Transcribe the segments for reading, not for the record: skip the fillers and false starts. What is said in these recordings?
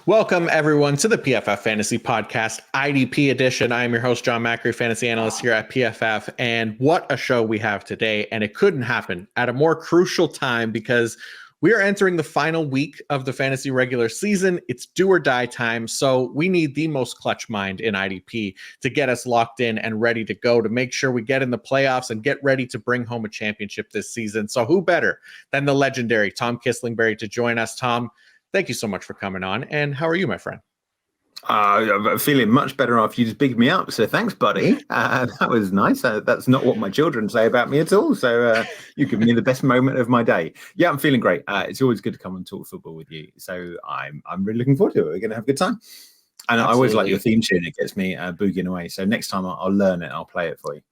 Welcome, everyone, to the PFF Fantasy Podcast, IDP edition. I am your host, John Macri, fantasy analyst here at PFF. And what a show we have today. And it couldn't happen at a more crucial time because we are entering the final week of the fantasy regular season. It's do or die time. So we need the most clutch mind in IDP to get us locked in and ready to go, to make sure we get in the playoffs and get ready to bring home a championship this season. So who better than the legendary Tom Kislingberry to join us? Tom, thank you so much for coming on. And how are you, my friend? I'm feeling much better after you just bigged me up. So thanks, buddy. That was nice. That's not what my children say about me at all. So you give me the best moment of my day. Yeah, I'm feeling great. It's always good to come and talk football with you. So I'm really looking forward to it. We're going to have a good time. And Absolutely. I always like your theme tune. It gets me boogieing away. So next time I'll learn it. I'll play it for you.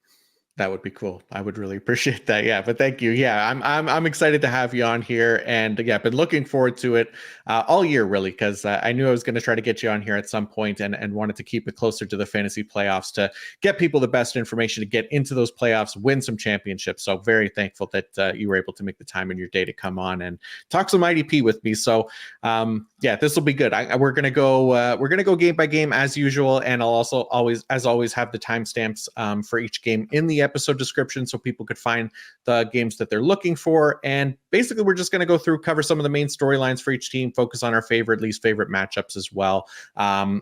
That would be cool. I would really appreciate that. Yeah, but thank you. Yeah, I'm excited to have you on here, and yeah, been looking forward to it all year, really, because I knew I was going to try to get you on here at some point, and wanted to keep it closer to the fantasy playoffs to get people the best information to get into those playoffs, win some championships. So very thankful that you were able to make the time in your day to come on and talk some IDP with me. So yeah, this will be good. We're gonna go game by game as usual, and I'll also always have the timestamps for each game in the episode description so people could find the games that they're looking for. And basically, we're just going to go through, cover some of the main storylines for each team, focus on our least favorite matchups as well.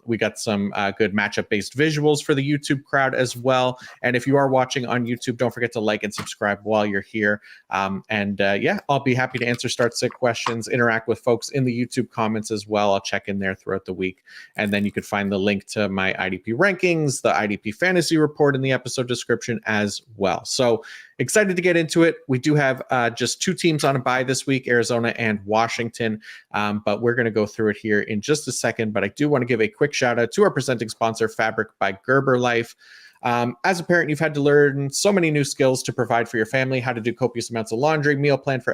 We got some good matchup based visuals for the YouTube crowd as well. And if you are watching on YouTube, don't forget to like and subscribe while you're here. Yeah, I'll be happy to answer start-sit questions, interact with folks in the YouTube comments as well. I'll check in there throughout the week. And then you could find the link to my IDP rankings, the IDP fantasy report in the episode description as well. So excited to get into it. We do have just two teams on a bye this week, Arizona and Washington, but we're going to go through it here in just a second. But I do want to give a quick shout out to our presenting sponsor, Fabric by Gerber Life. As a parent, you've had to learn so many new skills to provide for your family, how to do copious amounts of laundry, meal plan for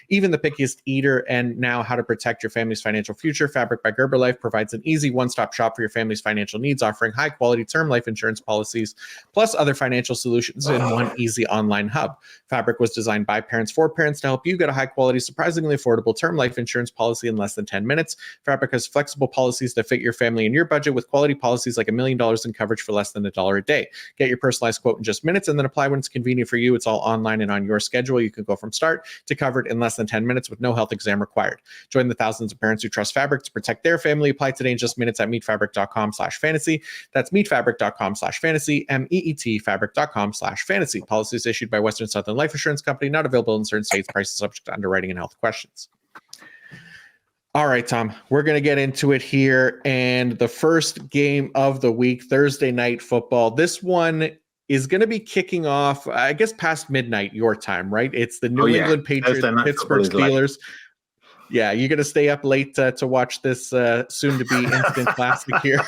even the pickiest eater, and now how to protect your family's financial future. Fabric by Gerber Life provides an easy one-stop shop for your family's financial needs, offering high-quality term life insurance policies, plus other financial solutions in one easy online hub. Fabric was designed by parents for parents to help you get a high-quality, surprisingly affordable term life insurance policy in less than 10 minutes. Fabric has flexible policies that fit your family and your budget, with quality policies like $1 million in coverage for less than $1 a day. Get your personalized quote in just minutes and then apply when it's convenient for you. It's all online and on your schedule. You can go from start to covered in less than 10 minutes with no health exam required. Join the thousands of parents who trust Fabric to protect their family. Apply today in just minutes at meetfabric.com/fantasy. That's meetfabric.com/fantasy, MEET fabric.com/fantasy. Policies issued by Western Southern Life Assurance Company, not available in certain states. Prices subject to underwriting and health questions. All right, Tom, we're going to get into it here. And the first game of the week, Thursday night football. This one is going to be kicking off, I guess, past midnight your time, right? It's the New England Patriots, Pittsburgh Steelers. Yeah, you're going to stay up late to watch this soon-to-be instant classic here.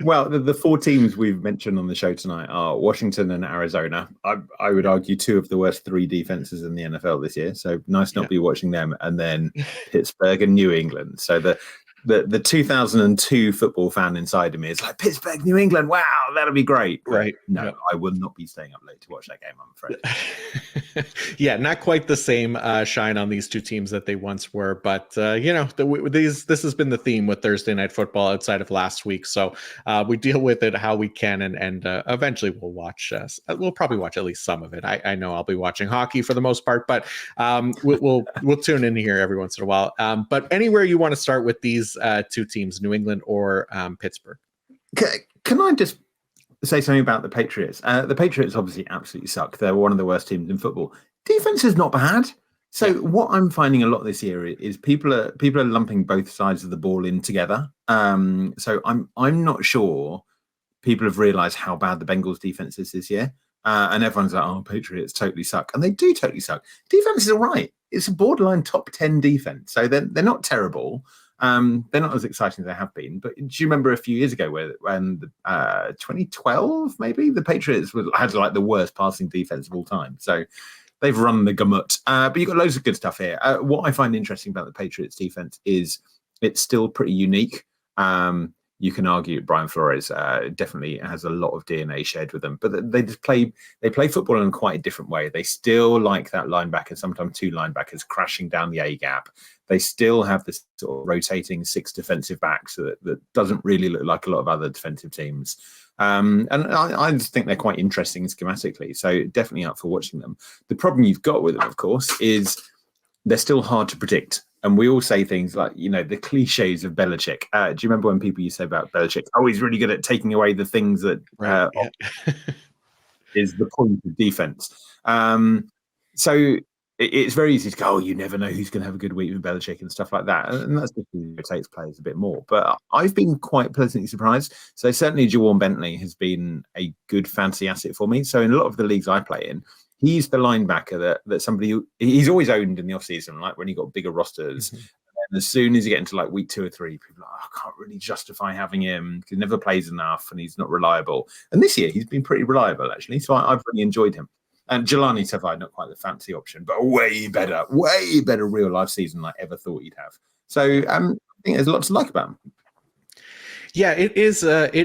Well, the four teams we've mentioned on the show tonight are Washington and Arizona. I would argue two of the worst three defenses in the NFL this year. So nice not be watching them. And then Pittsburgh and New England. So the 2002 football fan inside of me is like, Pittsburgh, New England, wow, that'll be great. But right. No, yep. I will not be staying up late to watch that game, I'm afraid. Yeah, not quite the same shine on these two teams that they once were. But, this has been the theme with Thursday Night Football outside of last week. So we deal with it how we can. And eventually we'll watch. We'll probably watch at least some of it. I know I'll be watching hockey for the most part, but we'll tune in here every once in a while. But anywhere you want to start with these two teams, New England or Pittsburgh. Can I just say something about the Patriots? The Patriots obviously absolutely suck. They're one of the worst teams in football. Defense is not bad. So what I'm finding a lot this year is people are lumping both sides of the ball in together. So I'm not sure people have realized how bad the Bengals defense is this year. And everyone's like, oh, Patriots totally suck. And they do totally suck. Defense is all right. It's a borderline top 10 defense. So they're not terrible. They're not as exciting as they have been. But do you remember a few years ago when 2012, maybe, the Patriots had like the worst passing defense of all time? So they've run the gamut. But you've got loads of good stuff here. What I find interesting about the Patriots defense is it's still pretty unique. you can argue Brian Flores definitely has a lot of DNA shared with them, but they play football in quite a different way. They still like that linebacker, sometimes two linebackers crashing down the A gap. They still have this sort of rotating 6 defensive backs that doesn't really look like a lot of other defensive teams. And I just think they're quite interesting schematically. So definitely up for watching them. The problem you've got with them, of course, is they're still hard to predict. And we all say things like, the cliches of Belichick. Do you remember when people used to say about Belichick, oh, he's really good at taking away the things that is the point of defense. So it's very easy to go, oh, you never know who's going to have a good week with Belichick and stuff like that. And that's just irritates players a bit more. But I've been quite pleasantly surprised. So certainly Jawan Bentley has been a good fantasy asset for me. So in a lot of the leagues I play in, he's the linebacker that somebody he's always owned in the offseason, like when he got bigger rosters. Mm-hmm. And as soon as you get into like week 2 or 3, people are like, I can't really justify having him because he never plays enough and he's not reliable. And this year he's been pretty reliable, actually. So I've really enjoyed him. And Jelani Tavai, not quite the fancy option, but a way better real life season than I ever thought he'd have. So I think there's a lot to like about him. Yeah, it is.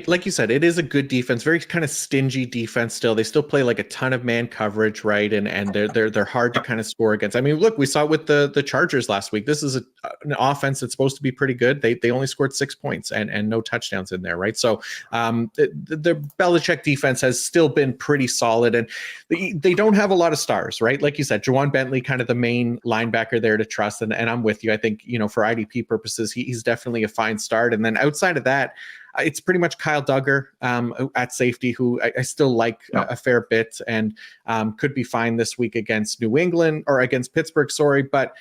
Like you said, it is a good defense. Very kind of stingy defense. Still, they still play like a ton of man coverage, right? And they're hard to kind of score against. I mean, look, we saw it with the Chargers last week. This is an offense that's supposed to be pretty good. They only scored 6 points and no touchdowns in there, right? So the Belichick defense has still been pretty solid, and they don't have a lot of stars, right? Like you said, Jawan Bentley, kind of the main linebacker there to trust, and I'm with you. I think for IDP purposes, he's definitely a fine start. And then outside of that, it's pretty much Kyle Duggar at safety, who I still like a fair bit, and could be fine this week against New England or against Pittsburgh. Sorry, but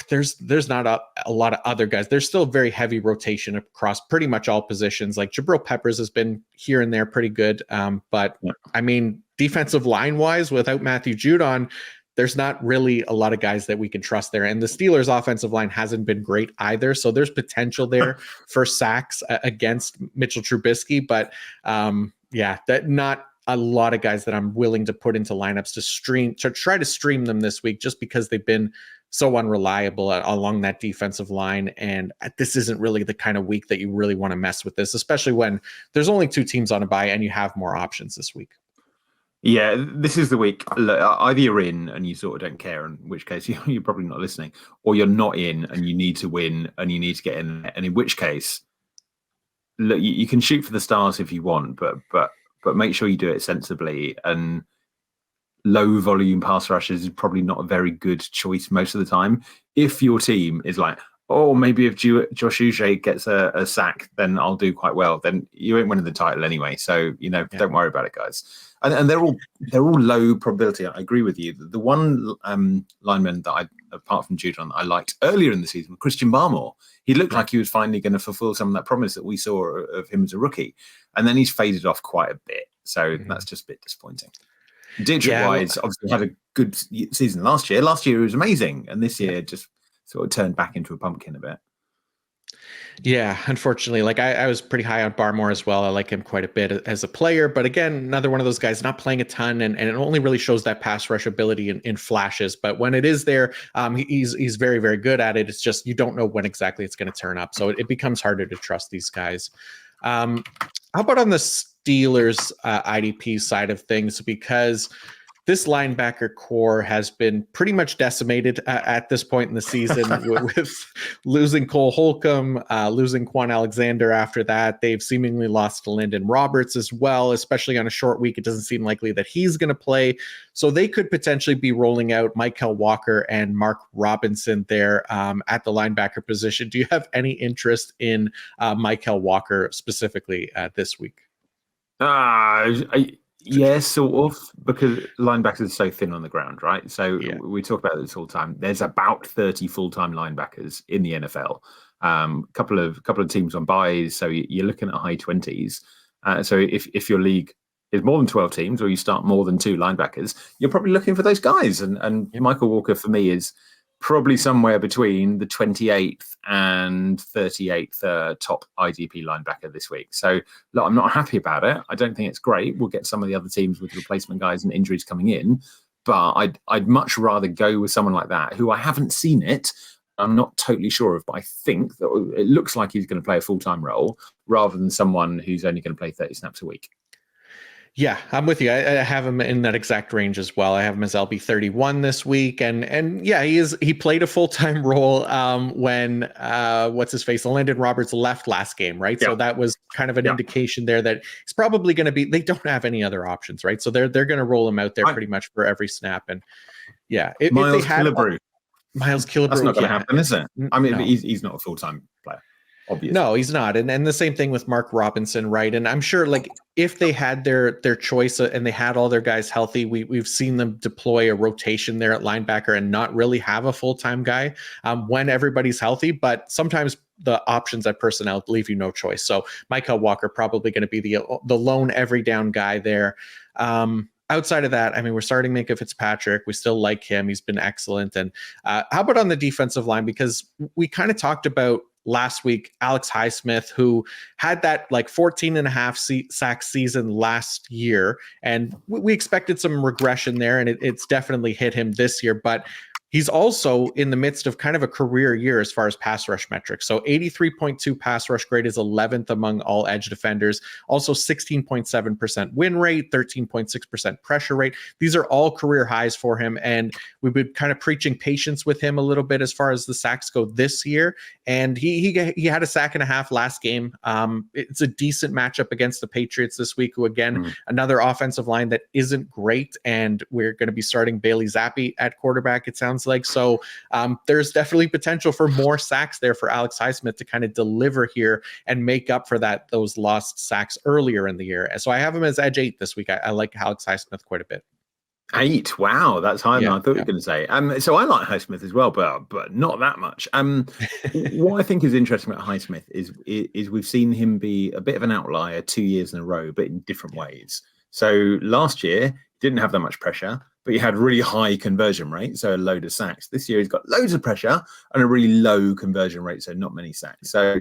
there's not a lot of other guys. There's still very heavy rotation across pretty much all positions. Like Jabril Peppers has been here and there pretty good, but I mean, defensive line wise, without Matthew Judon, there's not really a lot of guys that we can trust there. And the Steelers' offensive line hasn't been great either. So there's potential there for sacks against Mitchell Trubisky. But that not a lot of guys that I'm willing to put into lineups to try to stream them this week, just because they've been so unreliable along that defensive line. And this isn't really the kind of week that you really want to mess with this, especially when there's only 2 teams on a bye and you have more options this week. Yeah, this is the week. Look, either you're in and you sort of don't care, in which case you're probably not listening, or you're not in and you need to win and you need to get in. And in which case, look, you can shoot for the stars if you want, but make sure you do it sensibly. And low volume pass rushes is probably not a very good choice most of the time. If your team is like, oh, maybe if Josh Uche gets a sack, then I'll do quite well. Then you ain't winning the title anyway. So don't worry about it, guys. And they're all low probability. I agree with you. The one lineman that apart from Judon, I liked earlier in the season, Christian Barmore. He looked like he was finally going to fulfill some of that promise that we saw of him as a rookie, and then he's faded off quite a bit. So that's just a bit disappointing. Dietrich Wise obviously had a good season last year. Last year he was amazing, and this year just sort of turned back into a pumpkin a bit. Yeah, unfortunately, like I was pretty high on Barmore as well. I like him quite a bit as a player, but again, another one of those guys not playing a ton, and it only really shows that pass rush ability in flashes. But when it is there, he's very, very good at it. It's just you don't know when exactly it's going to turn up, so it becomes harder to trust these guys. How about on the Steelers IDP side of things? Because this linebacker core has been pretty much decimated at this point in the season with losing Cole Holcomb, losing Quan Alexander after that. They've seemingly lost to Lyndon Roberts as well, especially on a short week. It doesn't seem likely that he's going to play. So they could potentially be rolling out Michael Walker and Mark Robinson there at the linebacker position. Do you have any interest in Michael Walker specifically this week? Yes, sort of, because linebackers are so thin on the ground, right? So we talk about this all the time. There's about 30 full-time linebackers in the NFL. Couple of teams on buys, so you're looking at high 20s. So if your league is more than 12 teams, or you start more than 2 linebackers, you're probably looking for those guys. And Michael Walker for me is probably somewhere between the 28th and 38th top IDP linebacker this week. So look, I'm not happy about it. I don't think it's great. We'll get some of the other teams with replacement guys and injuries coming in, but I'd much rather go with someone like that who I haven't seen it. I'm not totally sure of, but I think that it looks like he's going to play a full-time role. rather than someone who's only going to play 30 snaps a week. Yeah, I'm with you. I have him in that exact range as well. I have him as LB31 this week, and yeah, he played a full-time role when what's his face, Landon Roberts left last game, right? Yeah. So that was kind of an indication there that he's probably going to be. They don't have any other options, right? So they're going to roll him out there pretty much for every snap, and yeah, if they had Miles Killebrew, that's not going to happen, is it? I mean, no. he's not a full-time player. Obviously. No, he's not. And the same thing with Mark Robinson, right? And I'm sure like if they had their choice and they had all their guys healthy, we've seen them deploy a rotation there at linebacker and not really have a full-time guy when everybody's healthy. But sometimes the options at personnel leave you no choice. So Micah Walker probably going to be the lone every down guy there. Outside of that, I mean, we're starting Minkah Fitzpatrick. We still like him. He's been excellent. And how about on the defensive line? Because we kind of talked about last week, Alex Highsmith, who had that like 14 and a half sack season last year. And we expected some regression there, and it's definitely hit him this year. But he's also in the midst of kind of a career year as far as pass rush metrics. So 83.2 pass rush grade is 11th among all edge defenders. Also 16.7% win rate, 13.6% pressure rate. These are all career highs for him. And we've been kind of preaching patience with him a little bit as far as the sacks go this year. And he had a sack and a half last game. It's a decent matchup against the Patriots this week, who again, another offensive line that isn't great. And we're going to be starting Bailey Zappi at quarterback, it sounds like. So there's definitely potential for more sacks there for Alex Highsmith to kind of deliver here and make up for those lost sacks earlier in the year. So I have him as edge 8 this week. I like Alex Highsmith quite a bit. 8. Wow, that's higher than I thought you were going to say. So I like Highsmith as well, but not that much. What I think is interesting about Highsmith is we've seen him be a bit of an outlier 2 years in a row, but in different ways. So last year, didn't have that much pressure, but he had really high conversion rate, so a load of sacks. This year, he's got loads of pressure and a really low conversion rate, so not many sacks. So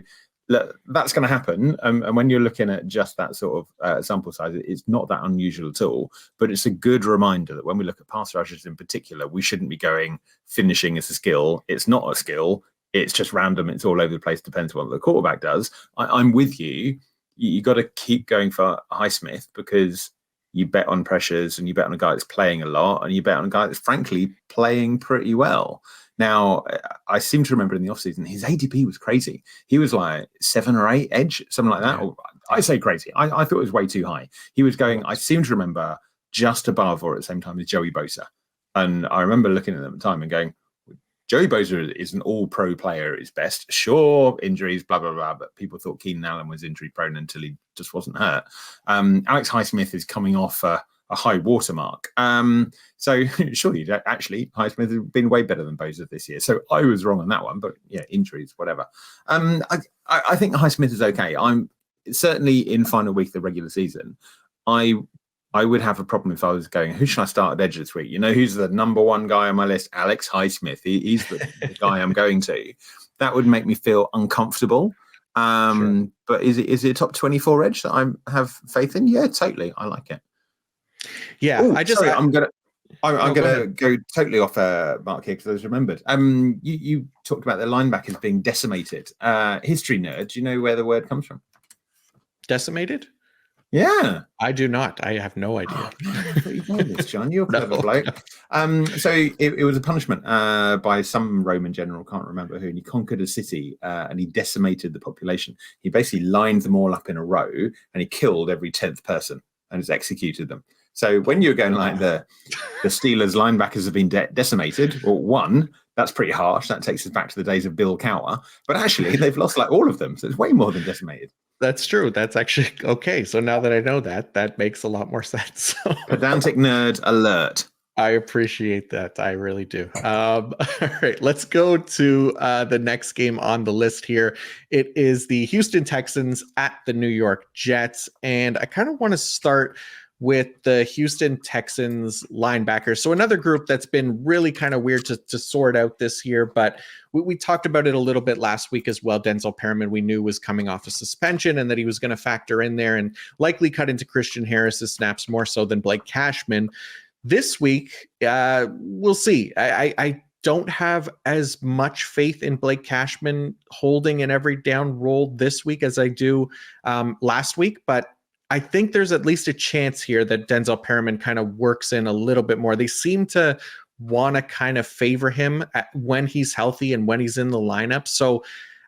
look, that's going to happen. And when you're looking at just that sort of sample size, it's not that unusual at all. But it's a good reminder that when we look at pass rushers in particular, we shouldn't be going finishing as a skill. It's not a skill. It's just random. It's all over the place. Depends on what the quarterback does. I'm with you. You got to keep going for Highsmith because you bet on pressures and you bet on a guy that's playing a lot and you bet on a guy that's frankly playing pretty well. Now, I seem to remember in the offseason, his ADP was crazy. He was like 7 or 8 edge, something like that. Yeah. I say crazy. I thought it was way too high. He was going, I seem to remember, just above or at the same time as Joey Bosa. And I remember looking at them at the time and going, Joey Bosa is an all-pro player at his best. Sure, injuries, blah, blah, blah, but people thought Keenan Allen was injury-prone until he just wasn't hurt. Alex Highsmith is coming off a high watermark. So surely, actually, Highsmith has been way better than Bosa this year. So I was wrong on that one, but yeah, injuries, whatever. I think Highsmith is okay. I'm certainly in final week of the regular season. I would have a problem if I was going, who should I start at edge this week? You know, who's the number one guy on my list? Alex Highsmith. He's the guy I'm going to. That would make me feel uncomfortable. Sure. But is it a top 24 edge that I have faith in? Yeah, totally. I like it. Yeah, I'm gonna go totally off mark here because I was remembered. You talked about the linebackers being decimated. History nerd. Do you know where the word comes from? Decimated? Yeah, I do not. I have no idea. Oh, I thought you'd know this, John. You're a clever bloke. So it was a punishment by some Roman general, can't remember who, and he conquered a city and he decimated the population. He basically lined them all up in a row and he killed every 10th person and has executed them. So when you're going like the Steelers linebackers have been decimated, or one, that's pretty harsh. That takes us back to the days of Bill Cowher. But actually, they've lost like all of them. So it's way more than decimated. That's true. That's actually okay. So now that I know that makes a lot more sense. Pedantic nerd alert. I appreciate that. I really do. All right, let's go to the next game on the list here. It is the Houston Texans at the New York Jets. And I kind of want to start with the Houston Texans linebackers. So another group that's been really kind of weird to sort out this year, but we talked about it a little bit last week as well. Denzel Perriman, we knew, was coming off a suspension and that he was going to factor in there and likely cut into Christian Harris's snaps more so than Blake Cashman. This week, we'll see. I don't have as much faith in Blake Cashman holding an every down role this week as I do last week, but I think there's at least a chance here that Denzel Perriman kind of works in a little bit more. They seem to want to kind of favor him when he's healthy and when he's in the lineup. So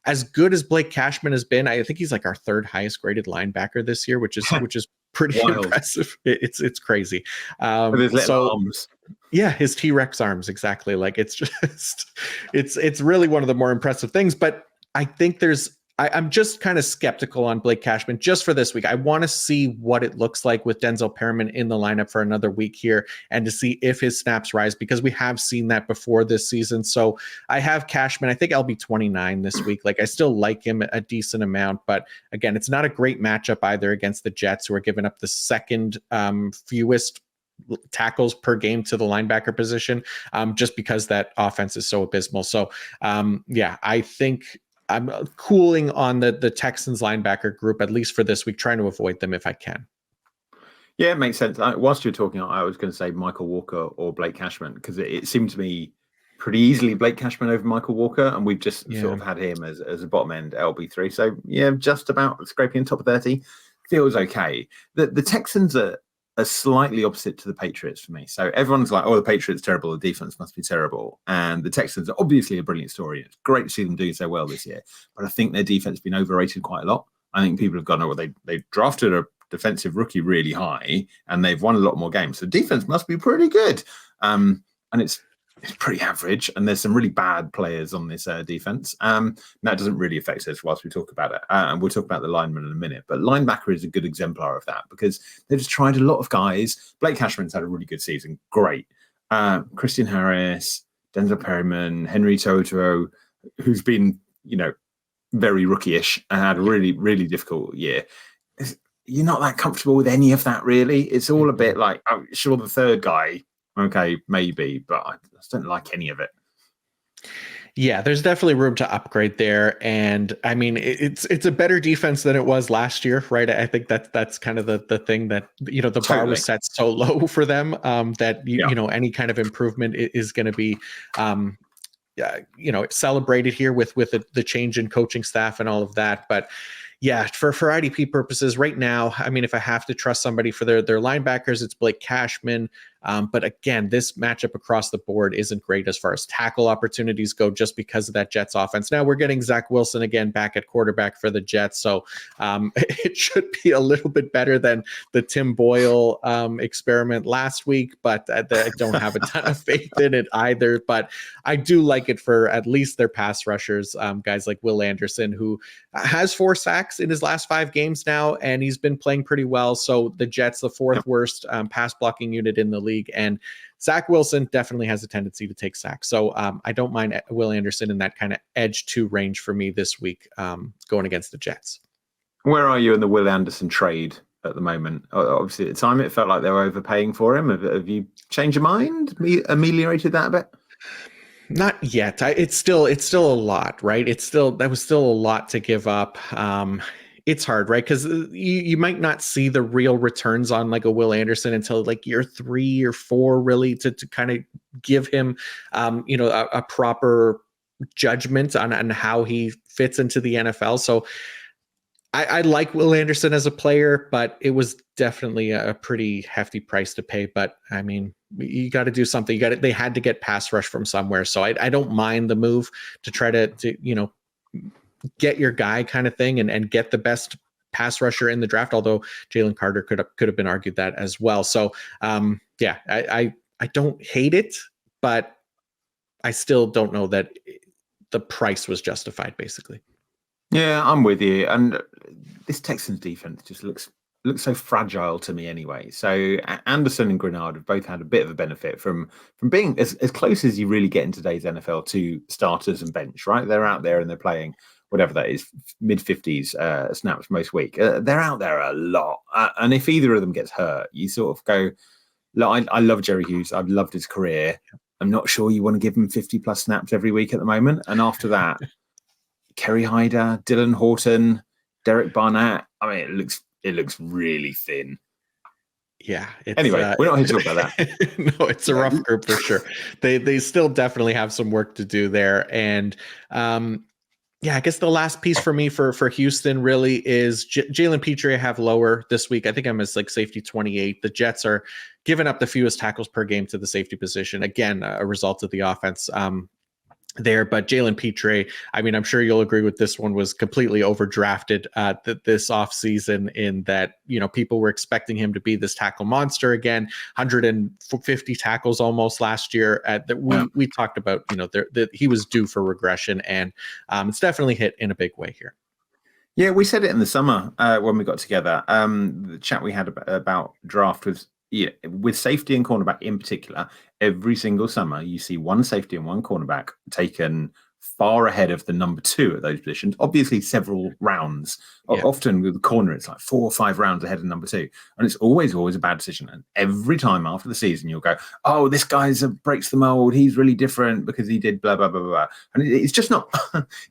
as good as Blake Cashman has been, I think he's like our third highest graded linebacker this year, which is pretty impressive. It's crazy. With his little arms. Yeah, his T-Rex arms, exactly. Like it's just it's really one of the more impressive things. But I think I'm just kind of skeptical on Blake Cashman just for this week. I want to see what it looks like with Denzel Perriman in the lineup for another week here and to see if his snaps rise, because we have seen that before this season. So I have Cashman. I think I'll be 29 this week. Like I still like him a decent amount, but again, it's not a great matchup either against the Jets, who are giving up the second fewest tackles per game to the linebacker position, just because that offense is so abysmal. So I think I'm cooling on the Texans linebacker group, at least for this week, trying to avoid them if I can. Yeah, it makes sense. Whilst you're talking, I was going to say Michael Walker or Blake Cashman, because it seemed to me pretty easily Blake Cashman over Michael Walker, and we've just sort of had him as a bottom end LB3. So yeah, just about scraping top 30 feels okay. The Texans are slightly opposite to the Patriots for me. So everyone's like, oh, the Patriots terrible, the defense must be terrible. And the Texans are obviously a brilliant story. It's great to see them doing so well this year. But I think their defense has been overrated quite a lot. I think people have gone, oh, they drafted a defensive rookie really high and they've won a lot more games. So defense must be pretty good. And it's pretty average, and there's some really bad players on this defense. That doesn't really affect us whilst we talk about it. And we'll talk about the lineman in a minute. But linebacker is a good exemplar of that, because they've just tried a lot of guys. Blake Cashman's had a really good season. Great. Christian Harris, Denzel Perriman, Henry Toto, who's been, very rookie-ish and had a really, really difficult year. You're not that comfortable with any of that, really. It's all a bit like, oh, sure, the third guy, okay, maybe, but I just don't like any of it. Yeah, there's definitely room to upgrade there. And I mean, it's a better defense than it was last year, right? I think that's kind of the thing that, the bar was set so low for them that, any kind of improvement is going to be, celebrated here with the change in coaching staff and all of that. But yeah, for IDP purposes right now, I mean, if I have to trust somebody for their linebackers, it's Blake Cashman. But again, this matchup across the board isn't great as far as tackle opportunities go, just because of that Jets offense. Now we're getting Zach Wilson again back at quarterback for the Jets. So it should be a little bit better than the Tim Boyle experiment last week, but I don't have a ton of faith in it either. But I do like it for at least their pass rushers, guys like Will Anderson, who has 4 sacks in his last 5 games now, and he's been playing pretty well. So the Jets, the 4th worst pass blocking unit in the league. And Zach Wilson definitely has a tendency to take sacks. So I don't mind Will Anderson in that kind of edge 2 range for me this week going against the Jets. Where are you in the Will Anderson trade at the moment? Obviously, at the time, it felt like they were overpaying for him. Have you changed your mind, ameliorated that a bit? Not yet. It's still a lot, right? That was still a lot to give up. It's hard, right? Because you might not see the real returns on like a Will Anderson until like year 3 or 4, really, to kind of give him, a proper judgment on how he fits into the NFL. So I like Will Anderson as a player, but it was definitely a pretty hefty price to pay. But I mean, you got to do something. They had to get pass rush from somewhere. So I don't mind the move to try to get your guy kind of thing and get the best pass rusher in the draft. Although Jalen Carter could have been argued that as well. So I don't hate it, but I still don't know that the price was justified, basically. Yeah, I'm with you. And this Texans defense just looks so fragile to me anyway. So Anderson and Grenard have both had a bit of a benefit from being as close as you really get in today's NFL to starters and bench, right? They're out there and they're playing whatever that is, mid-50s snaps most week. They're out there a lot. And if either of them gets hurt, you sort of go, look, I love Jerry Hughes. I've loved his career. I'm not sure you want to give him 50-plus snaps every week at the moment. And after that, Kerry Hyder, Dylan Horton, Derek Barnett. I mean, it looks really thin. Yeah, it's Anyway, we're not here to talk about that. no, it's a rough group for sure. They still definitely have some work to do there, and yeah, I guess the last piece for me for Houston really is Jalen Petrie. I have lower this week. I think I'm as like safety 28. The Jets are giving up the fewest tackles per game to the safety position. Again, a result of the offense. There, but Jalen Petrie, I mean, I'm sure you'll agree with this one, was completely overdrafted this offseason in that, people were expecting him to be this tackle monster again, 150 tackles almost last year. We talked about, that he was due for regression, and it's definitely hit in a big way here. Yeah, we said it in the summer when we got together. The chat we had about draft was, with safety and cornerback in particular, every single summer you see one safety and one cornerback taken far ahead of the number 2 at those positions. Obviously, several rounds. Yeah. Often with the corner, it's like 4 or 5 rounds ahead of number 2, and it's always a bad decision. And every time after the season, you'll go, "Oh, this guy's breaks the mold. He's really different because he did blah blah blah blah." And it's just not.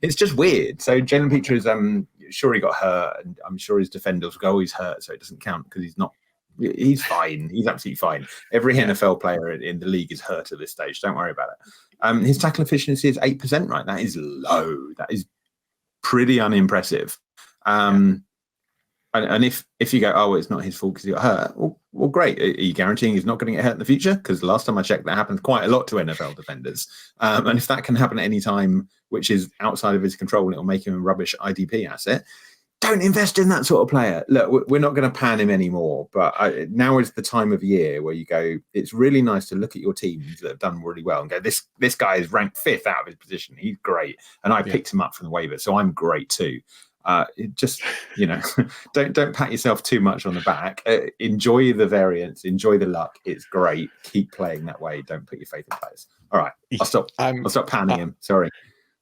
It's just weird. So Jalen Petrie's sure he got hurt, and I'm sure his defenders go, "He's hurt, so it doesn't count because he's not." He's fine. He's absolutely fine. Every NFL player in the league is hurt at this stage. Don't worry about it. His tackle efficiency is 8%, right? That is low. That is pretty unimpressive. And if you go, "Oh, it's not his fault because he got hurt," well, great. Are you guaranteeing he's not going to get hurt in the future? Because last time I checked, that happens quite a lot to NFL defenders. And if that can happen at any time, which is outside of his control, it'll make him a rubbish IDP asset. Don't invest in that sort of player. Look, we're not going to pan him anymore, but now is the time of year where you go, it's really nice to look at your teams that have done really well and go, this guy is ranked 5th out of his position. He's great. And I picked him up from the waiver, so I'm great too. Just, don't pat yourself too much on the back. Enjoy the variance. Enjoy the luck. It's great. Keep playing that way. Don't put your faith in players. All right. I'll stop panning him. Sorry.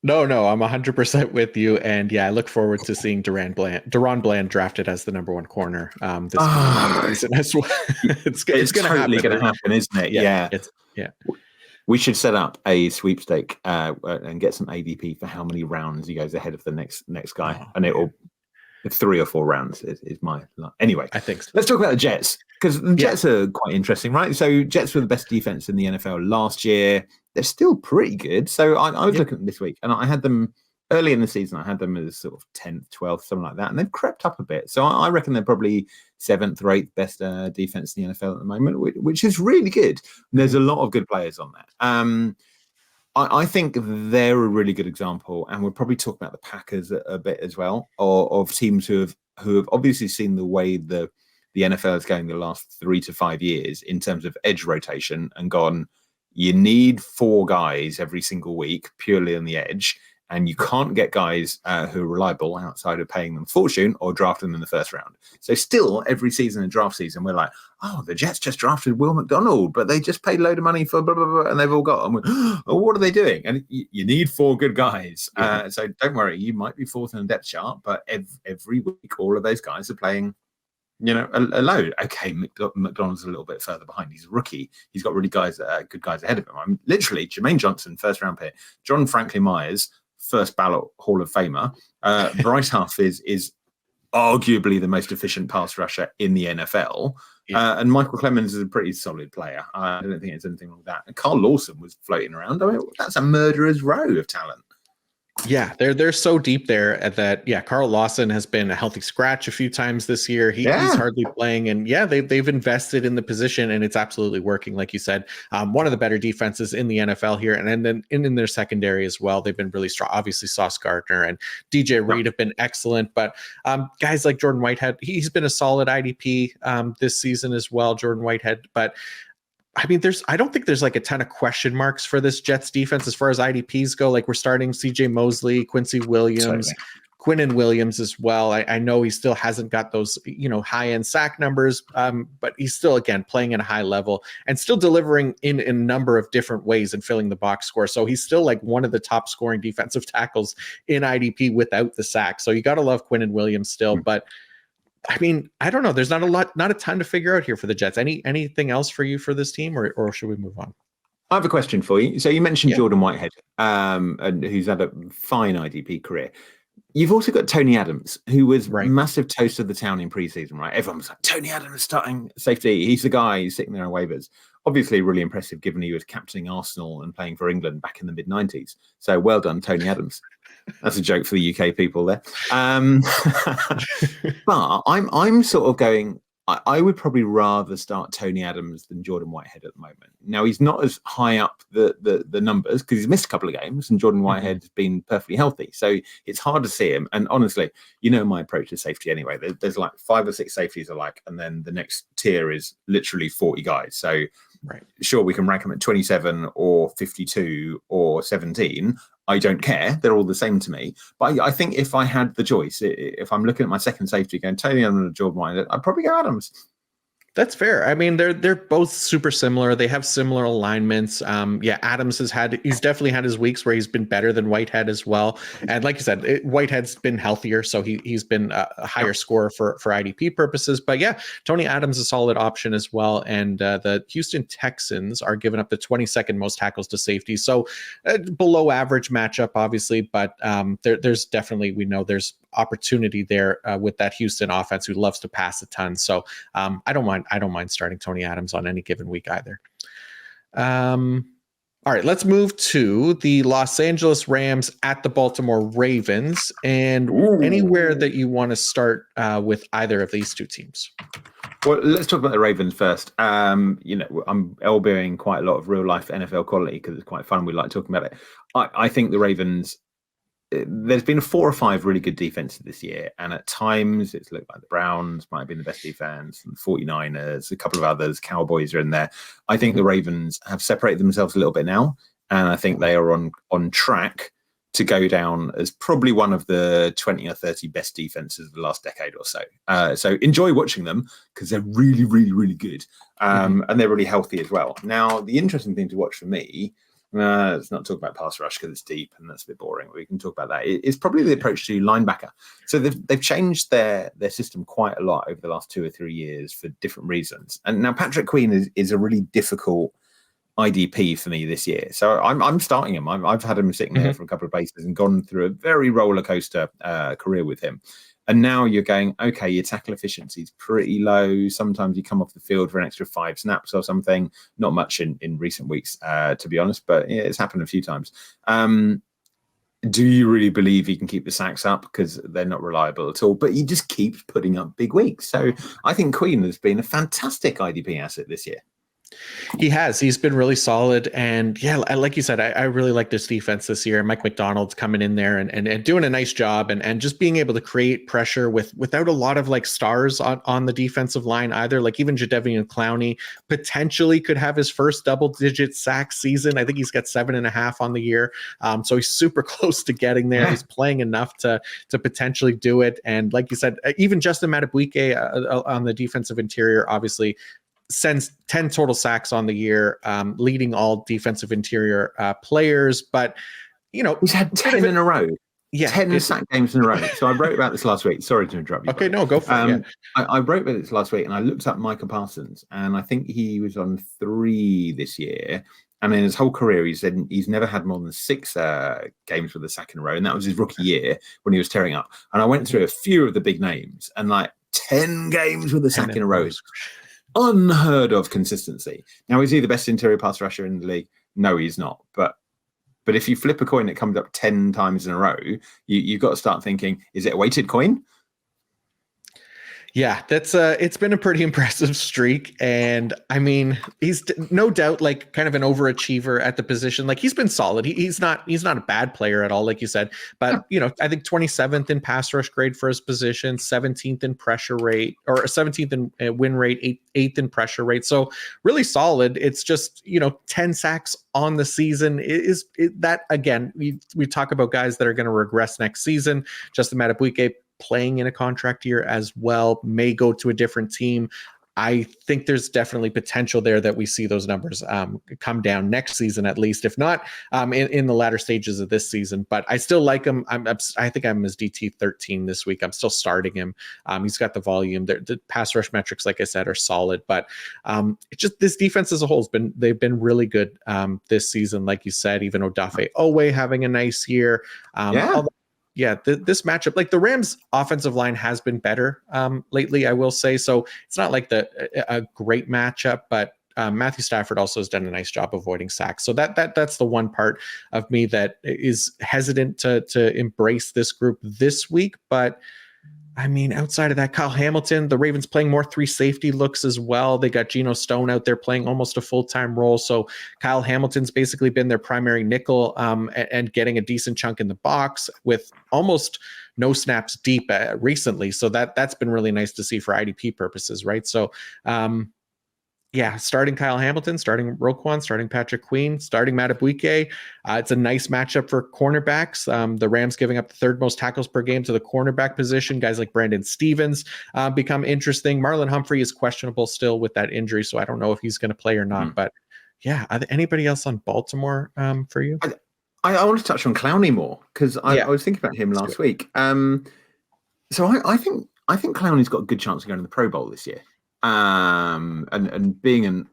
No, I'm 100% with you, and yeah, I look forward to seeing Deron Bland drafted as the number 1 corner this season as well. it's totally going to happen, isn't it? Yeah. We should set up a sweepstake and get some ADP for how many rounds he goes ahead of the next guy, and it'll 3 or 4 rounds is my luck. Anyway, I think so. Let's talk about the Jets, because the Jets are quite interesting, right? So Jets were the best defense in the NFL last year. They're still pretty good. So I was looking at them this week, and I had them early in the season. I had them as sort of 10th, 12th, something like that, and they've crept up a bit. So I reckon they're probably 7th or 8th best defense in the NFL at the moment, which is really good. And there's a lot of good players on that. I think they're a really good example, and we'll probably talk about the Packers a bit as well, of teams who have obviously seen the way the NFL is going the last 3 to 5 years in terms of edge rotation, and gone, you need 4 guys every single week purely on the edge, and you can't get guys who are reliable outside of paying them fortune or drafting them in the first round. So still, every season and draft season, we're like, "Oh, the Jets just drafted Will McDonald, but they just paid a load of money for blah, blah, blah," and they've all got them. "Oh, what are they doing?" And you need 4 good guys. So don't worry, you might be 4th in the depth chart, but every week, all of those guys are playing a load. Okay, McDonald's a little bit further behind. He's a rookie. He's got really good guys ahead of him. I'm literally Jermaine Johnson, 1st round pick. John Franklin Myers, 1st ballot Hall of Famer. Bryce Huff is arguably the most efficient pass rusher in the NFL. And Michael Clemens is a pretty solid player. I don't think it's anything wrong with that. And Carl Lawson was floating around. I mean, that's a murderer's row of talent. Yeah, they're so deep there that Carl Lawson has been a healthy scratch a few times this year. He's hardly playing, and they've invested in the position, and it's absolutely working. Like you said, one of the better defenses in the NFL here, and then in their secondary as well, they've been really strong. Obviously, Sauce Gardner and DJ Reed have been excellent, but guys like Jordan Whitehead, he's been a solid IDP this season as well. Jordan Whitehead, but I mean, I don't think there's like a ton of question marks for this Jets defense as far as IDPs go. Like, we're starting CJ Mosley, Quincy Williams, Quinnen Williams as well. I know he still hasn't got those, high end sack numbers, but he's still, again, playing at a high level and still delivering in a number of different ways and filling the box score. So he's still like one of the top scoring defensive tackles in IDP without the sack. So you got to love Quinnen Williams still, but I mean, I don't know. There's not a ton to figure out here for the Jets. Anything else for you for this team, or should we move on? I have a question for you. So you mentioned Jordan Whitehead, and who's had a fine IDP career. You've also got Tony Adams, who was Right. massive toast of the town in preseason, right? Everyone was like, Tony Adams starting safety. He's the guy. He's sitting there on waivers. Obviously, really impressive given he was captaining Arsenal and playing for England back in the mid-90s. So well done, Tony Adams. That's a joke for the UK people there. But I'm sort of going. I would probably rather start Tony Adams than Jordan Whitehead at the moment. Now he's not as high up the numbers because he's missed a couple of games, and Jordan Whitehead's been perfectly healthy, so it's hard to see him. And honestly, you know my approach to safety anyway. There's like 5 or 6 safeties I like, and then the next tier is literally 40 guys. So Right. sure, we can rank them at 27 or 52 or 17. I don't care. They're all the same to me. But I think if I had the choice, if I'm looking at my second safety going, Tony Adams and Jordan Whitehead, I'd probably go Adams. That's fair. I mean, they're both super similar. They have similar alignments. Yeah, Adams he's definitely had his weeks where he's been better than Whitehead as well. And like you said, Whitehead's been healthier, so he's been a higher scorer for IDP purposes. But yeah, Tony Adams is a solid option as well. And the Houston Texans are giving up the 22nd most tackles to safety, so below average matchup, obviously. But there's definitely, we know there's opportunity there with that Houston offense who loves to pass a ton. So I don't mind starting Tony Adams on any given week either. All right, let's move to the Los Angeles Rams at the Baltimore Ravens, and anywhere that you want to start with either of these two teams. Well, let's talk about the Ravens first. You know, I'm elbowing quite a lot of real life NFL quality because it's quite fun. We like talking about it. I think the Ravens, there's been 4 or 5 really good defenses this year, and at times it's looked like the Browns might have been the best defense, and the 49ers, a couple of others, Cowboys are in there. I think the Ravens have separated themselves a little bit now, and I think they are on track to go down as probably one of the 20 or 30 best defenses of the last decade or so. So enjoy watching them because they're really, really, really good, and they're really healthy as well. Now, the interesting thing to watch for me, let's not talk about pass rush because it's deep and that's a bit boring. We can talk about that. It's probably the approach to linebacker. So they've changed their system quite a lot over the last 2 or 3 years for different reasons. And now Patrick Queen is a really difficult IDP for me this year. So I'm starting him. I've had him sitting there for a couple of bases and gone through a very roller coaster career with him. And now you're going, okay, your tackle efficiency is pretty low. Sometimes you come off the field for an extra 5 snaps or something. Not much in recent weeks, to be honest, but yeah, it's happened a few times. Do you really believe he can keep the sacks up? Because they're not reliable at all, but he just keeps putting up big weeks. So I think Queen has been a fantastic IDP asset this year. He's been really solid. And yeah, like you said, I really like this defense this year. Mike McDonald's coming in there and doing a nice job and just being able to create pressure without a lot of like stars on the defensive line either. Like even Jadeveon Clowney potentially could have his first double-digit sack season. I think he's got 7.5 on the year. So he's super close to getting there. He's playing enough to potentially do it. And like you said, even Justin Madubuike on the defensive interior, obviously sends 10 total sacks on the year, leading all defensive interior players. But, you know, he's had 10 in a row. Yeah, 10 sack games in a row. So I wrote about this last week. Sorry to interrupt you. Okay, no, go for it. Yeah. I wrote about this last week and I looked up Micah Parsons and I think he was on 3 this year. And in his whole career, he said he's never had more than 6 games with a sack in a row. And that was his rookie year when he was tearing up. And I went through a few of the big names and like 10 games with a sack in a row. Unheard of consistency. Now, is he the best interior pass rusher in the league? No, he's not. But if you flip a coin that comes up 10 times in a row, you've got to start thinking, is it a weighted coin? Yeah, that's it's been a pretty impressive streak. And I mean, he's no doubt like kind of an overachiever at the position. Like he's been solid. He's not a bad player at all, like you said. But you know, I think 27th in pass rush grade for his position, 17th in pressure rate, or 17th in win rate, 8th in pressure rate. So really solid. It's just, you know, 10 sacks on the season is that again, we talk about guys that are going to regress next season. Justin Madubuike playing in a contract year as well, may go to a different team. I think there's definitely potential there that we see those numbers come down next season, at least, if not in the latter stages of this season. But I still like him. I think I'm his DT 13 this week. I'm still starting him. He's got the volume. The pass rush metrics, like I said, are solid. But it's just this defense as a whole they've been really good this season, like you said. Even Odafe Owe having a nice year. yeah, this matchup, like the Rams offensive line has been better lately, I will say. So it's not like a great matchup, but Matthew Stafford also has done a nice job avoiding sacks. So that's the one part of me that is hesitant to embrace this group this week. But I mean, outside of that, Kyle Hamilton, the Ravens playing more 3 safety looks as well. They got Geno Stone out there playing almost a full-time role. So Kyle Hamilton's basically been their primary nickel and getting a decent chunk in the box with almost no snaps deep recently. So that's been really nice to see for IDP purposes, right? So yeah, starting Kyle Hamilton, starting Roquan, starting Patrick Queen, starting Madubuike. It's a nice matchup for cornerbacks. The Rams giving up the 3rd most tackles per game to the cornerback position. Guys like Brandon Stevens become interesting. Marlon Humphrey is questionable still with that injury, so I don't know if he's going to play or not. But yeah, anybody else on Baltimore for you? I want to touch on Clowney more because I was thinking about him last week. So I think Clowney's got a good chance of going to the Pro Bowl this year. And being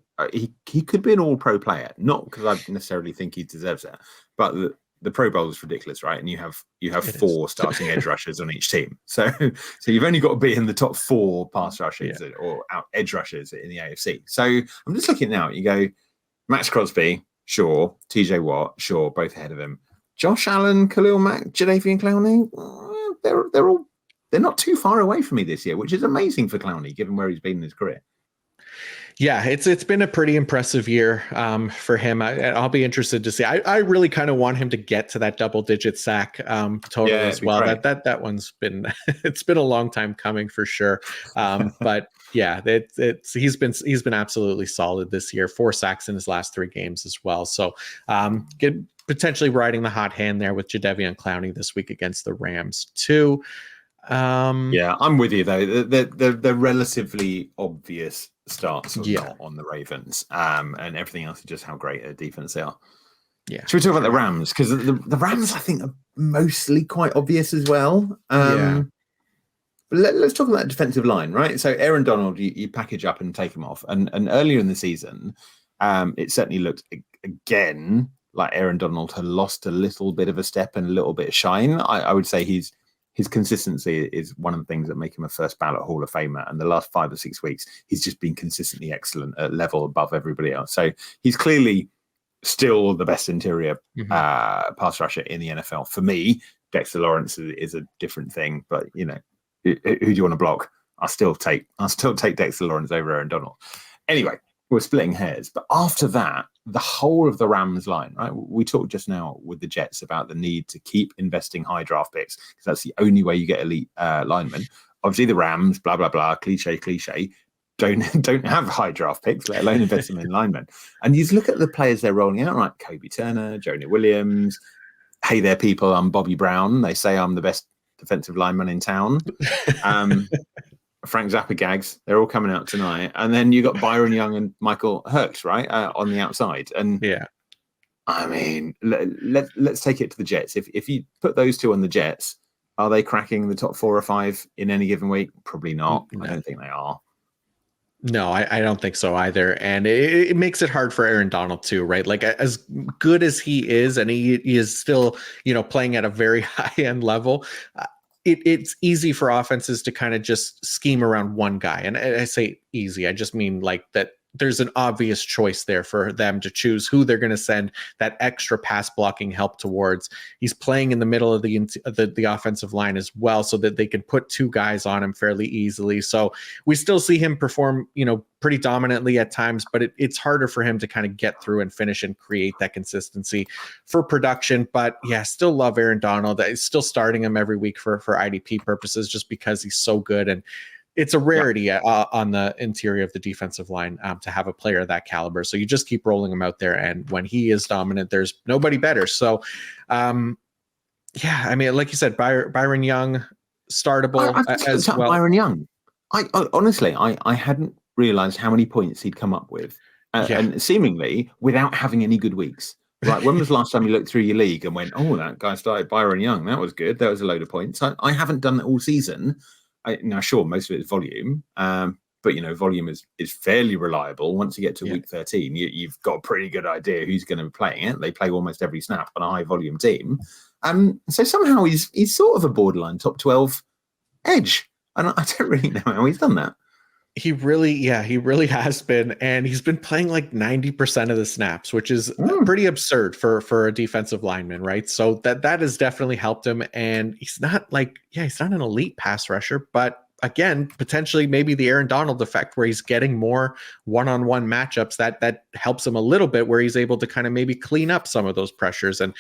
he could be an all-pro player, not because I necessarily think he deserves that, but the Pro Bowl is ridiculous, right? And you have 4 starting edge rushers on each team, so you've only got to be in the top 4 pass rushers or edge rushers in the AFC. So I'm just looking now. You go Max Crosby, sure. TJ Watt, sure. Both ahead of him. Josh Allen, Khalil Mack, Jadeveon Clowney. They're not too far away from me this year, which is amazing for Clowney, given where he's been in his career. Yeah, it's been a pretty impressive year for him. I'll be interested to see. I really kind of want him to get to that double-digit sack total as well. That one's been it's been a long time coming for sure. But yeah, he's been absolutely solid this year. 4 sacks in his last 3 games as well. So potentially riding the hot hand there with Jadeveon Clowney this week against the Rams too. Yeah, I'm with you though. They're relatively obvious starts not on the Ravens, and everything else is just how great a defense they are. Yeah. Should we talk about the Rams? Because the Rams, I think, are mostly quite obvious as well. Let's talk about that defensive line, right? So Aaron Donald, you package up and take him off, and earlier in the season, it certainly looked again like Aaron Donald had lost a little bit of a step and a little bit of shine. I would say his consistency is one of the things that make him a first ballot Hall of Famer. And the last 5 or 6 weeks, he's just been consistently excellent at level above everybody else. So he's clearly still the best interior pass rusher in the NFL. For me, Dexter Lawrence is a different thing, but who do you want to block? I'll still take Dexter Lawrence over Aaron Donald. Anyway, we're splitting hairs. But after that, the whole of the Rams line, right? We talked just now with the Jets about the need to keep investing high draft picks because that's the only way you get elite linemen. Obviously, the Rams, blah, blah, blah, cliche, don't have high draft picks, let alone invest them in linemen. And you look at the players they're rolling out, right? Kobe Turner, Jonah Williams. Hey there, people, I'm Bobby Brown. They say I'm the best defensive lineman in town. Frank Zappa gags, they're all coming out tonight. And then you got Byron Young and Michael Hurks, right, on the outside. And I mean, let's take it to the Jets. If you put those 2 on the Jets, are they cracking the top 4 or 5 in any given week? Probably not. No. I don't think they are. No, I don't think so either. And it makes it hard for Aaron Donald too, right? Like as good as he is, and he is still, playing at a very high end level. It's easy for offenses to kind of just scheme around one guy. And I say easy, I just mean like that there's an obvious choice there for them to choose who they're going to send that extra pass blocking help towards. He's playing in the middle of the offensive line as well, so that they can put 2 guys on him fairly easily. So we still see him perform, pretty dominantly at times, but it's harder for him to kind of get through and finish and create that consistency for production. But yeah, still love Aaron Donald. I'm still starting him every week for IDP purposes, just because he's so good. And it's a rarity on the interior of the defensive line to have a player of that caliber. So you just keep rolling him out there. And when he is dominant, there's nobody better. So, I mean, like you said, Byron Young, startable as well. Byron Young. I honestly hadn't realized how many points he'd come up with. And seemingly without having any good weeks. Right. When was the last time you looked through your league and went, oh, that guy started Byron Young? That was good. That was a load of points. I haven't done that all season. Now, sure, most of it is volume, but volume is fairly reliable. Once you get to Yeah. week 13, you've got a pretty good idea who's going to be playing it. They play almost every snap on a high volume team. So somehow he's sort of a borderline top 12 edge. And I don't really know how he's done that. He really has been, and he's been playing like 90% of the snaps, which is pretty absurd for a defensive lineman, right? So that has definitely helped him. And he's not an elite pass rusher, but again, potentially maybe the Aaron Donald effect, where he's getting more one-on-one matchups that helps him a little bit, where he's able to kind of maybe clean up some of those pressures and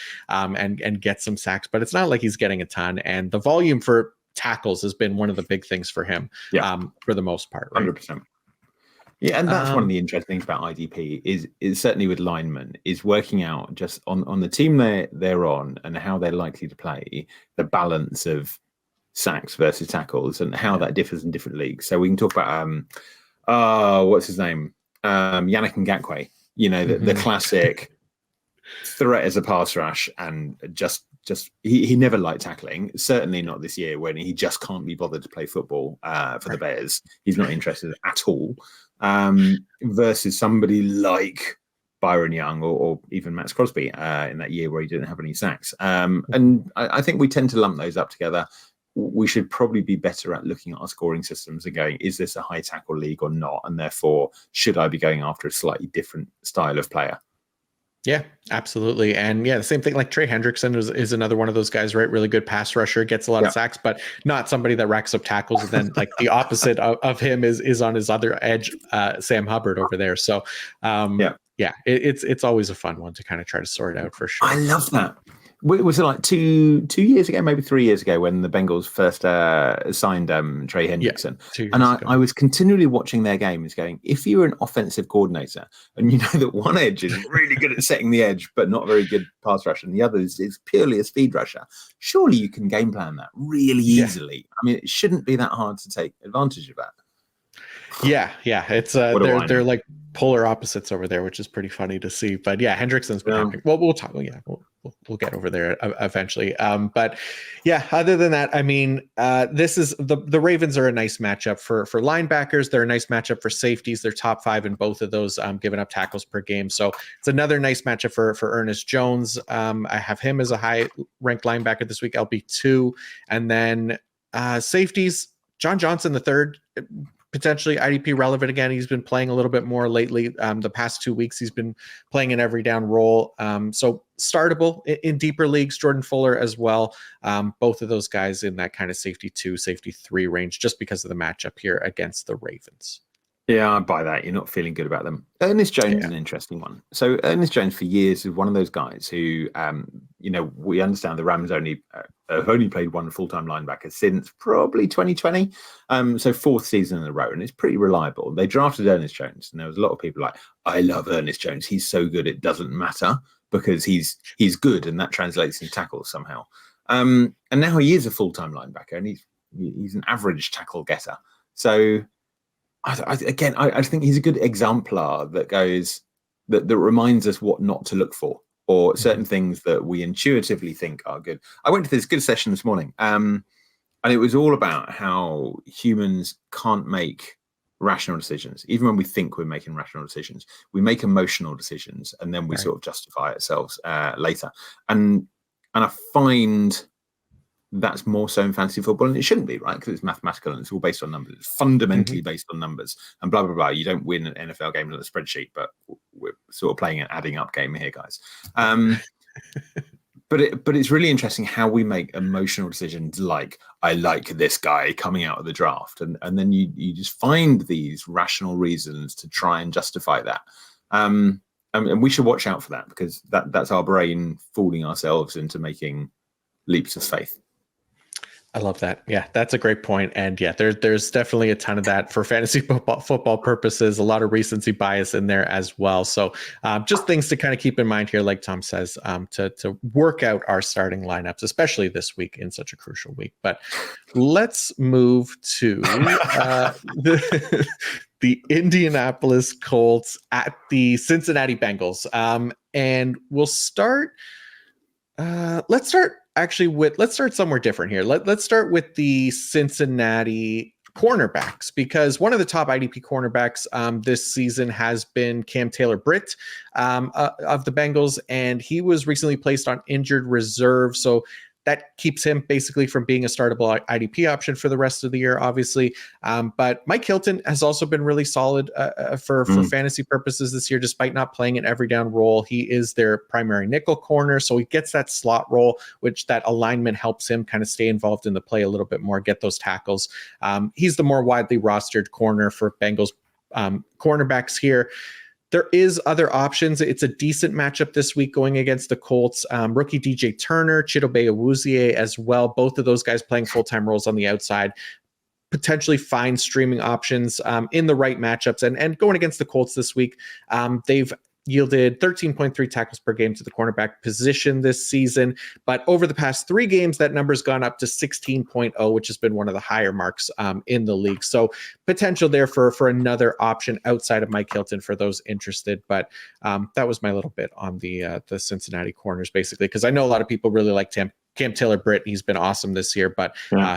get some sacks. But it's not like he's getting a ton, and the volume for tackles has been one of the big things for him, for the most part, right? 100%. Yeah, and that's one of the interesting things about IDP is certainly with linemen, is working out just on the team they're on and how they're likely to play, the balance of sacks versus tackles and how that differs in different leagues. So we can talk about what's his name, Yannick Ngakoue. The classic threat as a pass rush, and just he never liked tackling. Certainly not this year, when he just can't be bothered to play football for the Bears. He's not interested at all. Versus somebody like Byron Young or even Max Crosby in that year where he didn't have any sacks. And I think we tend to lump those up together. We should probably be better at looking at our scoring systems and going, is this a high tackle league or not? And therefore, should I be going after a slightly different style of player? Yeah, absolutely. And the same thing, like Trey Hendrickson is another one of those guys, right? Really good pass rusher, gets a lot of sacks, but not somebody that racks up tackles. And then like the opposite of him is on his other edge, Sam Hubbard over there. So it's always a fun one to kind of try to sort out, for sure. I love that. Was it like two years ago, maybe 3 years ago, when the Bengals first signed Trey Hendrickson? And I was continually watching their games going, if you're an offensive coordinator and you know that one edge is really good at setting the edge, but not very good pass rush, and the other is purely a speed rusher, surely you can game plan that really easily. I mean, it shouldn't be that hard to take advantage of that. Yeah. It's they're like polar opposites over there, which is pretty funny to see. But Hendrickson's been happening. Well, we'll talk. Yeah, we'll get over there eventually. But other than that, I mean, this is the Ravens are a nice matchup for linebackers. They're a nice matchup for safeties. They're top 5 in both of those, giving up tackles per game. So it's another nice matchup for Ernest Jones. I have him as a high ranked linebacker this week, LB2, and then safeties. John Johnson III. Potentially IDP relevant again. He's been playing a little bit more lately. The past 2 weeks, he's been playing an every down role. So startable in deeper leagues. Jordan Fuller as well. Both of those guys in that kind of safety 2, safety 3 range, just because of the matchup here against the Ravens. Yeah, I buy that. You're not feeling good about them. Ernest Jones is an interesting one. So Ernest Jones for years is one of those guys who, we understand the Rams have only played one full-time linebacker since probably 2020. So 4th season in a row, and it's pretty reliable. They drafted Ernest Jones, and there was a lot of people like, I love Ernest Jones. He's so good, it doesn't matter, because he's good, and that translates in tackles somehow. And now he is a full-time linebacker, and he's an average tackle getter. So I think he's a good exemplar that goes that reminds us what not to look for, or certain things that we intuitively think are good. I went to this good session this morning, and it was all about how humans can't make rational decisions. Even when we think we're making rational decisions, we make emotional decisions, and then we sort of justify ourselves later. And I find that's more so in fantasy football, and it shouldn't be, right? Because it's mathematical and it's all based on numbers. It's fundamentally based on numbers, and blah blah blah. You don't win an NFL game with a spreadsheet, but we're sort of playing an adding up game here, guys. But it's really interesting how we make emotional decisions, like I like this guy coming out of the draft, and then you just find these rational reasons to try and justify that. And we should watch out for that, because that's our brain fooling ourselves into making leaps of faith. I love that. Yeah, that's a great point. And there's definitely a ton of that for fantasy football purposes, a lot of recency bias in there as well. So just things to kind of keep in mind here, like Tom says, to work out our starting lineups, especially this week in such a crucial week. But let's move to the Indianapolis Colts at the Cincinnati Bengals. And we'll start. Let's start somewhere different here. Let's start with the Cincinnati cornerbacks, because one of the top IDP cornerbacks this season has been Cam Taylor-Britt of the Bengals, and he was recently placed on injured reserve. So that keeps him basically from being a startable IDP option for the rest of the year, obviously. But Mike Hilton has also been really solid for fantasy purposes this year, despite not playing an every down role. He is their primary nickel corner, so he gets that slot role, which that alignment helps him kind of stay involved in the play a little bit more, get those tackles. He's the more widely rostered corner for Bengals cornerbacks here. There is other options. It's a decent matchup this week going against the Colts. Rookie DJ Turner, Chidobe Awuzie as well. Both of those guys playing full-time roles on the outside. Potentially fine streaming options in the right matchups. And going against the Colts this week, they've yielded 13.3 tackles per game to the cornerback position this season. But over the past 3 games, that number's gone up to 16.0, which has been one of the higher marks in the league. So potential there for another option outside of Mike Hilton for those interested. But that was my little bit on the Cincinnati corners, basically, because I know a lot of people really like Cam Taylor-Britt. He's been awesome this year, but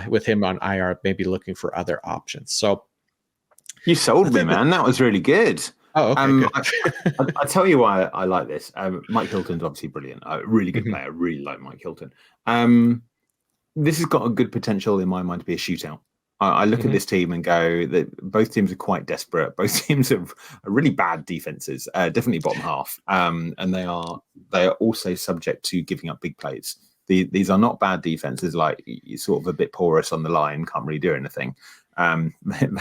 with him on IR, maybe looking for other options. So you sold me, man. That was really good. Oh, okay. I'll tell you why I like this. Mike Hilton's obviously brilliant. A really good player. I really like Mike Hilton. This has got a good potential in my mind to be a shootout. I look at this team and go that both teams are quite desperate. Both teams have really bad defenses, definitely bottom half, and they are also subject to giving up big plays. These are not bad defenses. Like, you're sort of a bit porous on the line, can't really do anything.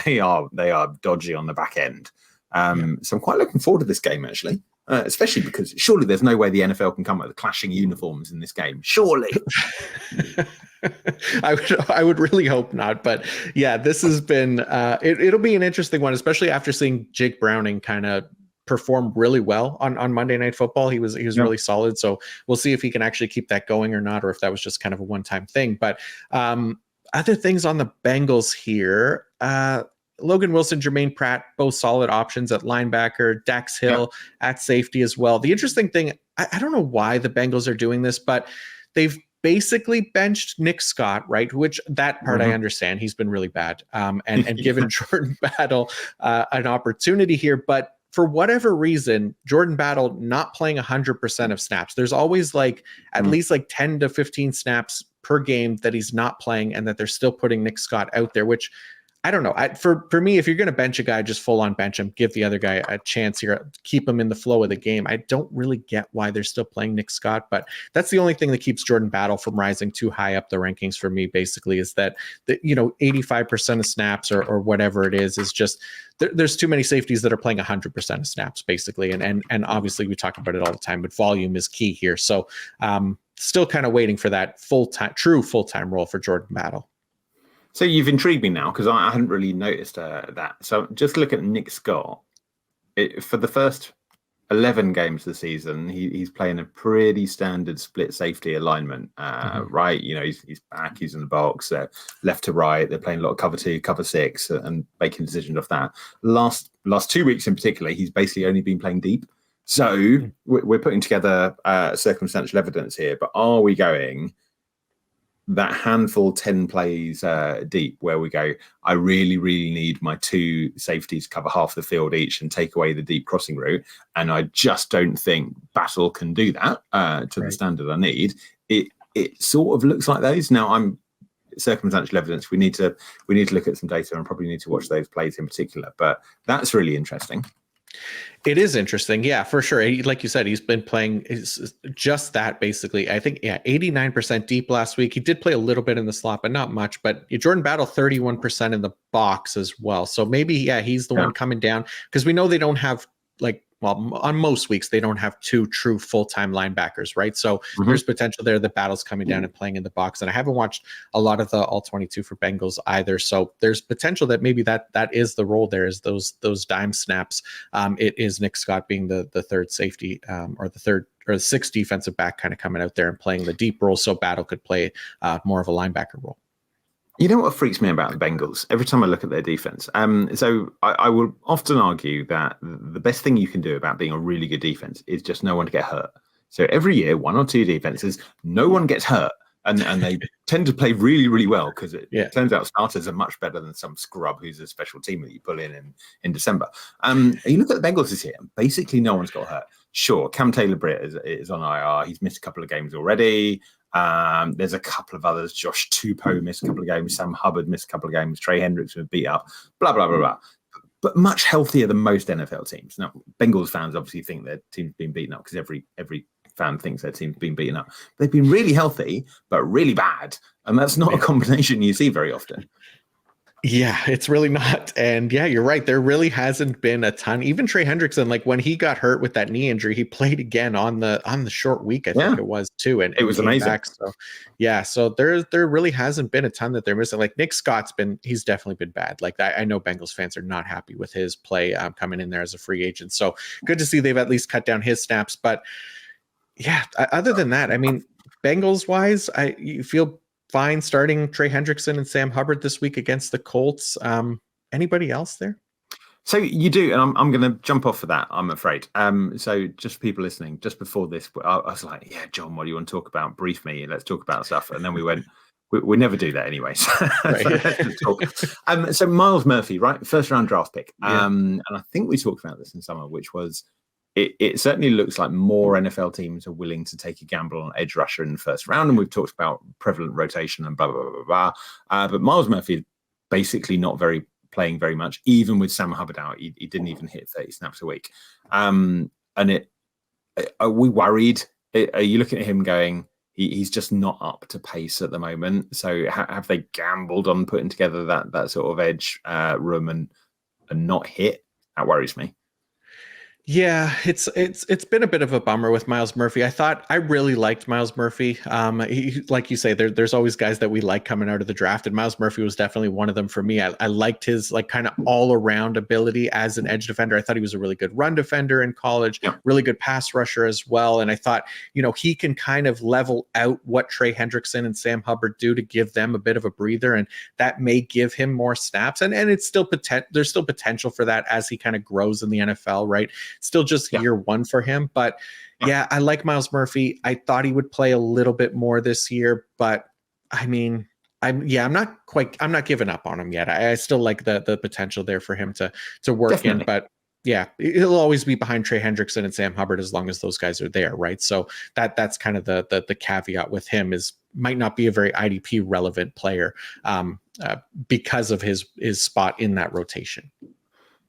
They are dodgy on the back end. So I'm quite looking forward to this game, actually, especially because surely there's no way the NFL can come up with clashing uniforms in this game. Surely. I would really hope not. But yeah, this has been it'll be an interesting one, especially after seeing Jake Browning kind of perform really well on Monday Night Football. He was really solid. So we'll see if he can actually keep that going or not, or if that was just kind of a one-time thing. But other things on the Bengals here, Logan Wilson, Jermaine Pratt, both solid options at linebacker, Dax Hill at safety as well. The interesting thing, I don't know why the Bengals are doing this, but they've basically benched Nick Scott, right? Which that part I understand. He's been really bad and given Jordan Battle an opportunity here. But for whatever reason, Jordan Battle not playing 100% of snaps. There's always like at least like 10 to 15 snaps per game that he's not playing, and that they're still putting Nick Scott out there, which I don't know. For me, if you're going to bench a guy, just full on bench him, give the other guy a chance here, keep him in the flow of the game. I don't really get why they're still playing Nick Scott, but that's the only thing that keeps Jordan Battle from rising too high up the rankings for me, basically, is that, 85% of snaps or whatever it is just there's too many safeties that are playing 100% of snaps, basically. And obviously we talk about it all the time, but volume is key here. So still kind of waiting for that true full-time role for Jordan Battle. So you've intrigued me now, because I hadn't really noticed that. So just look at Nick Scott. For the first 11 games of the season, he's playing a pretty standard split safety alignment, right? He's back, he's in the box, left to right. They're playing a lot of cover 2, cover 6, and making decisions off that. Last 2 weeks in particular, he's basically only been playing deep. So we're putting together circumstantial evidence here, but are we going that handful 10 plays deep where we go, I really, really need my 2 safeties cover half the field each and take away the deep crossing route? And I just don't think Battle can do that to the standard I need. It sort of looks like those. Now, I'm circumstantial evidence. We need to look at some data and probably need to watch those plays in particular. But that's really interesting. It is interesting. Yeah, for sure. Like you said, he's been playing just that, basically. I think, 89% deep last week. He did play a little bit in the slot, but not much. But Jordan Battle, 31% in the box as well. So maybe, he's the one coming down, because we know they don't have, on most weeks, they don't have 2 true full-time linebackers, right? So there's potential there. The Battle's coming down and playing in the box. And I haven't watched a lot of the all-22 for Bengals either. So there's potential that maybe that is the role there, is those dime snaps. It is Nick Scott being the third safety or the 6th defensive back, kind of coming out there and playing the deep role, so Battle could play more of a linebacker role. You know what freaks me about the Bengals? Every time I look at their defense, so I will often argue that the best thing you can do about being a really good defense is just no one to get hurt. So every year, 1 or 2 defenses, no one gets hurt. and they tend to play really, really well because it Yeah. turns out starters are much better than some scrub who's a special team that you pull in December. You look at the Bengals this year, basically no one's got hurt. Sure, Cam Taylor-Britt is on IR. He's missed a couple of games already. There's a couple of others. Josh Tupou missed a couple of games. Sam Hubbard missed a couple of games. Trey Hendricks was beat up. Blah, blah, blah, blah. But much healthier than most NFL teams. Now, Bengals fans obviously think their team's been beaten up because every fan thinks their team's been beaten up. They've been really healthy, but really bad. And that's not a combination you see very often. Yeah, it's really not. And yeah, you're right. There really hasn't been a ton. Even Trey Hendrickson, like when he got hurt with that knee injury, he played again on the short week, I think it was too. And it was amazing. Back. So yeah, so there really hasn't been a ton that they're missing. Like Nick Scott's he's definitely been bad. Like I know Bengals fans are not happy with his play coming in there as a free agent. So good to see they've at least cut down his snaps. But yeah, other than that, I mean, Bengals wise, you feel fine starting Trey Hendrickson and Sam Hubbard this week against the Colts. Anybody else there? So you do, and I'm going to jump off of that, I'm afraid. So just for people listening, just before this, I was like, yeah, John, what do you want to talk about? Brief me, let's talk about stuff. And then we went, we never do that anyway. So, right. So let's just talk. So Miles Murphy, right? First round draft pick. And I think we talked about this in summer, which was, it certainly looks like more NFL teams are willing to take a gamble on edge rusher in the first round. And we've talked about prevalent rotation and blah, blah, blah, blah, blah. But Miles Murphy is basically not playing very much, even with Sam Hubbard out. He didn't even hit 30 snaps a week. And are we worried? Are you looking at him going, he's just not up to pace at the moment? So have they gambled on putting together that sort of edge room and not hit? That worries me. Yeah, it's been a bit of a bummer with Miles Murphy. I really liked Miles Murphy. Like you say, there's always guys that we like coming out of the draft, and Miles Murphy was definitely one of them for me. I liked his like kind of all around ability as an edge defender. I thought he was a really good run defender in college, really good pass rusher as well. And I thought, he can kind of level out what Trey Hendrickson and Sam Hubbard do to give them a bit of a breather, and that may give him more snaps. And it's still there's still potential for that as he kind of grows in the NFL, right? Still just year one for him. But yeah, I like Miles Murphy. I thought he would play a little bit more this year, but I mean, I'm not giving up on him yet. I still like the potential there for him to work Definitely. In, but yeah, he'll always be behind Trey Hendrickson and Sam Hubbard as long as those guys are there, right? So that's kind of the caveat with him is might not be a very IDP relevant player because of his spot in that rotation.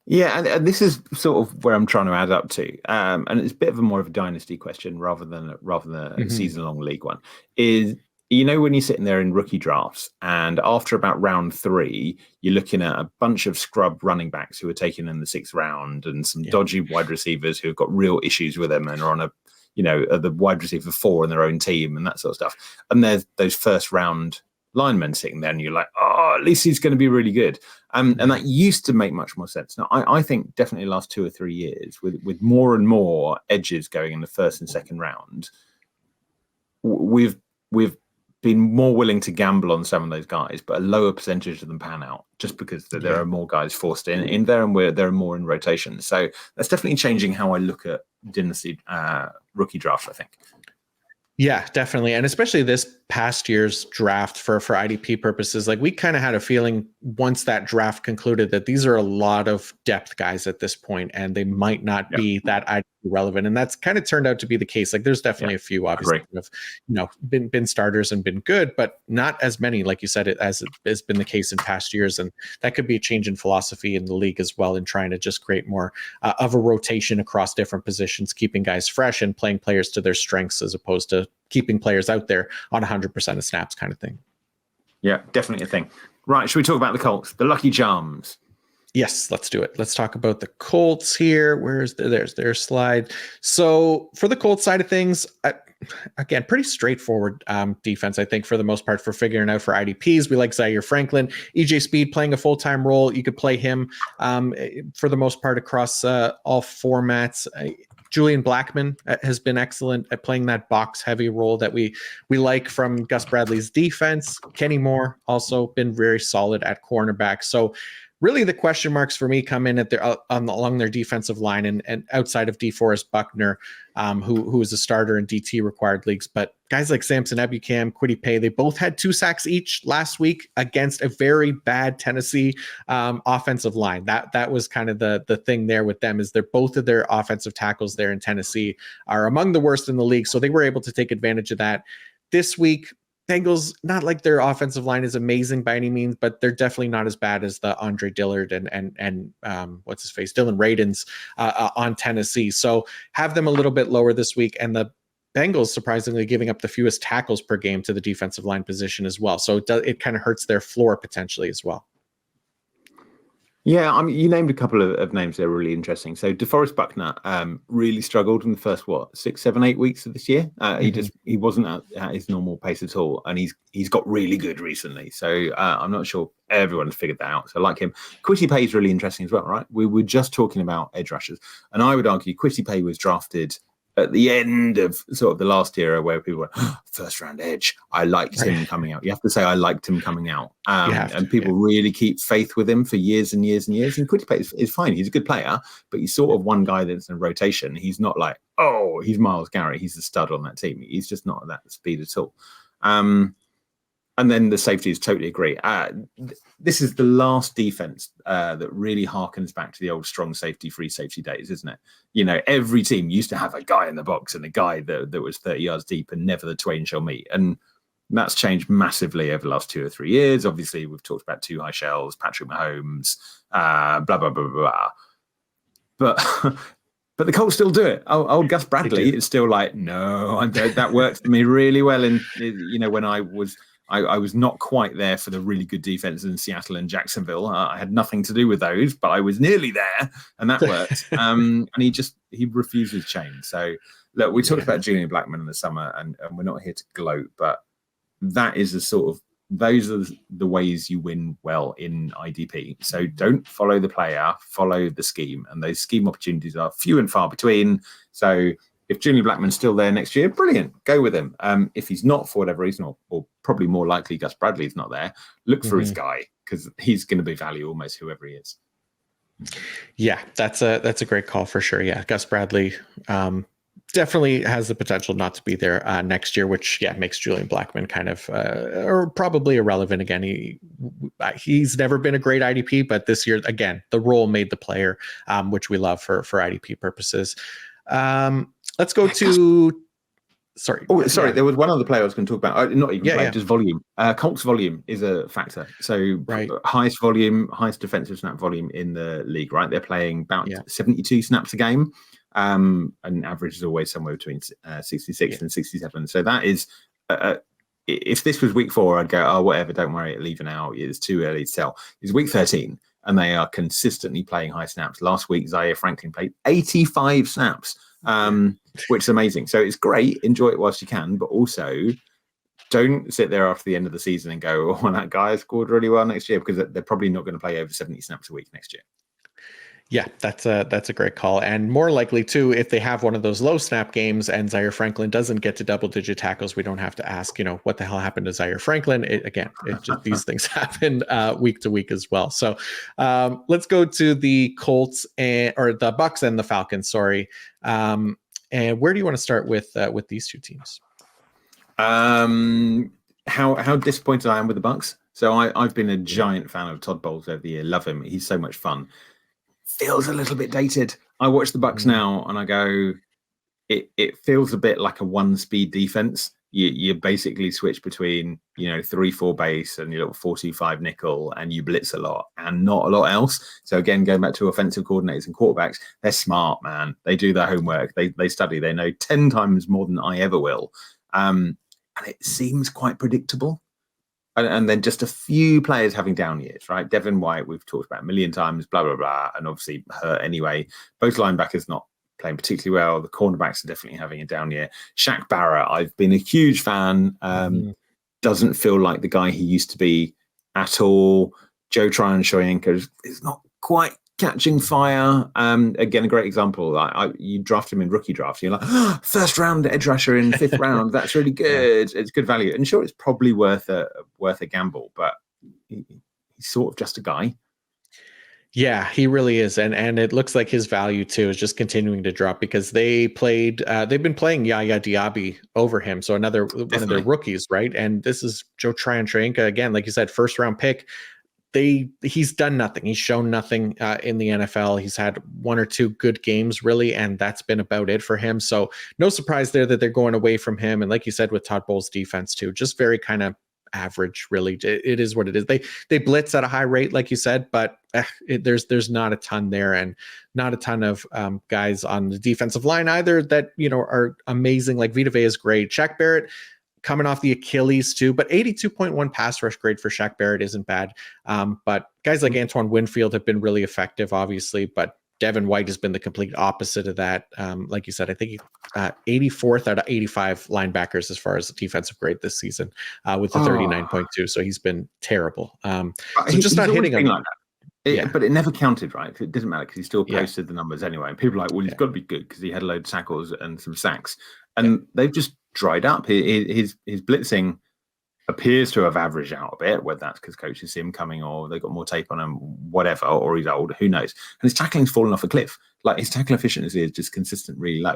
Yeah, and this is sort of where I'm trying to add up to, and it's a bit of more of a dynasty question rather than a season-long league one. Is when you're sitting there in rookie drafts, and after about round 3, you're looking at a bunch of scrub running backs who are taken in the 6th round, and some dodgy wide receivers who have got real issues with them and are on the wide receiver 4 in their own team and that sort of stuff. And there's those first round linemen sitting there, and you're like, oh, at least he's going to be really good. And that used to make much more sense. Now, I think definitely the last 2 or 3 years, with more and more edges going in the first and second round, we've been more willing to gamble on some of those guys, but a lower percentage of them pan out just because there are more guys forced in there, and there are more in rotation. So that's definitely changing how I look at dynasty rookie drafts, I think. Yeah, definitely. And especially this past year's draft for IDP purposes, like we kind of had a feeling once that draft concluded that these are a lot of depth guys at this point, and they might not be that IDP relevant. And that's kind of turned out to be the case. Like there's definitely a few obviously that have, been starters and been good, but not as many, like you said, as has been the case in past years. And that could be a change in philosophy in the league as well, in trying to just create more of a rotation across different positions, keeping guys fresh and playing players to their strengths as opposed to keeping players out there on 100% of snaps kind of thing. Yeah, definitely a thing. Right, should we talk about the Colts, the Lucky Charms? Yes, let's do it. Let's talk about the Colts here. There's their slide. So for the Colts side of things, again, pretty straightforward defense, I think, for the most part, for figuring out for IDPs. We like Zaire Franklin, EJ Speed playing a full-time role. You could play him for the most part across all formats. Julian Blackmon has been excellent at playing that box heavy role that we like from Gus Bradley's defense. Kenny Moore also been very solid at cornerback. So really the question marks for me come in at their along their defensive line and outside of DeForest Buckner, who is a starter in DT required leagues. But guys like Samson Ebukam, Kwity Paye, they both had 2 sacks each last week against a very bad Tennessee offensive line. That was kind of the thing there with them, is they're both of their offensive tackles there in Tennessee are among the worst in the league. So they were able to take advantage of that. This week, Bengals, not like their offensive line is amazing by any means, but they're definitely not as bad as the Andre Dillard and what's his face, Dylan Radins on Tennessee. So have them a little bit lower this week, and the Bengals surprisingly giving up the fewest tackles per game to the defensive line position as well. So it kind of hurts their floor potentially as well. Yeah, I mean, you named a couple of names that are really interesting. So DeForest Buckner really struggled in the first 6, 7, 8 weeks of this year. He wasn't at his normal pace at all, and he's got really good recently. So I'm not sure everyone's figured that out. So I like him. Kwity Paye is really interesting as well, right? We were just talking about edge rushers, and I would argue Kwity Paye was drafted at the end of sort of the last era where people were first round edge. I liked him coming out. You have to say I liked him coming out. And people really keep faith with him for years and years and years. And Kwity Paye is fine. He's a good player, but he's sort of one guy that's in rotation. He's not like, oh, he's Myles Garrett. He's the stud on that team. He's just not at that speed at all. And then the safeties, totally agree. This is the last defense that really harkens back to the old strong safety, free safety days, isn't it? You know, every team used to have a guy in the box and a guy that was 30 yards deep, and never the twain shall meet. And that's changed massively over the last 2 or 3 years. Obviously, we've talked about 2 high shells, Patrick Mahomes, blah, blah, blah, blah, blah. But the Colts still do it. Old Gus Bradley is still like, no, that worked for me really well. And, you know, when I was not quite there for the really good defense in Seattle and Jacksonville. I had nothing to do with those, but I was nearly there, and that worked. And he refuses change. So look, we talked about Julian Blackmon in the summer, and we're not here to gloat, but that is those are the ways you win well in IDP. So don't follow the player, follow the scheme, and those scheme opportunities are few and far between. So if Julian Blackman's still there next year, brilliant, go with him. If he's not for whatever reason, or probably more likely Gus Bradley's not there, look for his guy, because he's going to be value almost whoever he is. Yeah, that's a great call for sure. Yeah, Gus Bradley definitely has the potential not to be there next year, which makes Julian Blackmon kind of or probably irrelevant again. He's never been a great IDP, but this year again, the role made the player, which we love for IDP purposes. Let's go to. Sorry. Oh, sorry. There was one other player I was going to talk about. Not even player, just volume. Colts volume is a factor. So highest defensive snap volume in the league, right? They're playing about 72 snaps a game. And average is always somewhere between 66 and 67. So that is, if this was week 4, I'd go, oh, whatever, don't worry, leaving out. It's too early to tell. It's week 13, and they are consistently playing high snaps. Last week, Zaire Franklin played 85 snaps. Which is amazing. So it's great. Enjoy it whilst you can, but also don't sit there after the end of the season and go, oh, that guy scored really well next year, because they're probably not going to play over 70 snaps a week next year. Yeah, that's a great call. And more likely too, if they have one of those low snap games and Zaire Franklin doesn't get to double-digit tackles, we don't have to ask, what the hell happened to Zaire Franklin? These things happen week to week as well. So let's go to the Colts or the Bucks and the Falcons. Sorry. And where do you want to start with these two teams? How disappointed I am with the Bucks. So I've been a giant fan of Todd Bowles over the year. Love him. He's so much fun. Feels a little bit dated. I watch the Bucks now and I go, it feels a bit like a one-speed defense. You basically switch between 3-4 base and your little 4-2-5 nickel, and you blitz a lot and not a lot else. So again, going back to offensive coordinators and quarterbacks, they're smart, man. They do their homework. They study. They know 10 times more than I ever will. And it seems quite predictable. And then just a few players having down years, right? Devin White, we've talked about a million times, blah, blah, blah, and obviously hurt anyway. Both linebackers not playing particularly well. The cornerbacks are definitely having a down year. Shaq Barrett, I've been a huge fan. Doesn't feel like the guy he used to be at all. Joe Tryon-Shoyinka is not quite catching fire. Again, a great example. You draft him in rookie draft. You're like, first round edge rusher in 5th round. That's really good. It's good value. And sure, it's probably worth a gamble, but he's sort of just a guy. Yeah, he really is, and it looks like his value too is just continuing to drop because they've been playing Yaya Diaby over him, so another one of their Definitely. rookies, right? And this is Joe Tryon-Shoyinka again, like you said, first round pick. He's done nothing. He's shown nothing in the NFL. He's had one or two good games really, and that's been about it for him. So no surprise there that they're going away from him. And like you said, with Todd Bowles' defense too, just very kind of average. Really, it is what it is. They blitz at a high rate, like you said, but there's not a ton there, and not a ton of guys on the defensive line either that are amazing. Like Vita Vea is great. Shaq Barrett coming off the Achilles too, but 82.1 pass rush grade for Shaq Barrett isn't bad. But guys like Antoine Winfield have been really effective, obviously, but Devin White has been the complete opposite of that. Like you said, I think 84th out of 85 linebackers as far as the defensive grade this season with the 39.2. So he's been terrible. So just not hitting him. Like that. But it never counted, right? It didn't matter because he still posted the numbers anyway. And people are like, well, he's got to be good because he had a load of tackles and some sacks. And they've just dried up. His blitzing appears to have averaged out a bit, whether that's because coaches see him coming or they got more tape on him, whatever, or he's old, who knows. And his tackling's fallen off a cliff. Like his tackle efficiency is just consistent, really low.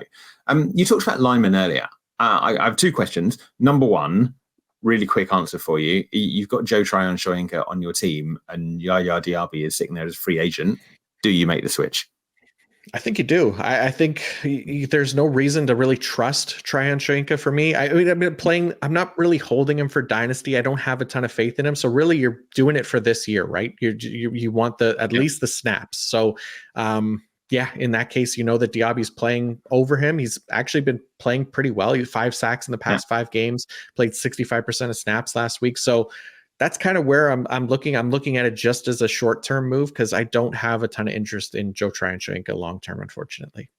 You talked about linemen earlier. I have two questions. Number one, really quick answer for you. You've got Joe Tryon-Shoyinka on your team and Yaya Diaby is sitting there as a free agent. Do you make the switch? I think you do. I think there's no reason to really trust Tryon-Shoyinka for me. I mean, I've been playing. I'm not really holding him for dynasty. I don't have a ton of faith in him. So really, you're doing it for this year, right? You want at least the snaps. So, in that case, that Diaby's playing over him. He's actually been playing pretty well. He had 5 sacks in the past 5 games. Played 65% of snaps last week. So that's kind of where I'm looking. I'm looking at it just as a short-term move because I don't have a ton of interest in Joe Tryon-Shoyinka long-term, unfortunately.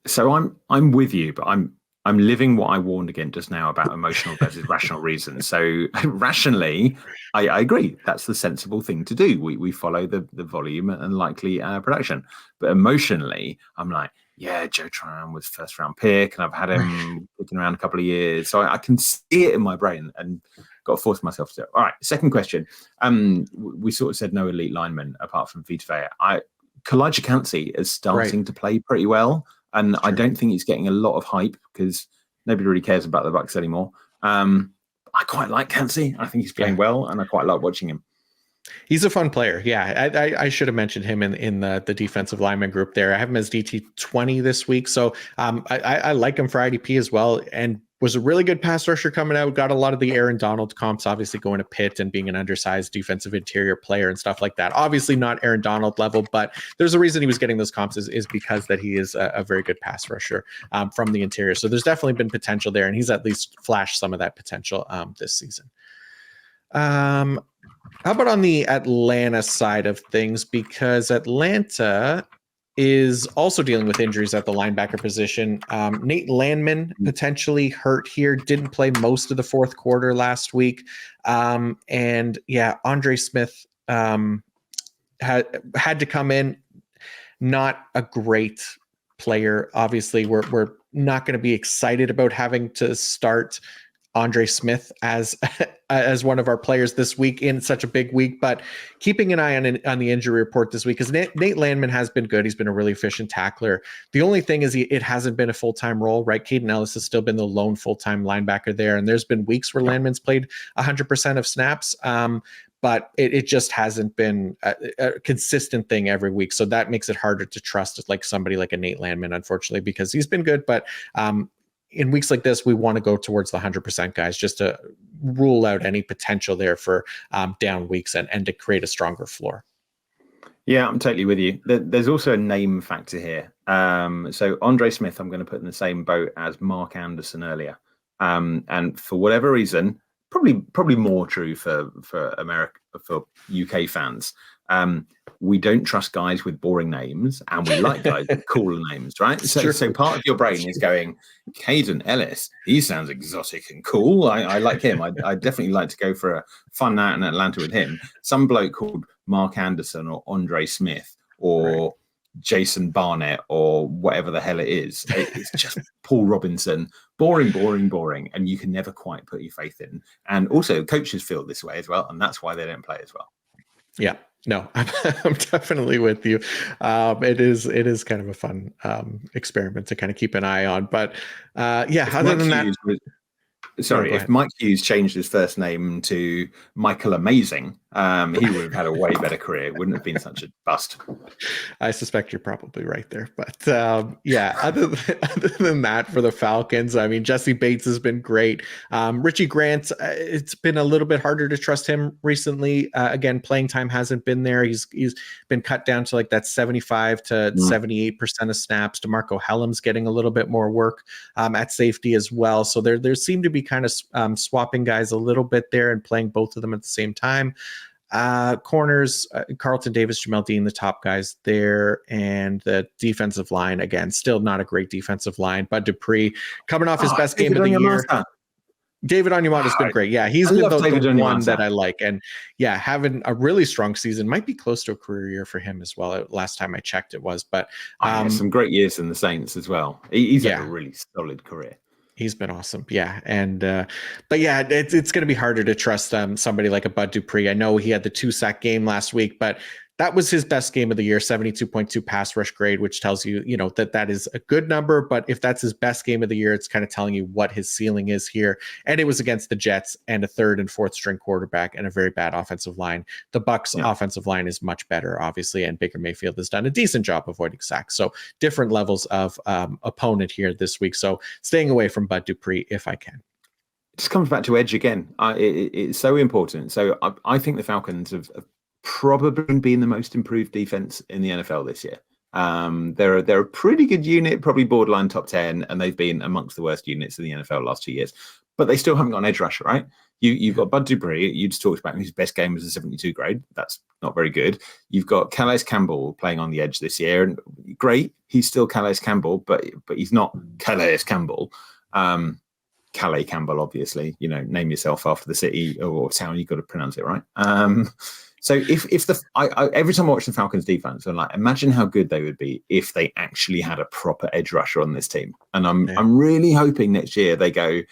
So I'm with you, but I'm living what I warned against just now about emotional versus rational reasons. So rationally, I agree. That's the sensible thing to do. We follow the volume and likely production. But emotionally, I'm like, yeah, Joe Tryon was first round pick, and I've had him looking around a couple of years. So I can see it in my brain and got to force myself to. All right, second question. We sort of said no elite linemen apart from Vita Vea. Kalijah Cansey is starting to play pretty well. And I don't think he's getting a lot of hype because nobody really cares about the Bucs anymore. I quite like Cansey. I think he's playing well, and I quite like watching him. He's a fun player. Yeah, I should have mentioned him in the defensive lineman group there. I have him as DT 20 this week. So I like him for IDP as well, and was a really good pass rusher coming out. Got a lot of the Aaron Donald comps, obviously going to Pitt and being an undersized defensive interior player and stuff like that. Obviously not Aaron Donald level, but there's a reason he was getting those comps is because that he is a very good pass rusher from the interior. So there's definitely been potential there, and he's at least flashed some of that potential this season. How about on the Atlanta side of things? Because Atlanta is also dealing with injuries at the linebacker position. Nate Landman potentially hurt here, didn't play most of the fourth quarter last week. And Andre Smith had to come in. Not a great player. Obviously, we're not going to be excited about having to start Andre Smith as one of our players this week in such a big week, but keeping an eye on the injury report this week because Nate Landman has been good. He's been a really efficient tackler. The only thing is it hasn't been a full-time role, right? Caden Ellis has still been the lone full-time linebacker there, and there's been weeks where Landman's played 100% of snaps, but it just hasn't been a consistent thing every week. So that makes it harder to trust like somebody like a Nate Landman, unfortunately, because he's been good, but in weeks like this, we want to go towards the 100% guys just to rule out any potential there for down weeks and to create a stronger floor. Yeah, I'm totally with you. There's also a name factor here. So Andre Smith, I'm going to put in the same boat as Mark Anderson earlier. And for whatever reason, probably more true for America, for UK fans. We don't trust guys with boring names, and we like guys with cooler names, right? So part of your brain is going, Caden Ellis, he sounds exotic and cool. I like him. I definitely like to go for a fun night in Atlanta with him. Some bloke called Mark Anderson or Andre Smith or Jason Barnett or whatever the hell it is. It's just Paul Robinson. Boring. And you can never quite put your faith in. And also coaches feel this way as well. And that's why they don't play as well. Yeah. No, I'm definitely with you. It is kind of a fun experiment to kind of keep an eye on. But yeah, If other Mike than that, Hughes was, no, sorry, go if ahead. Mike Hughes changed his first name to Michael Amazing, he would have had a way better career. It wouldn't have been such a bust. I suspect you're probably right there. But yeah, other than that, for the Falcons, I mean, Jesse Bates has been great. Richie Grant, it's been a little bit harder to trust him recently. Again, playing time hasn't been there. He's been cut down to like that 75 to Mm. 78% of snaps. DeMarco Hellam's getting a little bit more work at safety as well. So there seem to be kind of swapping guys a little bit there and playing both of them at the same time. Corners, Carlton Davis, Jamel Dean, the top guys there, and the defensive line, again, still not a great defensive line. Bud Dupree coming off his best game David of the year. Onyemata. David Onyemata has been great. Yeah, he's I been love the David one that Onyemata. I like. And yeah, having a really strong season might be close to a career year for him as well. Last time I checked, it was. But Some great years in the Saints as well. He's had a yeah, really solid career. he's been awesome. Yeah. And, but yeah, it's going to be harder to trust somebody like a Bud Dupree. I know he had the 2-sack game last week, but that was his best game of the year, 72.2 pass rush grade, which tells you, that is a good number. But if that's his best game of the year, it's kind of telling you what his ceiling is here. And it was against the Jets and a third and fourth string quarterback and a very bad offensive line. The Bucs offensive line is much better, obviously, and Baker Mayfield has done a decent job avoiding sacks. So different levels of opponent here this week. So staying away from Bud Dupree if I can. It just comes back to edge again. It's so important. So I think the Falcons have probably been the most improved defense in the NFL this year. They're a pretty good unit, probably borderline top 10, and they've been amongst the worst units in the NFL last 2 years. But they still haven't got an edge rusher, right? You've got Bud Dupree. You just talked about his best game was a 72 grade. That's not very good. You've got Calais Campbell playing on the edge this year, and great, he's still Calais Campbell, but he's not Calais Campbell. Calais Campbell, obviously. Name yourself after the city or town. You've got to pronounce it right. So if every time I watch the Falcons defense, I'm like, imagine how good they would be if they actually had a proper edge rusher on this team. And I'm really hoping next year they go,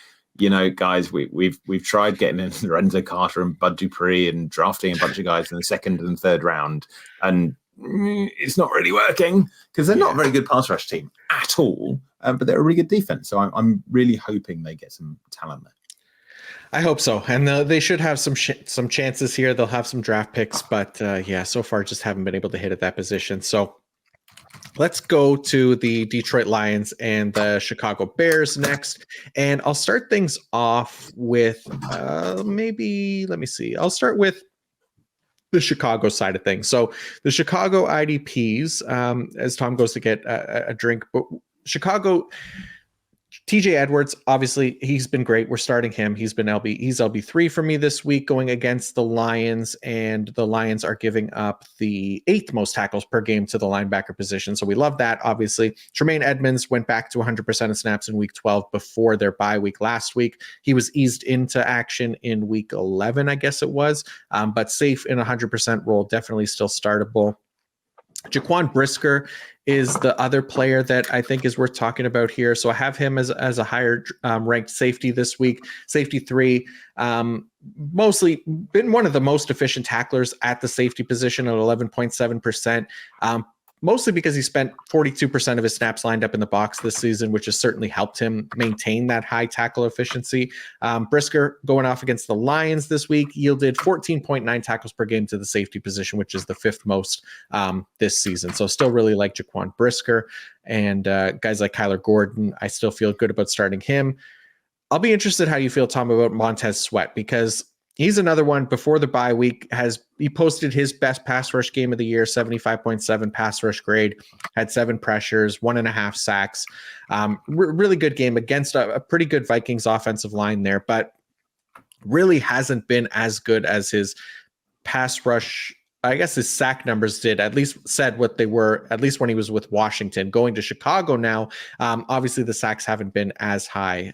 guys, we've tried getting in Lorenzo Carter and Bud Dupree and drafting a bunch of guys in the second and third round, and it's not really working because they're not a very good pass rush team at all. But they're a really good defense. So I'm really hoping they get some talent there. I hope so, and they should have some chances here. They'll have some draft picks, but yeah, so far just haven't been able to hit at that position. So let's go to the Detroit Lions and the Chicago Bears next, and I'll start things off with maybe let me see. I'll start with the Chicago side of things. So the Chicago IDPs, as Tom goes to get a drink, but Chicago. TJ Edwards, obviously, he's been great. We're starting him. He's LB3 for me this week going against the Lions, and the Lions are giving up the 8th most tackles per game to the linebacker position. So we love that, obviously. Tremaine Edmonds went back to 100% of snaps in week 12 before their bye week last week. He was eased into action in week 11, I guess it was, but safe in 100% role, definitely still startable. Jaquan Brisker is the other player that I think is worth talking about here. So I have him as a higher ranked safety this week. Safety 3, mostly been one of the most efficient tacklers at the safety position at 11.7%. Mostly because he spent 42% of his snaps lined up in the box this season, which has certainly helped him maintain that high tackle efficiency. Brisker going off against the Lions this week yielded 14.9 tackles per game to the safety position, which is the 5th most this season. So still really like Jaquan Brisker, and guys like Kyler Gordon, I still feel good about starting him. I'll be interested how you feel, Tom, about Montez Sweat, because he's another one before the bye week. He posted his best pass rush game of the year, 75.7 pass rush grade, had 7 pressures, 1.5 sacks. Really good game against a pretty good Vikings offensive line there, but really hasn't been as good as his pass rush. I guess his sack numbers at least said what they were, at least when he was with Washington. Going to Chicago now, obviously the sacks haven't been as high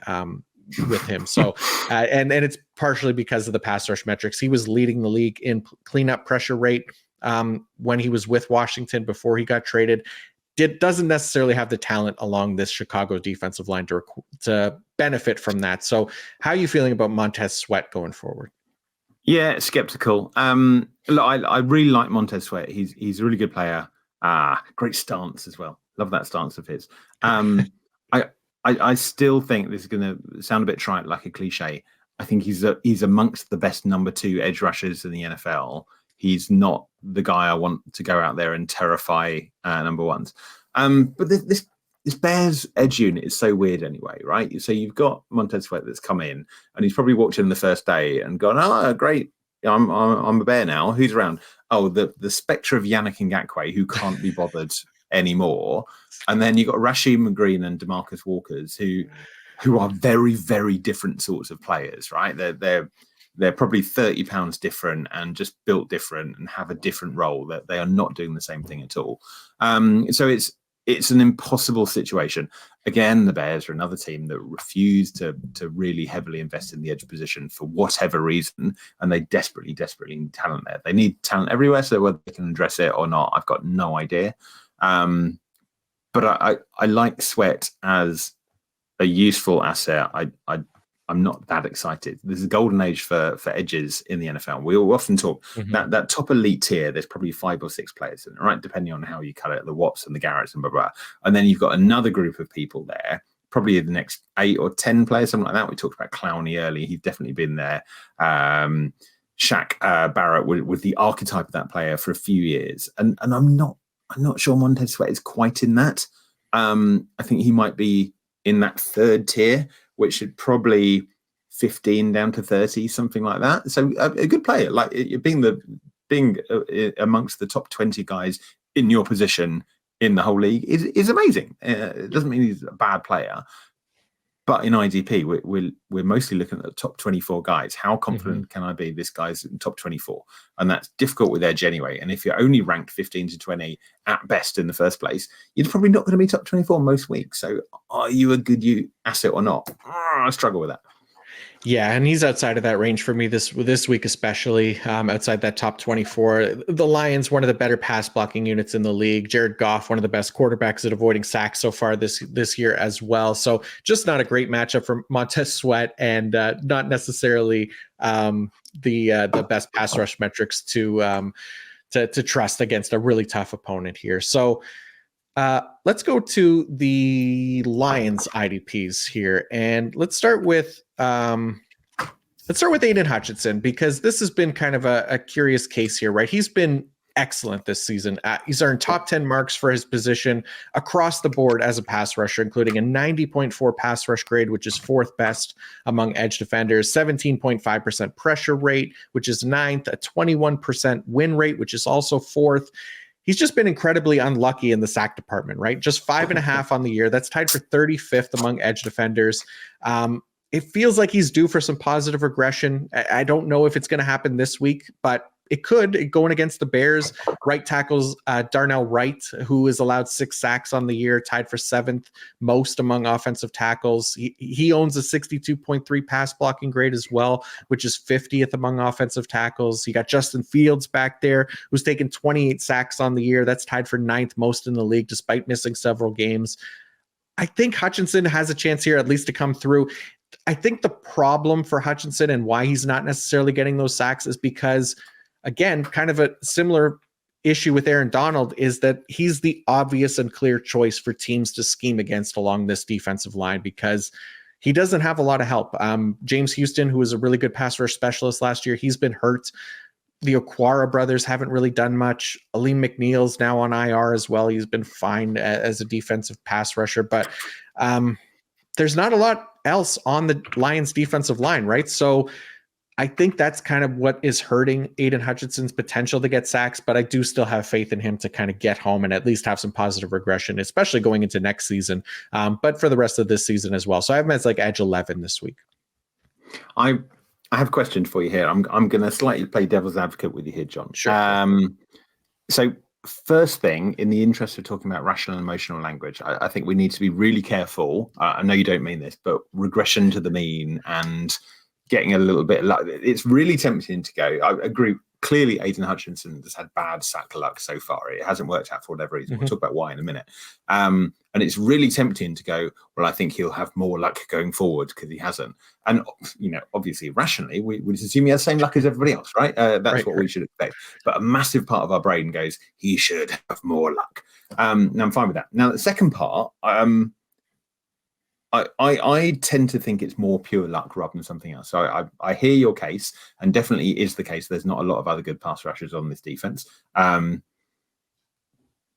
with him. So, and it's partially because of the pass rush metrics. He was leading the league in cleanup pressure rate when he was with Washington before he got traded. Doesn't necessarily have the talent along this Chicago defensive line to benefit from that. So how are you feeling about Montez Sweat going forward? Yeah, skeptical. Look, I really like Montez Sweat. He's a really good player. Great stance as well. Love that stance of his. Um, I, I still think this is going to sound a bit trite, like a cliche. I think he's amongst the best number 2 edge rushers in the NFL. He's not the guy I want to go out there and terrify number ones. But this Bears edge unit is so weird anyway, right? So you've got Montez Sweat that's come in, and he's probably walked in the first day and gone, "Oh, great, I'm a Bear now. Who's around? Oh, the spectre of Yannick Ngakoue, who can't be bothered anymore." And then you've got Rashid McGreen and DeMarcus Walkers, who are very, very different sorts of players, right? They're probably 30 pounds different and just built different and have a different role. That they are not doing the same thing at all. So it's an impossible situation. Again, the Bears are another team that refuse to really heavily invest in the edge position for whatever reason, and they desperately need talent there. They need talent everywhere, so whether they can address it or not, I've got no idea. But I like Sweat as a useful asset. I'm not that excited. There's a golden age for edges in the NFL. We often talk that top elite tier. There's probably 5 or 6 players in it, right? Depending on how you cut it, the Watts and the Garretts and blah blah. And then you've got another group of people there. Probably the next 8 or 10 players, something like that. We talked about Clowney early. He's definitely been there. Shaq Barrett was the archetype of that player for a few years, and I'm not sure Montez Sweat is quite in that. I think he might be in that third tier, which should probably 15 down to 30, something like that. So a good player, like being amongst the top 20 guys in your position in the whole league is amazing. It doesn't mean he's a bad player, but in IDP, we're mostly looking at the top 24 guys. How confident can I be this guy's in top 24? And that's difficult with edge anyway. And if you're only ranked 15 to 20 at best in the first place, you're probably not going to be top 24 most weeks. So are you a good asset or not? I struggle with that. Yeah, and he's outside of that range for me this week, especially outside that top 24. The Lions, one of the better pass blocking units in the league. Jared Goff, one of the best quarterbacks at avoiding sacks so far this year as well. So just not a great matchup for Montez Sweat, and not necessarily the best pass rush metrics to trust against a really tough opponent here. So let's go to the Lions IDPs here, and let's start with Aiden Hutchinson, because this has been kind of a curious case here, right? He's been excellent this season. He's earned top 10 marks for his position across the board as a pass rusher, including a 90.4 pass rush grade, which is 4th best among edge defenders, 17.5% pressure rate, which is 9th, a 21% win rate, which is also 4th. He's just been incredibly unlucky in the sack department, right? Just 5.5 on the year. That's tied for 35th among edge defenders. It feels like he's due for some positive regression. I don't know if it's going to happen this week, but it could. Going against the Bears, right tackles Darnell Wright, who is allowed 6 sacks on the year, tied for 7th most among offensive tackles. He owns a 62.3 pass blocking grade as well, which is 50th among offensive tackles. You got Justin Fields back there, who's taken 28 sacks on the year. That's tied for 9th most in the league, despite missing several games. I think Hutchinson has a chance here at least to come through. I think the problem for Hutchinson and why he's not necessarily getting those sacks is because, again, kind of a similar issue with Aaron Donald, is that he's the obvious and clear choice for teams to scheme against along this defensive line, because he doesn't have a lot of help. James Houston, who was a really good pass rush specialist last year, he's been hurt. The Okwara brothers haven't really done much. Aleem McNeil's now on IR as well. He's been fine as a defensive pass rusher, but there's not a lot else on the Lions defensive line, right? So I think that's kind of what is hurting Aiden Hutchinson's potential to get sacks, but I do still have faith in him to kind of get home and at least have some positive regression, especially going into next season, but for the rest of this season as well. So I have him as like edge 11 this week. I have a question for you here. I'm going to slightly play devil's advocate with you here, John. Sure. So first thing, in the interest of talking about rational and emotional language, I think we need to be really careful. I know you don't mean this, but regression to the mean and getting a little bit luck. It's really tempting to go. I agree. Clearly, Aiden Hutchinson has had bad sack luck so far. It hasn't worked out for whatever reason. We'll talk about why in a minute. And And it's really tempting to go, well, I think he'll have more luck going forward because he hasn't. And, obviously, rationally, we just assume he has the same luck as everybody else, right? That's what we should expect. But a massive part of our brain goes, he should have more luck. Now, I'm fine with that. Now, the second part, I tend to think it's more pure luck rather than something else. So I hear your case, and definitely is the case. There's not a lot of other good pass rushers on this defense.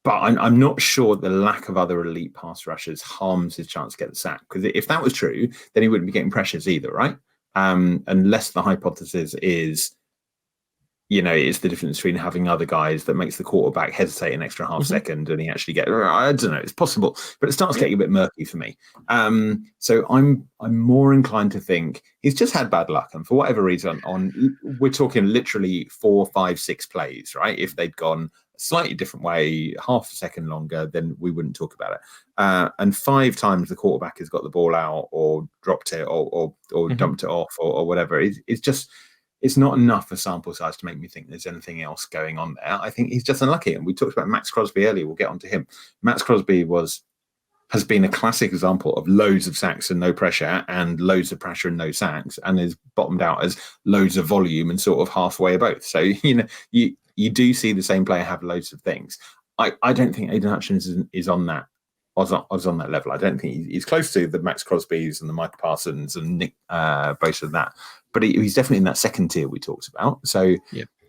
But I'm not sure the lack of other elite pass rushers harms his chance to get the sack. Because if that was true, then he wouldn't be getting pressures either, right? Unless the hypothesis is, it's the difference between having other guys that makes the quarterback hesitate an extra half second and he actually I don't know, it's possible, but it starts getting a bit murky for me. So I'm more inclined to think he's just had bad luck. And for whatever reason, we're talking literally 4, 5, 6 plays, right? If they'd gone a slightly different way, half a second longer, then we wouldn't talk about it. And 5 times the quarterback has got the ball out or dropped it or dumped it off or whatever. It's just, it's not enough for sample size to make me think there's anything else going on there. I think he's just unlucky. And we talked about Max Crosby earlier. We'll get onto him. Max Crosby has been a classic example of loads of sacks and no pressure, and loads of pressure and no sacks, and is bottomed out as loads of volume and sort of halfway of both. So, you do see the same player have loads of things. I don't think Aiden Hutchinson is on that. Was on that level. I don't think he's close to the Max Crosbys and the Micah Parsons and Nick Bosa of that, but he's definitely in that second tier we talked about. So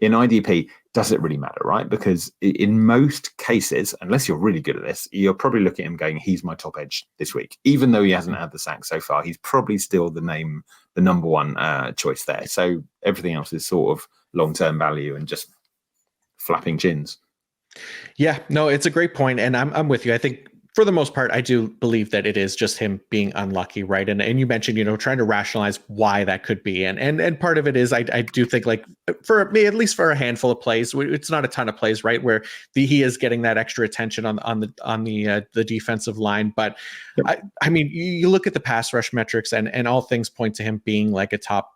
in IDP, does it really matter, right? Because in most cases, unless you're really good at this, you're probably looking at him going, he's my top edge this week. Even though he hasn't had the sack so far, he's probably still the number one choice there. So everything else is sort of long-term value and just flapping chins. Yeah, no, it's a great point, and I'm with you. I think for the most part, I do believe that it is just him being unlucky, right? And you mentioned, trying to rationalize why that could be, and part of it is I do think, like, for me, at least for a handful of plays, it's not a ton of plays, right, where he is getting that extra attention on the defensive line. But I mean, you look at the pass rush metrics, and all things point to him being like a top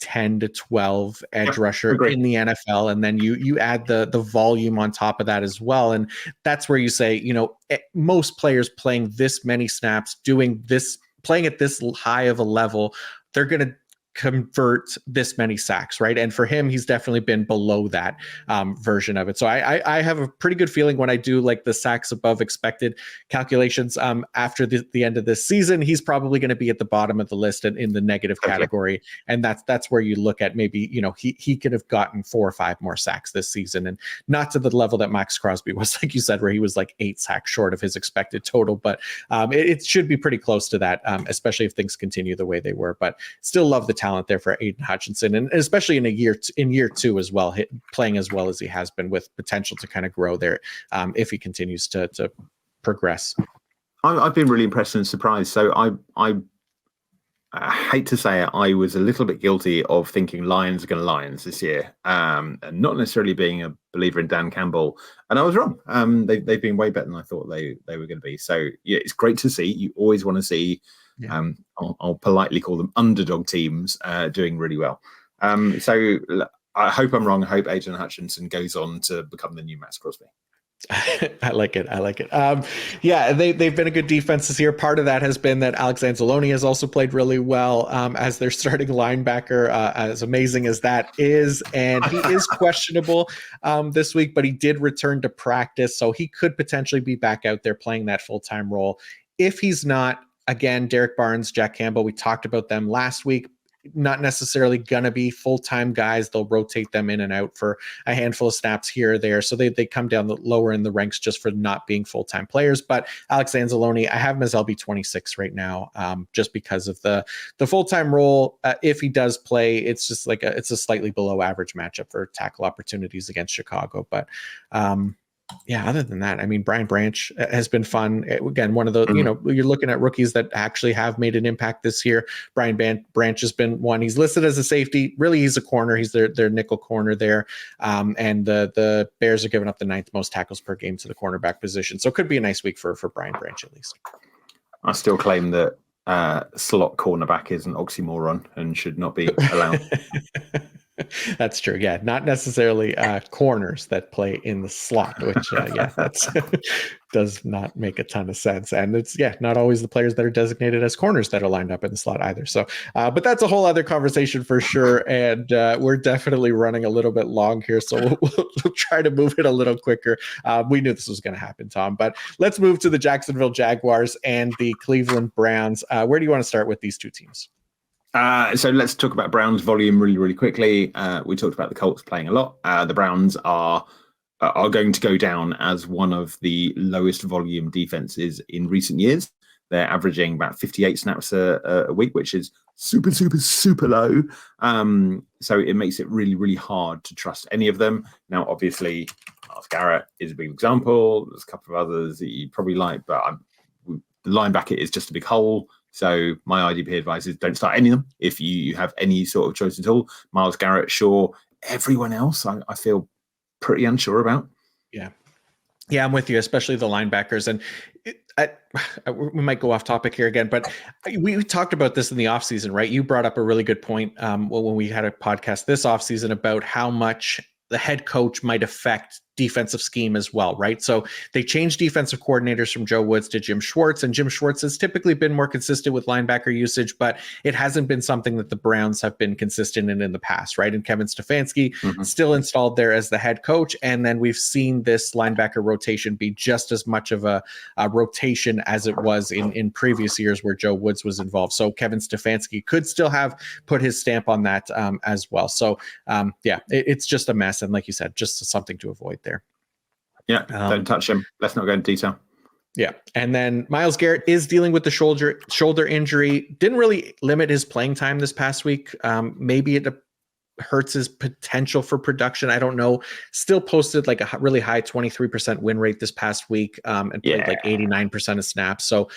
10 to 12 edge rusher in the NFL. And then you add the volume on top of that as well. And that's where you say, most players playing this many snaps, playing at this high of a level, they're going to convert this many sacks, right? And for him, he's definitely been below that version of it. So I have a pretty good feeling when I do like the sacks above expected calculations after the end of this season, he's probably going to be at the bottom of the list and in the negative category. And that's where you look at maybe, he could have gotten 4 or 5 more sacks this season, and not to the level that Max Crosby was, like you said, where he was like 8 sacks short of his expected total. But it should be pretty close to that, especially if things continue the way they were. But still love the talent there for Aiden Hutchinson, and especially in year 2 as well, playing as well as he has been, with potential to kind of grow there if he continues to progress. I've been really impressed and surprised. So I hate to say it, I was a little bit guilty of thinking Lions are going to Lions this year, and not necessarily being a believer in Dan Campbell. And I was wrong. They've been way better than I thought they were going to be. So yeah, it's great to see. You always want to see. Yeah. I'll politely call them underdog teams doing really well. So I hope I'm wrong. I hope Aiden Hutchinson goes on to become the new Max Crosby. I like it. Yeah, they've been a good defense this year. Part of that has been that Alex Anzalone has also played really well as their starting linebacker, as amazing as that is. And he is questionable this week, but he did return to practice, so he could potentially be back out there playing that full-time role. If he's not, again, Derek Barnes, Jack Campbell, we talked about them last week. Not necessarily going to be full-time guys. They'll rotate them in and out for a handful of snaps here or there. So they come down lower in the ranks just for not being full-time players. But Alex Anzalone, I have him as LB 26 right now, just because of the full-time role. If he does play, it's just like it's a slightly below average matchup for tackle opportunities against Chicago. But yeah, other than that, I mean, Brian Branch has been fun. Again, one of the, you're looking at rookies that actually have made an impact this year. Brian Branch has been one. He's listed as a safety. Really, he's a corner. He's their nickel corner there. And the Bears are giving up the 9th most tackles per game to the cornerback position. So it could be a nice week for Brian Branch, at least. I still claim that slot cornerback is an oxymoron and should not be allowed. That's true. Yeah, not necessarily corners that play in the slot, which yeah, that's does not make a ton of sense. And it's not always the players that are designated as corners that are lined up in the slot either. So, but that's a whole other conversation for sure. And we're definitely running a little bit long here, so we'll try to move it a little quicker. We knew this was going to happen, Tom. But let's move to the Jacksonville Jaguars and the Cleveland Browns. Where do you want to start with these two teams? So let's talk about Browns volume really, really quickly. We talked about the Colts playing a lot. The Browns are going to go down as one of the lowest volume defenses in recent years. They're averaging about 58 snaps a week, which is super, super, super low. So it makes it really, really hard to trust any of them. Now, obviously, Myles Garrett is a big example. There's a couple of others that you probably like, but the linebacker is just a big hole. So my IDP advice is don't start any of them if you have any sort of choice at all. Myles Garrett, sure. Everyone else, I feel pretty unsure about. Yeah, I'm with you, especially the linebackers. And we might go off topic here again, but we talked about this in the offseason, right? You brought up a really good point when we had a podcast this offseason about how much the head coach might affect defensive scheme as well, right? So they changed defensive coordinators from Joe Woods to Jim Schwartz, and Jim Schwartz has typically been more consistent with linebacker usage, but it hasn't been something that the Browns have been consistent in the past, right? And Kevin Stefanski still installed there as the head coach, and then we've seen this linebacker rotation be just as much of a rotation as it was in previous years where Joe Woods was involved. So Kevin Stefanski could still have put his stamp on that as well. So it's just a mess, and like you said, just something to avoid there. Yeah, don't touch him. Let's not go into detail. Yeah. And then Myles Garrett is dealing with the shoulder injury. Didn't really limit his playing time this past week. Maybe it hurts his potential for production. I don't know. Still posted like a really high 23% win rate this past week and played like 89% of snaps. So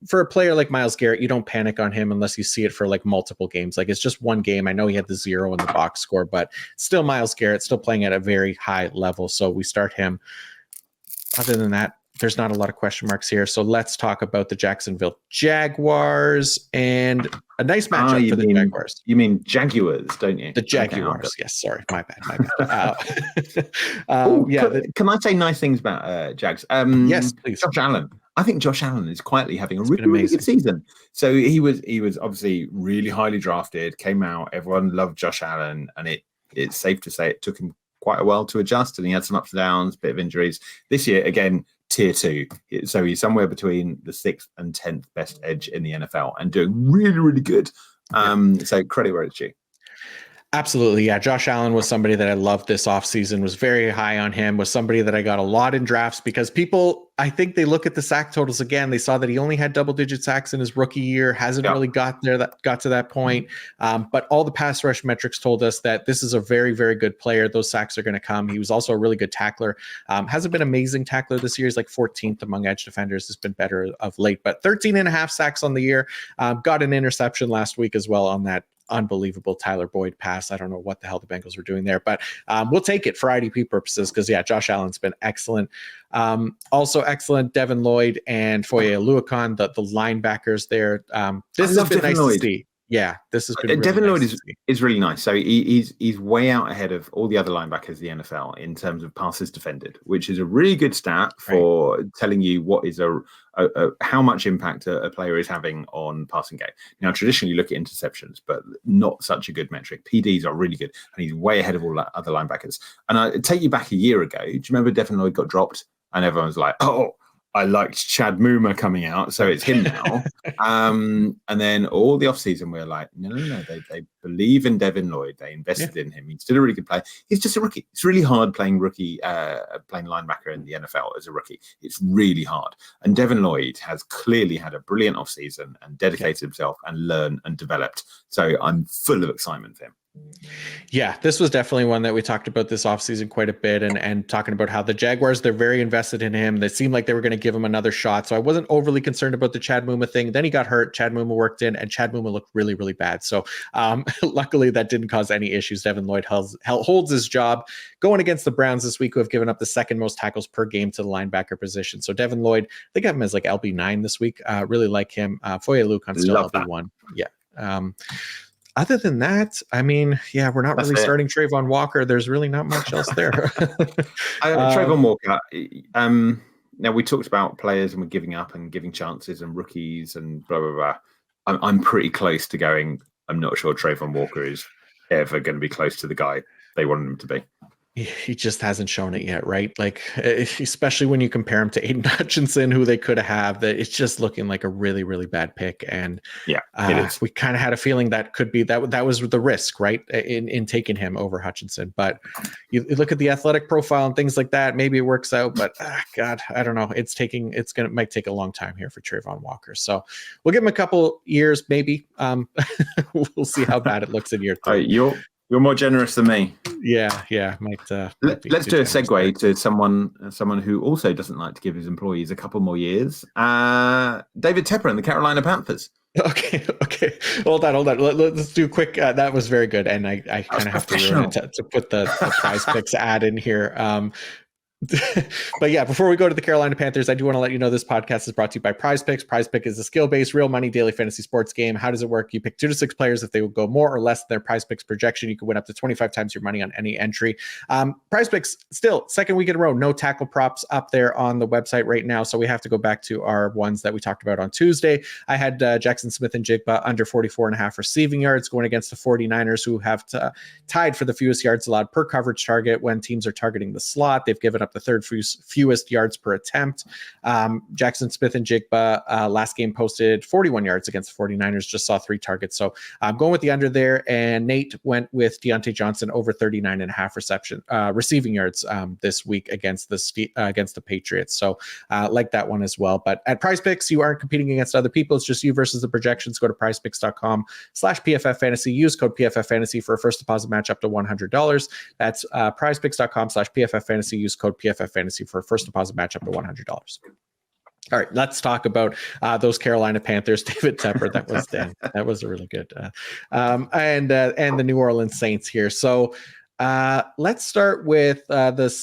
for a player like Myles Garrett, you don't panic on him unless you see it for like multiple games. Like it's just one game. I know he had the 0 in the box score, but still Myles Garrett still playing at a very high level. So we start him. Other than that, there's not a lot of question marks here. So let's talk about the Jacksonville Jaguars and a nice matchup for the Jaguars. You mean Jaguars, don't you? The Jaguars. Okay, yes. Sorry. My bad. Can I say nice things about Jags? Yes, please. Josh Allen. I think Josh Allen is quietly having a really good season. So he was obviously really highly drafted, came out, everyone loved Josh Allen, and it's safe to say it took him quite a while to adjust, and he had some ups and downs, bit of injuries. This year, again, tier 2. So he's somewhere between the 6th and 10th best edge in the NFL and doing really, really good. So credit where it's due. Absolutely. Yeah. Josh Allen was somebody that I loved this offseason, was very high on him, was somebody that I got a lot in drafts because people, I think they look at the sack totals again. They saw that he only had double-digit sacks in his rookie year, hasn't really got to that point. But all the pass rush metrics told us that this is a very, very good player. Those sacks are going to come. He was also a really good tackler. Hasn't been amazing tackler this year. He's like 14th among edge defenders. Has been better of late, but 13.5 sacks on the year. Got an interception last week as well on that unbelievable Tyler Boyd pass. I don't know what the hell the Bengals were doing there, but we'll take it for IDP purposes because, Josh Allen's been excellent. Also excellent, Devin Lloyd and Foye Oluokun, the linebackers there. This has been nice to see. Yeah, this has been really Devin Lloyd nice is really nice. So he's way out ahead of all the other linebackers in the NFL in terms of passes defended, which is a really good stat for telling you what is how much impact a player is having on passing game. Now, traditionally, you look at interceptions, but not such a good metric. PDs are really good, and he's way ahead of all other linebackers. And I take you back a year ago. Do you remember Devin Lloyd got dropped, and everyone was like, "Oh, I liked Chad Muma coming out, so it's him now." And then all the offseason, we're like, no. They believe in Devin Lloyd. They invested in him. He's still a really good player. He's just a rookie. It's really hard playing playing linebacker in the NFL as a rookie. It's really hard. And Devin Lloyd has clearly had a brilliant offseason and dedicated himself and learned and developed. So I'm full of excitement for him. Yeah, this was definitely one that we talked about this offseason quite a bit and talking about how the Jaguars, they're very invested in him. They seemed like they were going to give him another shot. So I wasn't overly concerned about the Chad Muma thing. Then he got hurt. Chad Muma worked in and Chad Muma looked really, really bad. So luckily that didn't cause any issues. Devin Lloyd holds his job going against the Browns this week, who have given up the second most tackles per game to the linebacker position. So Devin Lloyd, they got him as like LB9 this week. Really like him. Foye Oluokun still LB1. Yeah. Other than that, I mean, yeah, we're not That's really it. starting Trayvon Walker. There's really not much else there. Trayvon Walker. Now we talked about players and we're giving up and giving chances and rookies and blah blah blah. I'm pretty close to going. I'm not sure Trayvon Walker is ever going to be close to the guy they want him to be. He just hasn't shown it yet, right? Like, especially when you compare him to Aiden Hutchinson, who they could have, that it's just looking like a really, really bad pick. And yeah, it is. We kind of had a feeling that could be that was the risk, right, in taking him over Hutchinson. But you look at the athletic profile and things like that, maybe it works out. But God, I don't know. Might take a long time here for Trayvon Walker. So we'll give him a couple years, maybe. We'll see how bad it looks in year 3. You're more generous than me. Yeah. Let's do a segue to someone who also doesn't like to give his employees a couple more years. David Tepper and the Carolina Panthers. Okay. Hold on. Let's do a quick. That was very good, and I kind of have to ruin it to put the Prize Picks ad in here. But yeah, before we go to the Carolina Panthers, I do want to let you know this podcast is brought to you by Prize Picks. Prize Pick is a skill-based, real money daily fantasy sports game. How does it work? You pick 2 to 6 players. If they will go more or less than their Prize Picks projection, you can win up to 25 times your money on any entry. Prize Picks, still, second week in a row, no tackle props up there on the website right now. So we have to go back to our ones that we talked about on Tuesday. I had Jackson Smith and Jigba under 44.5 receiving yards going against the 49ers, who have tied for the fewest yards allowed per coverage target when teams are targeting the slot. They've given up the third fewest yards per attempt. Jackson Smith and Jigba last game posted 41 yards against the 49ers, just saw 3 targets. So I'm going with the under there. And Nate went with Deontay Johnson over 39.5 receiving yards this week against the Patriots. So like that one as well. But at Prize Picks, you aren't competing against other people. It's just you versus the projections. Go to prizepicks.com/PFF fantasy. Use code PFF fantasy for a first deposit match up to $100. That's prizepicks.com/PFF fantasy. Use code PFF fantasy for a first deposit match up to $100. All right, let's talk about those Carolina Panthers. David Tepper, that was a really good, and the New Orleans Saints here. So let's start with the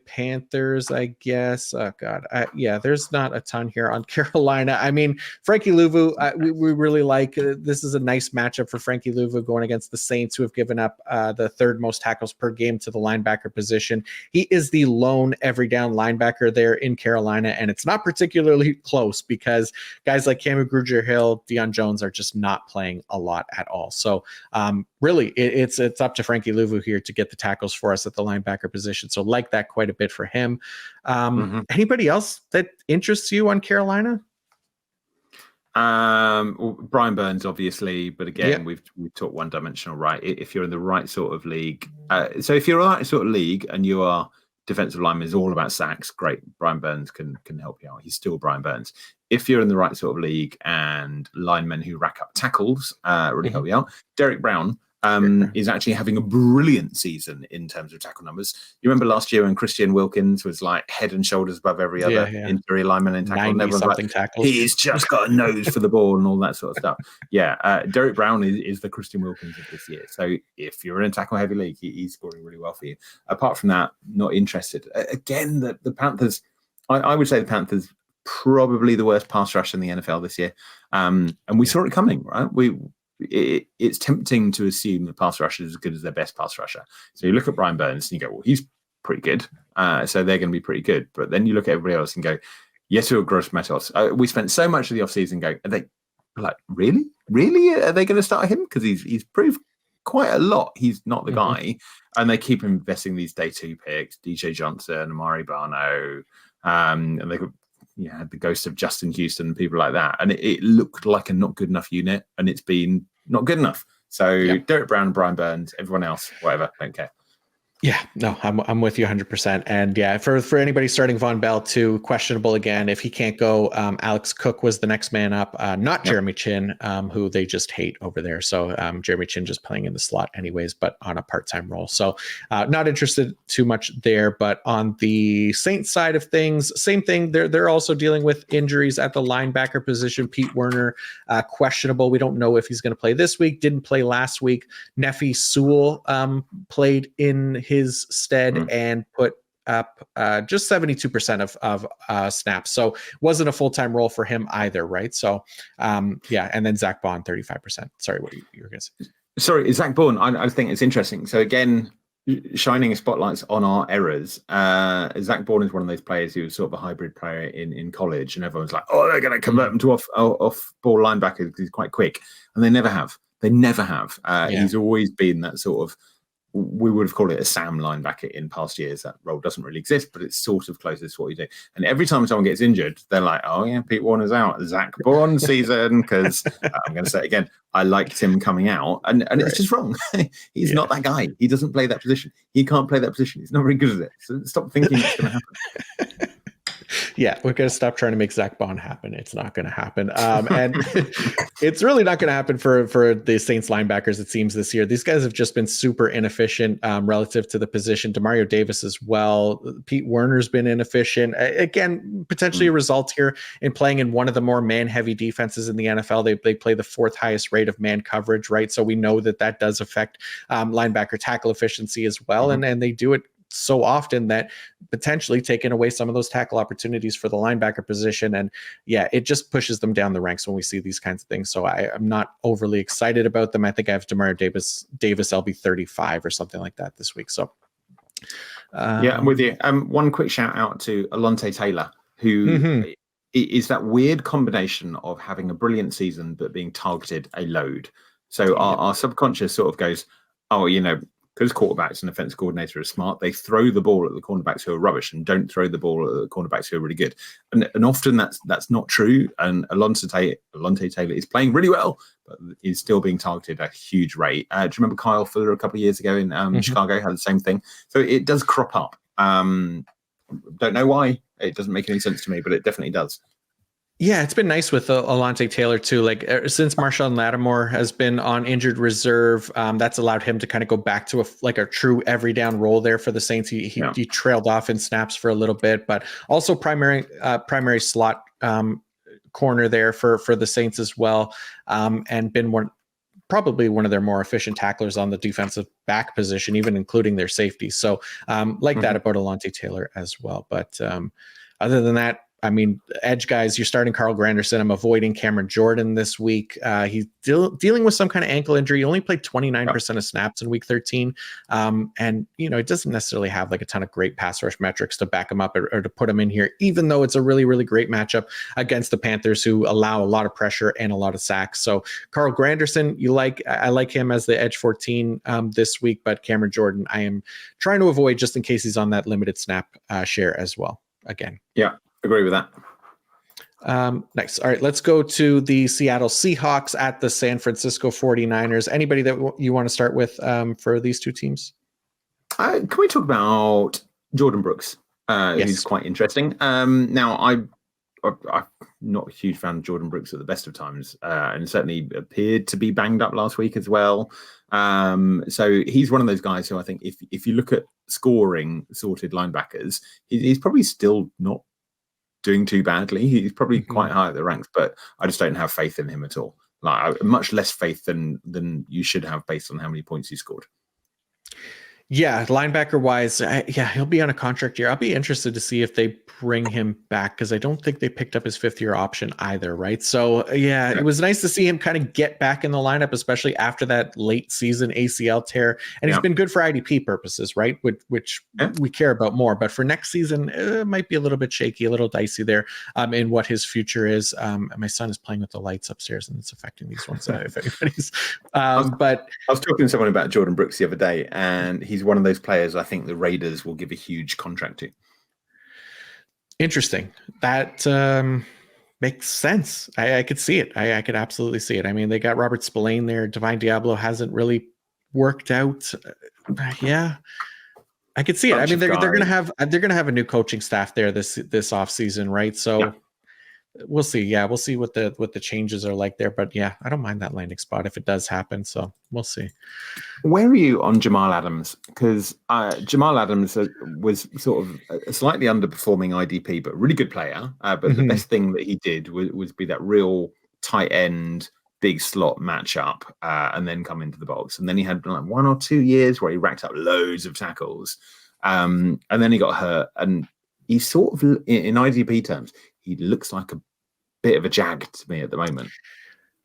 Panthers, I guess. Oh God, there's not a ton here on Carolina. I mean, Frankie Louvu, we really like. This is a nice matchup for Frankie Louvu going against the Saints, who have given up the 3rd most tackles per game to the linebacker position. He is the lone every down linebacker there in Carolina, and it's not particularly close because guys like Camu Grugier-Hill, Deion Jones are just not playing a lot at all. So really, it's up to Frankie Louvu here to get the tackles for us at the linebacker position. So like that quite a bit for him. Anybody else that interests you on Carolina? Brian Burns, obviously, but again, we've talked one-dimensional, right? If you're in the right sort of league, so if you're in the right sort of league and you are defensive lineman is all about sacks, great. Brian Burns can help you out. He's still Brian Burns. If you're in the right sort of league and linemen who rack up tackles really help you out, Derek Brown is actually having a brilliant season in terms of tackle numbers. You remember last year when Christian Wilkins was like head and shoulders above every other interior lineman in tackle? 90-something tackles. He's just got a nose for the ball and all that sort of stuff. Derek Brown is the Christian Wilkins of this year. So if you're in a tackle-heavy league, he's scoring really well for you. Apart from that, not interested. Again, the Panthers, I would say the Panthers probably the worst pass rush in the NFL this year. And we saw it coming, right? It's tempting to assume the pass rusher is as good as their best pass rusher. So you look at Brian Burns and you go, well, he's pretty good. So they're going to be pretty good. But then you look at everybody else and go, Yetur Gross-Matos. We spent so much of the offseason going, are they like, really? Really? Are they going to start him? Because he's proved quite a lot. He's not the guy. And they keep investing these day 2 picks, DJ Johnson, Amari Barno, and they had the ghost of Justin Houston and people like that. And it looked like a not good enough unit, and it's been not good enough. So Derek Brown, Brian Burns, everyone else, whatever, don't care. Yeah, no, I'm with you 100%. And for anybody starting Von Bell too, questionable again. If he can't go, Alex Cook was the next man up, not Jeremy Chin, who they just hate over there. So Jeremy Chin just playing in the slot anyways, but on a part-time role. So not interested too much there. But on the Saints side of things, same thing. They're also dealing with injuries at the linebacker position. Pete Werner, questionable. We don't know if he's going to play this week. Didn't play last week. Nefi Sewell played in his stead and put up just 72% of snaps. So wasn't a full-time role for him either, right? So yeah, and then Zach Bond, 35%. Sorry, what you were going to say? Sorry, Zach Bourne, I think it's interesting. So again, shining spotlights on our errors. Zach Bourne is one of those players who was sort of a hybrid player in college, and everyone's like, oh, they're going to convert him to off ball linebacker because he's quite quick. And they never have. They never have. He's always been that sort of, we would have called it a Sam linebacker in past years. That role doesn't really exist, but it's sort of closest to what you do. And every time someone gets injured, they're like, oh yeah, Pete Warner's out. Zach Bourne season, because I'm going to say it again, I liked him coming out, and it's just wrong. He's not that guy. He doesn't play that position. He can't play that position. He's not very good at it. So stop thinking it's going to happen. Yeah, we're going to stop trying to make Zach Bond happen. It's not going to happen. And it's really not going to happen for the Saints linebackers, it seems, this year. These guys have just been super inefficient relative to the position. Demario Davis as well. Pete Werner's been inefficient. Again, potentially a result here in playing in one of the more man-heavy defenses in the NFL. They play the fourth highest rate of man coverage, right? So we know that does affect linebacker tackle efficiency as well. And they do it so often that potentially taking away some of those tackle opportunities for the linebacker position. And yeah, it just pushes them down the ranks when we see these kinds of things. So I'm not overly excited about them. I think I have Demario Davis LB 35 or something like that this week. So yeah, I'm with you. One quick shout out to Alontae Taylor, who is that weird combination of having a brilliant season but being targeted a load. So our subconscious sort of goes, oh, because quarterbacks and offensive coordinator are smart, they throw the ball at the cornerbacks who are rubbish and don't throw the ball at the cornerbacks who are really good. And often that's not true. And Alontae Taylor is playing really well, but is still being targeted at a huge rate. Do you remember Kyle Fuller a couple of years ago in Chicago had the same thing? So it does crop up. Don't know why. It doesn't make any sense to me, but it definitely does. Yeah, it's been nice with Alontae Taylor too. Like since Marshawn Lattimore has been on injured reserve, that's allowed him to kind of go back to a true every down role there for the Saints. He trailed off in snaps for a little bit, but also primary slot corner there for the Saints as well, and been probably one of their more efficient tacklers on the defensive back position, even including their safety. So that about Alontae Taylor as well. But other than that, I mean, edge guys, you're starting Carl Granderson. I'm avoiding Cameron Jordan this week. He's dealing with some kind of ankle injury. He only played 29% of snaps in week 13. And, it doesn't necessarily have like a ton of great pass rush metrics to back him up or to put him in here, even though it's a really, really great matchup against the Panthers, who allow a lot of pressure and a lot of sacks. So Carl Granderson, I like him as the edge 14 this week, but Cameron Jordan, I am trying to avoid just in case he's on that limited snap share as well. Again. Yeah. Agree with that. Nice. All right, let's go to the Seattle Seahawks at the San Francisco 49ers. Anybody that you want to start with for these two teams? Can we talk about Jordan Brooks? Yes. Who's quite interesting. Now, I'm not a huge fan of Jordan Brooks at the best of times, and certainly appeared to be banged up last week as well. So he's one of those guys who I think if you look at scoring sorted linebackers, he's probably still not doing too badly. He's probably quite high at the ranks, but I just don't have faith in him at all. Like much less faith than you should have based on how many points he scored. Yeah, linebacker wise, he'll be on a contract year. I'll be interested to see if they bring him back because I don't think they picked up his fifth-year option either, right? So, it was nice to see him kind of get back in the lineup, especially after that late season ACL tear. And he's been good for IDP purposes, right? Which we care about more. But for next season, it might be a little bit shaky, a little dicey there in what his future is. My son is playing with the lights upstairs, and it's affecting these ones. If anybody's, but I was talking to someone about Jordan Brooks the other day, and he's one of those players I think the Raiders will give a huge contract to. Interesting. That makes sense. I could see it. I could absolutely see it. I mean, they got Robert Spillane there. Divine Diablo hasn't really worked out. Yeah, I could see it. I mean, they're gonna have a new coaching staff there this off season, right? So we'll see. Yeah, we'll see what the changes are like there. But yeah, I don't mind that landing spot if it does happen. So we'll see. Where are you on Jamal Adams? Because Jamal Adams was sort of a slightly underperforming IDP, but really good player. But the best thing that he did was be that real tight end, big slot matchup, and then come into the box. And then he had like 1 or 2 years where he racked up loads of tackles. And then he got hurt, and he's sort of, in IDP terms, he looks like a bit of a jag to me at the moment.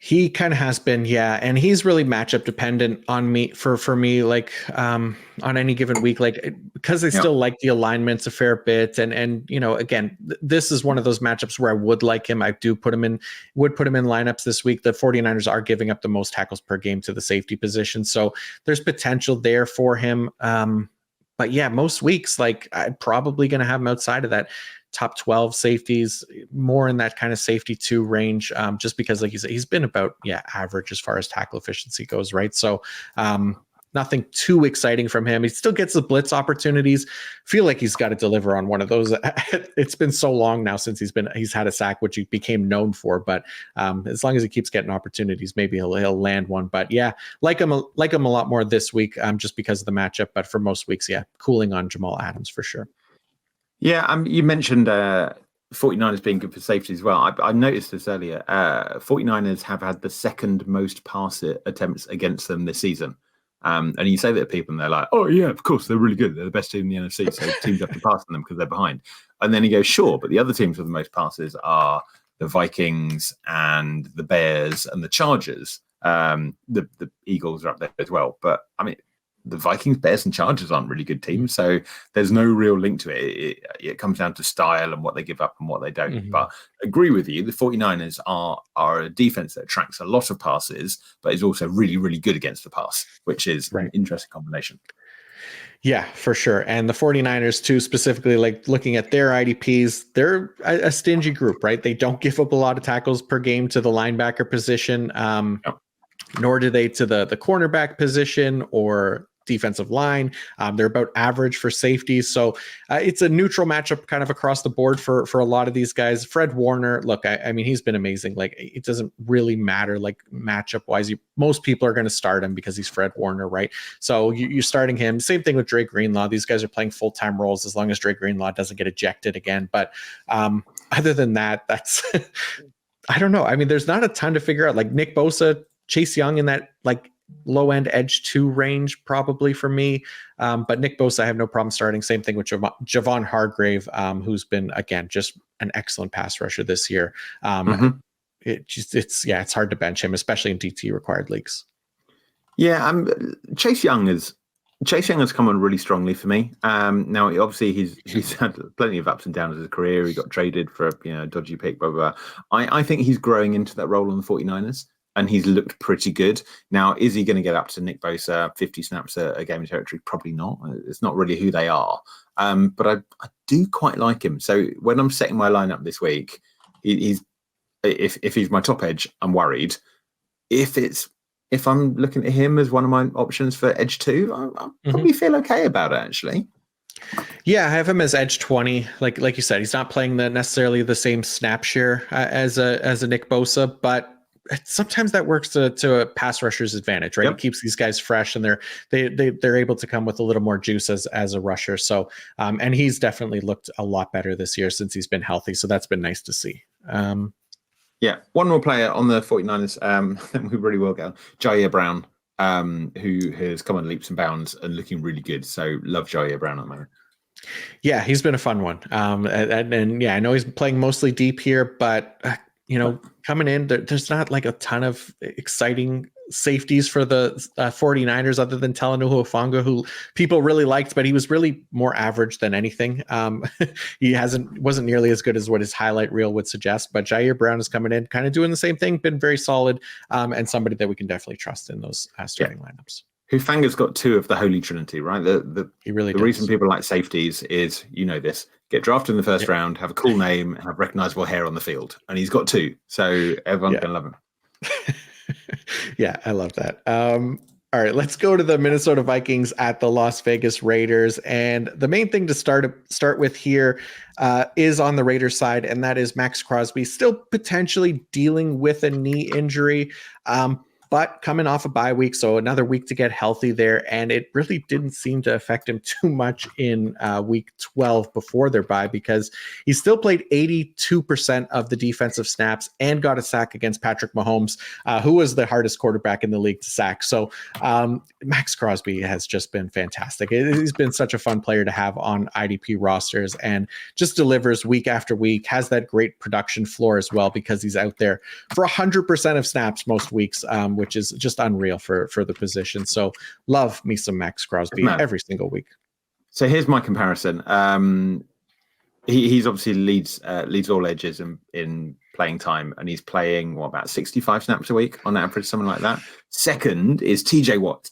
He kind of has been, yeah, and he's really matchup dependent on me for me, like on any given week, like because I still like the alignments a fair bit, and again, this is one of those matchups where I would like him. I do would put him in lineups this week. The 49ers are giving up the most tackles per game to the safety position, so there's potential there for him. But yeah, most weeks, like I'm probably going to have him outside of that top 12 safeties, more in that kind of safety 2 range, just because, like you said, he's been about average as far as tackle efficiency goes, right? So nothing too exciting from him. He still gets the blitz opportunities. Feel like he's got to deliver on one of those. It's been so long now since he's had a sack, which he became known for. But as long as he keeps getting opportunities, maybe he'll land one. But yeah, like him a lot more this week, just because of the matchup. But for most weeks, cooling on Jamal Adams for sure. Yeah, you mentioned 49ers being good for safety as well. I noticed this earlier. 49ers have had the second most pass attempts against them this season. And you say that to people and they're like, oh, yeah, of course, they're really good. They're the best team in the NFC, so teams have to pass on them because they're behind. And then he goes, sure, but the other teams with the most passes are the Vikings and the Bears and the Chargers. The Eagles are up there as well. But, I mean, the Vikings, Bears, and Chargers aren't really good teams, so there's no real link to it. It comes down to style and what they give up and what they don't. Mm-hmm. But I agree with you. The 49ers are a defense that attracts a lot of passes, but is also really, really good against the pass, which is an interesting combination. Yeah, for sure. And the 49ers too, specifically, like looking at their IDPs, they're a stingy group, right? They don't give up a lot of tackles per game to the linebacker position. Nor do they to the cornerback position or defensive line. They're about average for safety. So it's a neutral matchup kind of across the board for a lot of these guys. Fred Warner, look, I mean, he's been amazing. Like, it doesn't really matter, like matchup wise. Most people are going to start him because he's Fred Warner, right? So you're starting him. Same thing with Dre Greenlaw. These guys are playing full-time roles as long as Dre Greenlaw doesn't get ejected again. But other than that, that's, I don't know. I mean, there's not a ton to figure out. Like Nick Bosa, Chase Young in that like low end edge 2 range probably for me. But Nick Bosa, I have no problem starting. Same thing with Javon Hargrave, who's been, again, just an excellent pass rusher this year. It's hard to bench him, especially in DT required leagues. Yeah, Chase Young has come on really strongly for me. Now, obviously, he's had plenty of ups and downs in his career. He got traded for a dodgy pick, blah, blah, blah. I think he's growing into that role on the 49ers. And he's looked pretty good. Now, is he going to get up to Nick Bosa, 50 snaps a game in territory? Probably not. It's not really who they are. But I do quite like him. So when I'm setting my lineup this week, if he's my top edge, I'm worried. If I'm looking at him as one of my options for edge 2, I probably feel okay about it, actually. Yeah, I have him as edge 20. Like you said, he's not playing necessarily the same snap share as a Nick Bosa, but sometimes that works to a pass rusher's advantage, right? Yep. It keeps these guys fresh, and they're able to come with a little more juice as a rusher. So, and he's definitely looked a lot better this year since he's been healthy. So that's been nice to see. Yeah, one more player on the 49ers we really will go. Jair Brown, who has come on leaps and bounds and looking really good. So love Jair Brown at the moment. Yeah, he's been a fun one. And yeah, I know he's playing mostly deep here, but coming in, there's not like a ton of exciting safeties for the 49ers other than Talanoa Hufanga, who people really liked, but he was really more average than anything. He wasn't nearly as good as what his highlight reel would suggest, but Jair Brown is coming in kind of doing the same thing, been very solid, and somebody that we can definitely trust in those starting lineups. Hufanga's got 2 of the holy trinity, right? He really the does. Reason people like safeties is, this, get drafted in the first round, have a cool name, and have recognizable hair on the field. And he's got 2. So everyone's going to love him. Yeah, I love that. All right, let's go to the Minnesota Vikings at the Las Vegas Raiders. And the main thing to start with here is on the Raiders side, and that is Max Crosby still potentially dealing with a knee injury. but coming off a bye week, so another week to get healthy there, and it really didn't seem to affect him too much in week 12 before their bye, because he still played 82% of the defensive snaps and got a sack against Patrick Mahomes, who was the hardest quarterback in the league to sack. So Max Crosby has just been fantastic. He's been such a fun player to have on IDP rosters, and just delivers week after week, has that great production floor as well, because he's out there for 100% of snaps most weeks, which is just unreal for the position. So love me some Max Crosby every single week. So here's my comparison. He's obviously leads all edges in playing time, and he's playing about 65 snaps a week on average, something like that. Second is TJ Watt,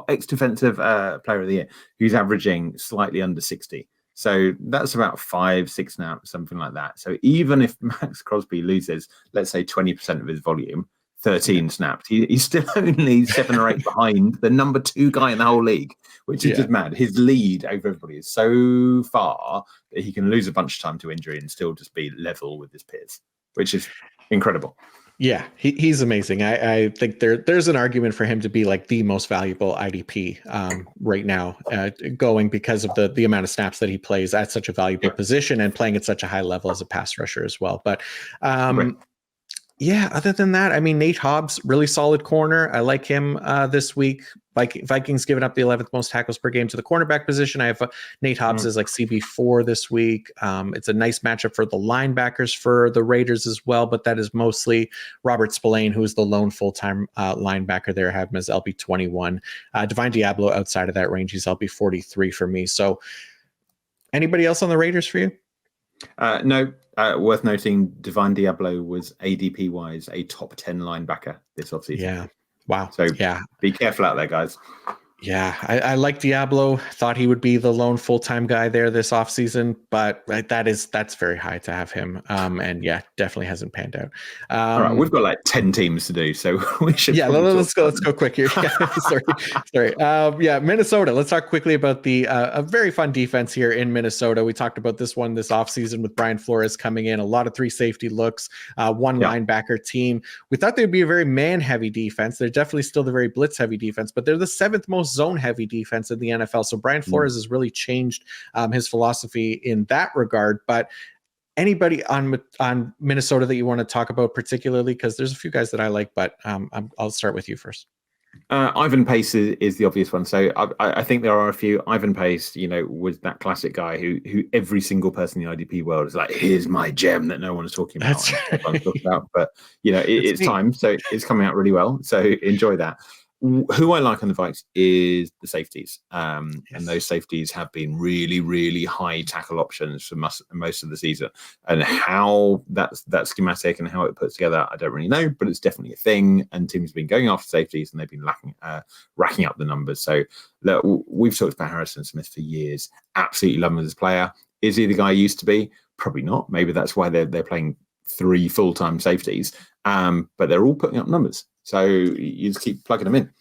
ex-defensive player of the year, who's averaging slightly under 60. So that's about 5-6 snaps, something like that. So even if Max Crosby loses, let's say 20% of his volume, 13 snaps, he's still only 7 or 8 behind the number 2 guy in the whole league, which is just mad. His lead over everybody is so far that he can lose a bunch of time to injury and still just be level with his peers, which is incredible. Yeah, he's amazing. I think there's an argument for him to be like the most valuable IDP right now, going because of the amount of snaps that he plays at such a valuable position and playing at such a high level as a pass rusher as well. But yeah, other than that, I mean, Nate Hobbs, really solid corner. I like him this week. Vikings giving up the 11th most tackles per game to the cornerback position. I have Nate Hobbs as like CB4 this week. It's a nice matchup for the linebackers for the Raiders as well, but that is mostly Robert Spillane, who is the lone full-time linebacker there. I have him as LB21. Divine Diablo outside of that range, he's LB43 for me. So anybody else on the Raiders for you? No. Worth noting, Divine Diablo was ADP-wise a top 10 linebacker this offseason. Yeah. Wow. So be careful out there, guys. Yeah, I like Diablo. Thought he would be the lone full-time guy there this offseason, but that's very high to have him. And yeah, definitely hasn't panned out. All right, we've got like 10 teams to do, so we should. Yeah, let's go quick here. Sorry. Minnesota. Let's talk quickly about the a very fun defense here in Minnesota. We talked about this one this offseason with Brian Flores coming in. A lot of 3 safety looks, one linebacker team. We thought they'd be a very man-heavy defense. They're definitely still the very blitz-heavy defense, but they're the 7th most zone-heavy defense in the NFL. So Brian Flores has really changed his philosophy in that regard. But anybody on Minnesota that you want to talk about particularly? Because there's a few guys that I like, but I'll start with you first. Ivan Pace is the obvious one. So I think there are a few. Ivan Pace, was that classic guy who every single person in the IDP world is like, here's my gem that no one is talking about. But it's time. So it's coming out really well. So enjoy that. Who I like on the Vikes is the safeties. And those safeties have been really, really high tackle options for most of the season. And how that schematic and how it puts together, I don't really know, but it's definitely a thing. And teams have been going after safeties and they've been racking up the numbers. So look, we've talked about Harrison Smith for years. Absolutely love him as a player. Is he the guy he used to be? Probably not. Maybe that's why they're playing 3 full-time safeties. But they're all putting up numbers. So you just keep plugging them in.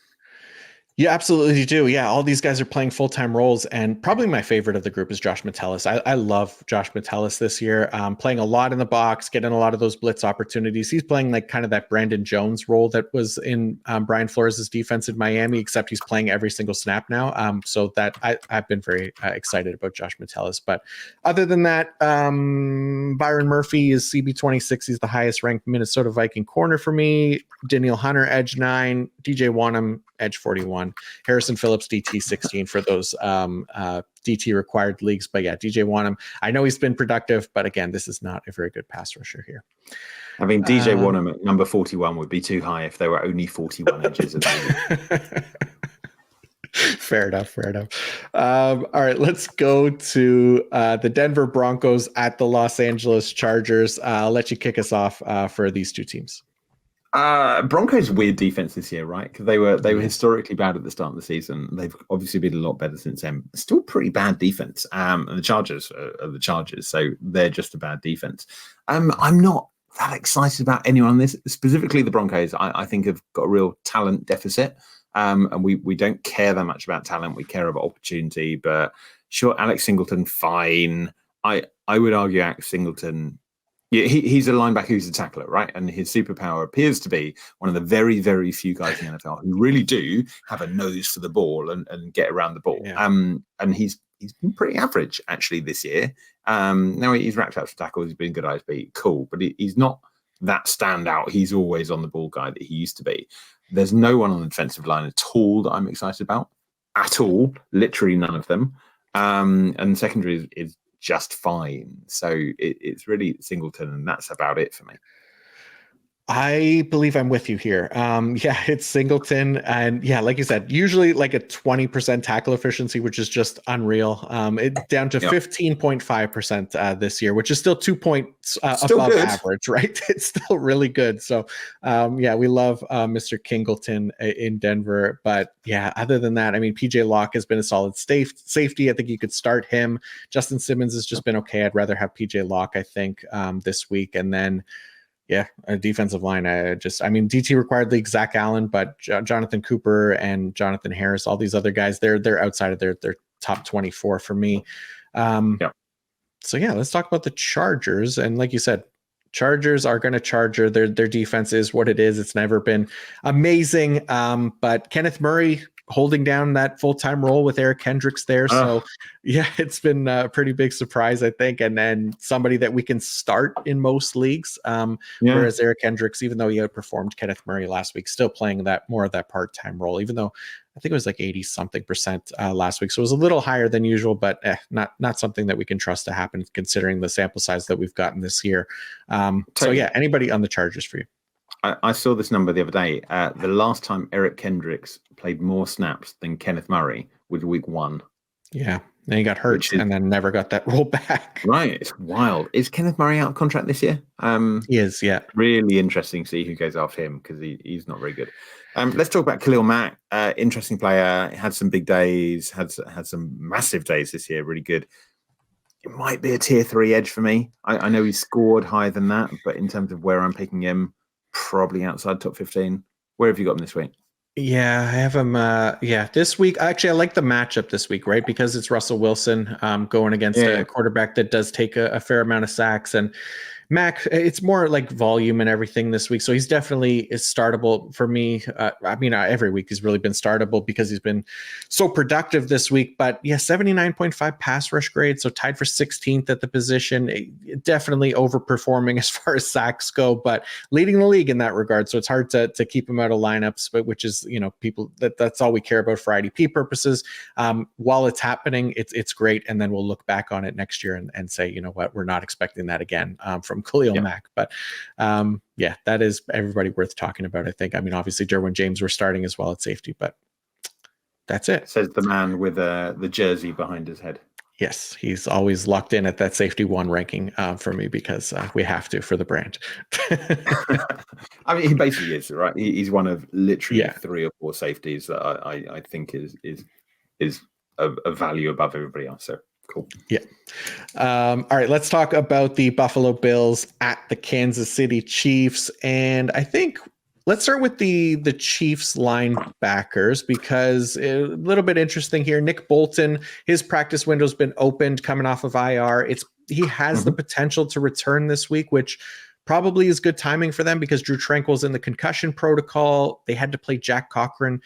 You absolutely do. Yeah, all these guys are playing full-time roles, and probably my favorite of the group is Josh Metellus. I love Josh Metellus this year, playing a lot in the box, getting a lot of those blitz opportunities. He's playing like kind of that Brandon Jones role that was in Brian Flores' defense in Miami, except he's playing every single snap now. So that I've been very excited about Josh Metellus. But other than that, Byron Murphy is CB26. He's the highest ranked Minnesota Viking corner for me. Daniel Hunter, edge 9. DJ Wanham, edge 41. Harrison Phillips, DT 16 for those DT required leagues. But yeah, DJ Wanham, I know he's been productive, but again, this is not a very good pass rusher here. I mean, DJ Wanham at number 41 would be too high if there were only 41 edges. Fair enough. All right, let's go to the Denver Broncos at the Los Angeles Chargers. I'll let you kick us off for these two teams. Broncos weird defense this year, right? Because they were historically bad at the start of the season. They've obviously been a lot better since then. Still pretty bad defense. And the Chargers are the Chargers, so they're just a bad defense. I'm not that excited about anyone on this. Specifically, the Broncos, I think have got a real talent deficit. And we don't care that much about talent. We care about opportunity. But sure, Alex Singleton, fine. I would argue Alex Singleton Yeah, he's a linebacker who's a tackler, right? And his superpower appears to be one of the very, very few guys in the NFL who really do have a nose for the ball and get around the ball. Yeah. And he's been pretty average actually this year. Now he's racked up some tackles, he's been good ISB, cool, but he's not that standout. He's always on the ball guy that he used to be. There's no one on the defensive line at all that I'm excited about at all. Literally none of them. And secondary is just fine. So it's really Singleton, and that's about it for me. I believe I'm with you here. Yeah, it's Singleton, and yeah, like you said, usually like a 20% tackle efficiency, which is just unreal. It's down to 15.5% this year, which is still 2 points above good. average, right? It's still really good. So, yeah, we love Mr. Kingleton in Denver, but yeah, other than that, I mean, PJ Locke has been a solid safety. I think you could start him. Justin Simmons has just been okay. I'd rather have PJ Locke, I think, this week, and then. Yeah, a defensive line. I mean, DT required league Zach Allen, but Jonathan Cooper and Jonathan Harris, all these other guys, they're outside of their top 24 for me. So yeah, let's talk about the Chargers. And like you said, Chargers are going to charger. Their defense is what it is. It's never been amazing. But Kenneth Murray holding down that full-time role with Eric Kendricks there. So yeah, it's been a pretty big surprise, I think. And then somebody that we can start in most leagues. Whereas Eric Kendricks, even though he outperformed Kenneth Murray last week, still playing that more of that part-time role, even though I think it was like 80-something% last week. So it was a little higher than usual, but not something that we can trust to happen considering the sample size that we've gotten this year. So yeah, anybody on the Chargers for you? I saw this number the other day. The last time Eric Kendricks played more snaps than Kenneth Murray was week 1. Yeah. Then he got hurt and then never got that role back. Right. It's wild. Is Kenneth Murray out of contract this year? He is, yeah. Really interesting to see who goes after him because he's not very good. Let's talk about Khalil Mack. Interesting player. Had some big days, had some massive days this year. Really good. It might be a tier 3 edge for me. I know he scored higher than that, but in terms of where I'm picking him, probably outside top 15. Where have you got him this week? Yeah, I have him. This week. Actually, I like the matchup this week, right? Because it's Russell Wilson going against a quarterback that does take a fair amount of sacks. And Mac, it's more like volume and everything this week. So he's definitely is startable for me. Every week he's really been startable because he's been so productive this week. But yeah, 79.5 pass rush grade. So tied for 16th at the position. Definitely overperforming as far as sacks go, but leading the league in that regard. So it's hard to keep him out of lineups, but which is, people that's all we care about for IDP purposes. While it's happening, it's great. And then we'll look back on it next year and say, you know what, we're not expecting that again from Khalil Mack. But that is everybody worth talking about, I think. I mean, obviously Derwin James we're starting as well at safety, but that's it. Says the man with the jersey behind his head. Yes, he's always locked in at that safety 1 ranking for me because we have to for the brand. I mean, he basically is, right? He's one of literally 3 or 4 safeties that I think is a value above everybody else. So cool. Yeah. All right, let's talk about the Buffalo Bills at the Kansas City Chiefs. And I think let's start with the Chiefs linebackers because a little bit interesting here. Nick Bolton, his practice window's been opened coming off of IR. He has the potential to return this week, which probably is good timing for them because Drew Tranquill's in the concussion protocol. They had to play Jack Cochran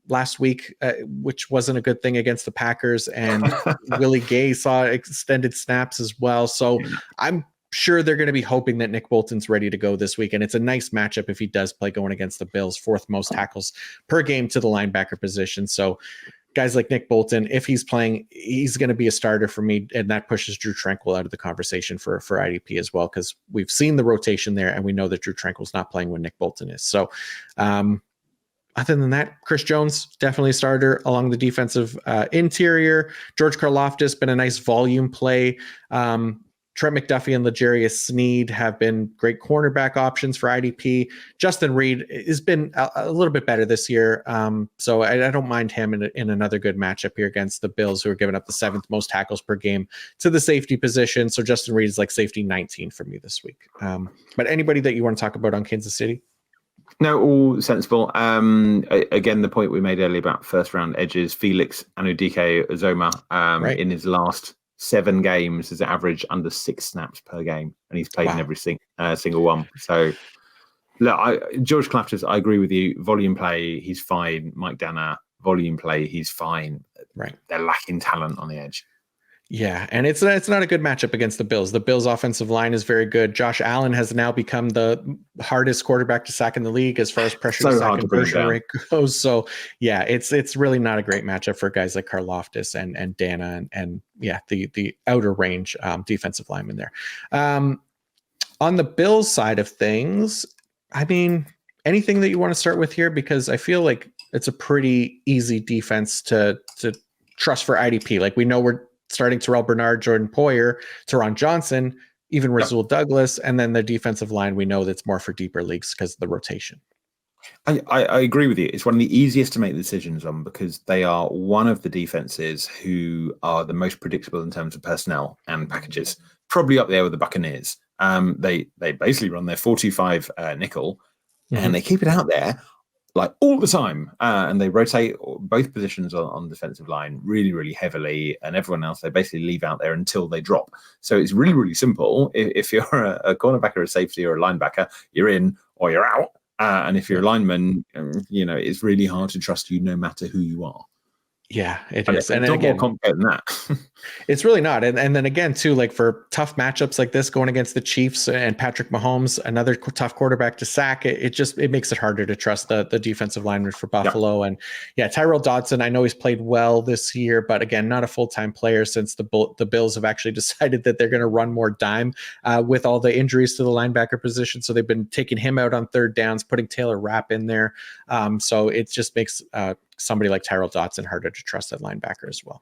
last week, which wasn't a good thing against the Packers. And Willie Gay saw extended snaps as well. So I'm sure they're going to be hoping that Nick Bolton's ready to go this week. And it's a nice matchup if he does play going against the Bills, 4th most tackles per game to the linebacker position. So guys like Nick Bolton, if he's playing, he's going to be a starter for me. And that pushes Drew Tranquill out of the conversation for IDP as well, because we've seen the rotation there and we know that Drew Tranquill's not playing when Nick Bolton is. So other than that, Chris Jones, definitely a starter along the defensive interior. George Karlaftis, been a nice volume play. Trent McDuffie and L'Jarius Sneed have been great cornerback options for IDP. Justin Reed has been a little bit better this year. So I don't mind him in another good matchup here against the Bills, who are giving up the 7th most tackles per game to the safety position. So Justin Reed is like safety 19 for me this week. But anybody that you want to talk about on Kansas City? No, all sensible. Again, the point we made earlier about 1st round edges, Felix Anudike Uzoma in his last 7 games has averaged under 6 snaps per game, and he's played in Wow. every single one. So, look, George Kalafdis, I agree with you. Volume play, he's fine. Mike Danner, volume play, he's fine. Right. They're lacking talent on the edge. Yeah, and it's not a good matchup against the Bills. The Bills' offensive line is very good. Josh Allen has now become the hardest quarterback to sack in the league as far as pressure to sack conversion rate goes. So yeah, it's really not a great matchup for guys like Karlaftis and Dana and yeah, the outer range defensive lineman there. On the Bills side of things, I mean, anything that you want to start with here, because I feel like it's a pretty easy defense to trust for IDP. Like, we know we're starting Terrell Bernard, Jordan Poyer, Teron Johnson, even Rasul Douglas, and then the defensive line, we know that's more for deeper leagues because of the rotation. I agree with you. It's one of the easiest to make decisions on because they are one of the defenses who are the most predictable in terms of personnel and packages, probably up there with the Buccaneers. They basically run their 4-2-5 nickel, and they keep it out there like all the time, and they rotate both positions on defensive line really, really heavily, and everyone else they basically leave out there until they drop. So it's really, really simple. If you're a cornerback or a safety or a linebacker, you're in or you're out. And if you're a lineman, it's really hard to trust you no matter who you are. Yeah, it is. And it's not again, more complicated than that. It's really not. And then again, too, like for tough matchups like this, going against the Chiefs and Patrick Mahomes, another tough quarterback to sack, it makes it harder to trust the defensive lineman for Buffalo. Yep. And yeah, Tyrell Dodson, I know he's played well this year, but again, not a full-time player since the Bills have actually decided that they're going to run more dime with all the injuries to the linebacker position. So they've been taking him out on third downs, putting Taylor Rapp in there. So it just makes somebody like Tyrell Dodson harder to trust at linebacker as well.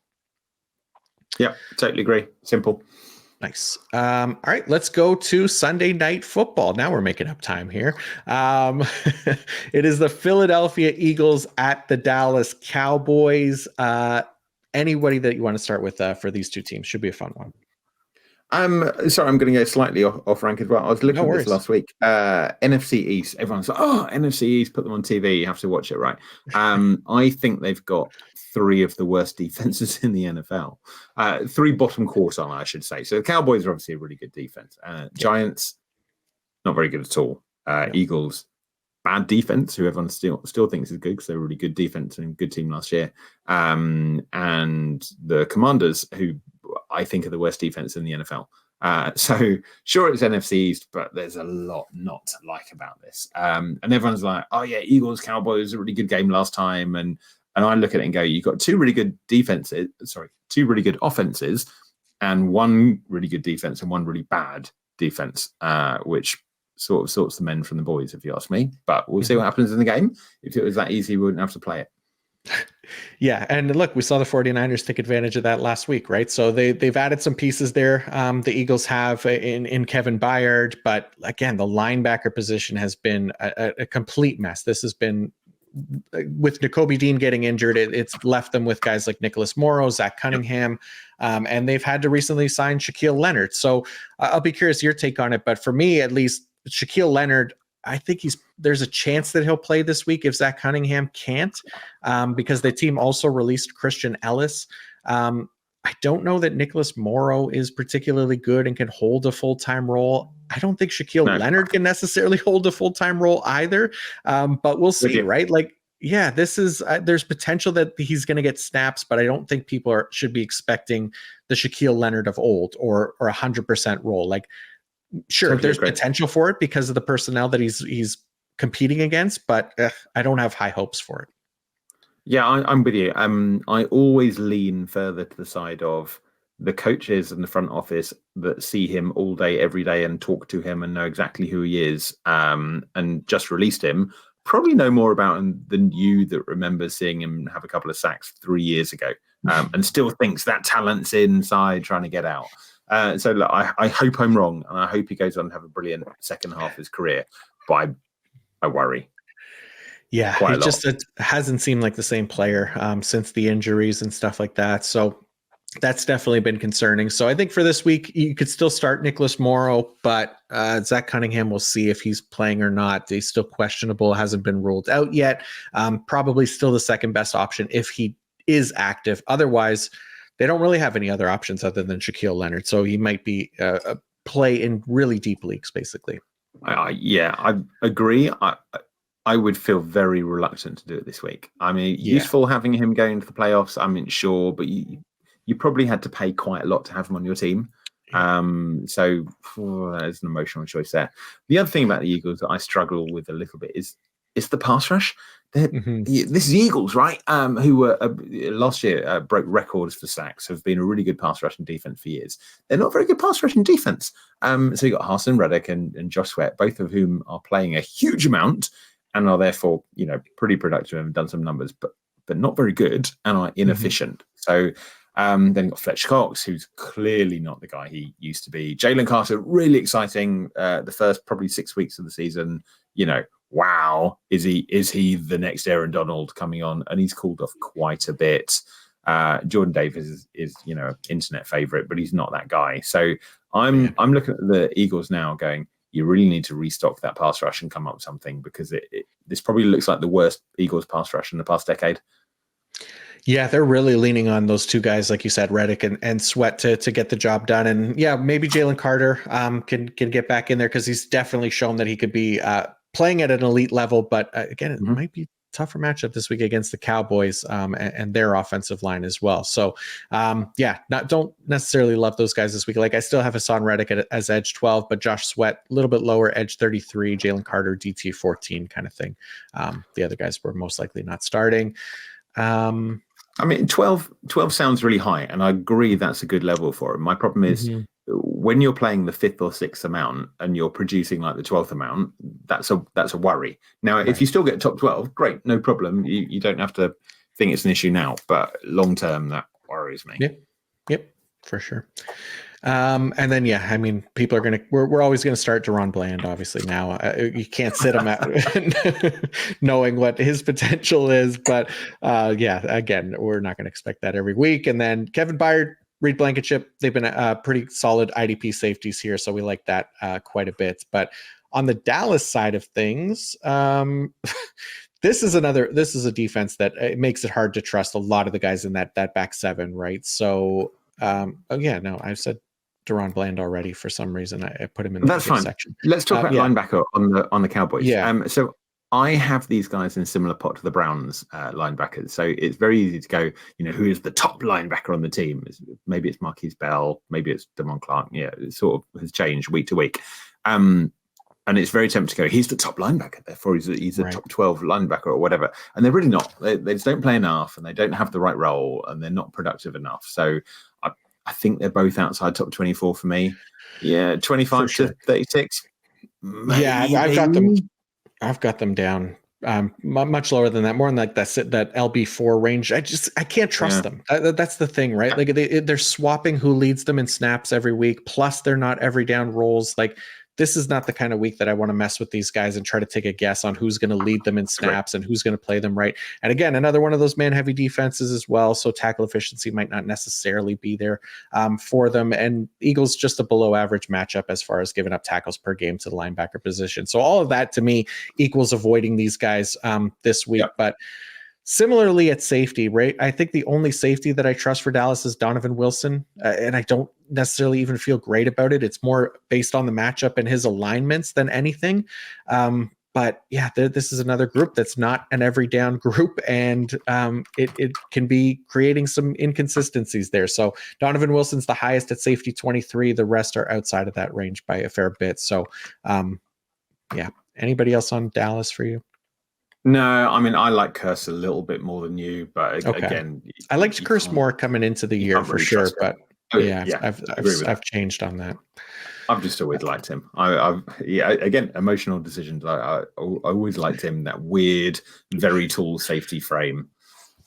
Yeah, totally agree. Simple. Nice. All right, let's go to Sunday Night Football. Now we're making up time here. It is the Philadelphia Eagles at the Dallas Cowboys. Anybody that you want to start with for these two teams? Should be a fun one. Sorry, I'm going to go slightly off rank as well. I was looking at this last week. NFC East. Everyone's like, oh, NFC East, put them on TV. You have to watch it, right? I think they've got 3 of the worst defenses in the NFL. 3 bottom quartile, I should say. So the Cowboys are obviously a really good defense. Giants, not very good at all. Eagles, bad defense, who everyone still thinks is good because they're a really good defense and good team last year. And the Commanders, who I think are the worst defense in the NFL. So sure, it's NFC East, but there's a lot not to like about this. And everyone's like, oh yeah, Eagles, Cowboys, a really good game last time. And I look at it and go, you've got 2 really good offenses and 1 really good defense and 1 really bad defense, which sort of sorts the men from the boys, if you ask me. But we'll see what happens in the game. If it was that easy, we wouldn't have to play it. Yeah, and look, we saw the 49ers take advantage of that last week, right? So they've added some pieces there. The Eagles have in Kevin Byard, but again, the linebacker position has been a complete mess. This has been, with Nakobe Dean getting injured, it's left them with guys like Nicholas Morrow, Zach Cunningham, and they've had to recently sign Shaquille Leonard. So I'll be curious your take on it, but for me, at least, Shaquille Leonard, I think there's a chance that he'll play this week if Zach Cunningham can't, because the team also released Christian Ellis. I don't know that Nicholas Morrow is particularly good and can hold a full-time role. I don't think Shaquille Leonard can necessarily hold a full-time role either, but we'll see, right? Like, yeah, this is there's potential that he's going to get snaps, but I don't think people should be expecting the Shaquille Leonard of old or 100% role. Like, sure, totally there's potential for it because of the personnel that he's competing against, but I don't have high hopes for it. Yeah, I'm with you. I always lean further to the side of the coaches in the front office that see him all day, every day, and talk to him and know exactly who he is, and just released him. Probably know more about him than you that remember seeing him have a couple of sacks 3 years ago, and still thinks that talent's inside trying to get out. So look, I hope I'm wrong, and I hope he goes on to have a brilliant second half of his career. But I worry. Yeah, it hasn't seemed like the same player since the injuries and stuff like that. So that's definitely been concerning. So I think for this week, you could still start Nicholas Morrow, but Zach Cunningham, we'll see if he's playing or not. He's still questionable, hasn't been ruled out yet. Probably still the second best option if he is active. Otherwise, they don't really have any other options other than Shaquille Leonard. So he might be a play in really deep leagues, basically. I agree. I would feel very reluctant to do it this week. I mean, useful having him going into the playoffs. I mean, sure, but you probably had to pay quite a lot to have him on your team. So there's an emotional choice there. The other thing about the Eagles that I struggle with a little bit is the pass rush. This is Eagles, right? Who were last year broke records for sacks, have been a really good pass rushing defense for years. They're not very good pass rushing defense. So you got Haason Reddick and Josh Sweat, both of whom are playing a huge amount and are therefore, pretty productive and have done some numbers, but not very good and are inefficient. So then you got Fletcher Cox, who's clearly not the guy he used to be. Jalen Carter, really exciting. The first probably 6 weeks of the season, wow, is he the next Aaron Donald coming on? And he's called off quite a bit. Jordan Davis is internet favorite, but he's not that guy. So I'm looking at the Eagles now going, you really need to restock that pass rush and come up with something, because this probably looks like the worst Eagles pass rush in the past decade. Yeah, they're really leaning on those two guys, like you said, Reddick and Sweat to get the job done. And yeah, maybe Jalen Carter can get back in there, because he's definitely shown that he could be playing at an elite level. But again, it might be a tougher matchup this week against the Cowboys and their offensive line as well. So don't necessarily love those guys this week. Like, I still have Haason Reddick as edge 12, but Josh Sweat a little bit lower, edge 33, Jalen Carter DT 14 kind of thing. The other guys were most likely not starting. I mean, 12 sounds really high, and I agree that's a good level for him. My problem is when you're playing the 5th or 6th amount and you're producing like the 12th amount, that's a worry. Now, if you still get top 12, great, no problem. You don't have to think it's an issue now, but long term, that worries me. Yep, for sure. And then, I mean, people are we're always going to start Deron Bland, obviously now. You can't sit him at knowing what his potential is. But again, we're not going to expect that every week. And then Kevin Byard, Reed Blankenship, they've been pretty solid IDP safeties here. So we like that quite a bit. But on the Dallas side of things, this is a defense that it makes it hard to trust a lot of the guys in that back seven, right? So, I've said Deron Bland already. For some reason, I put him in the section. Let's talk about linebacker on the Cowboys. So I have these guys in a similar pot to the Browns linebackers. So it's very easy to go, who is the top linebacker on the team? Maybe it's Marquise Bell, maybe it's Damon Clark. Yeah, it sort of has changed week to week. And it's very tempting to go, he's the top linebacker, therefore he's a top 12 linebacker or whatever. And they're really not. They just don't play enough, and they don't have the right role, and they're not productive enough. So I think they're both outside top 24 for me. Yeah, 25 to 36. Maybe. Yeah, I've got them down much lower than that, more in like that LB4 range. I can't trust them. That's the thing, right? Like they're swapping who leads them in snaps every week. Plus they're not every down roles. Like, this is not the kind of week that I want to mess with these guys and try to take a guess on who's going to lead them in snaps and who's going to play them right. And again, another one of those man-heavy defenses as well, so tackle efficiency might not necessarily be there for them. And Eagles just a below-average matchup as far as giving up tackles per game to the linebacker position. So all of that, to me, equals avoiding these guys this week. Yep. But similarly at safety, right? I think the only safety that I trust for Dallas is Donovan Wilson, and I don't necessarily even feel great about it. It's more based on the matchup and his alignments than anything. But this is another group that's not an every down group, and it can be creating some inconsistencies there. So Donovan Wilson's the highest at safety 23. The rest are outside of that range by a fair bit. So anybody else on Dallas for you? No, I mean, I like Curse a little bit more than you, but again, I liked Curse more coming into the year for sure, but I've changed on that. I've just always liked him. Again, emotional decisions. I always liked him, that weird, very tall safety frame.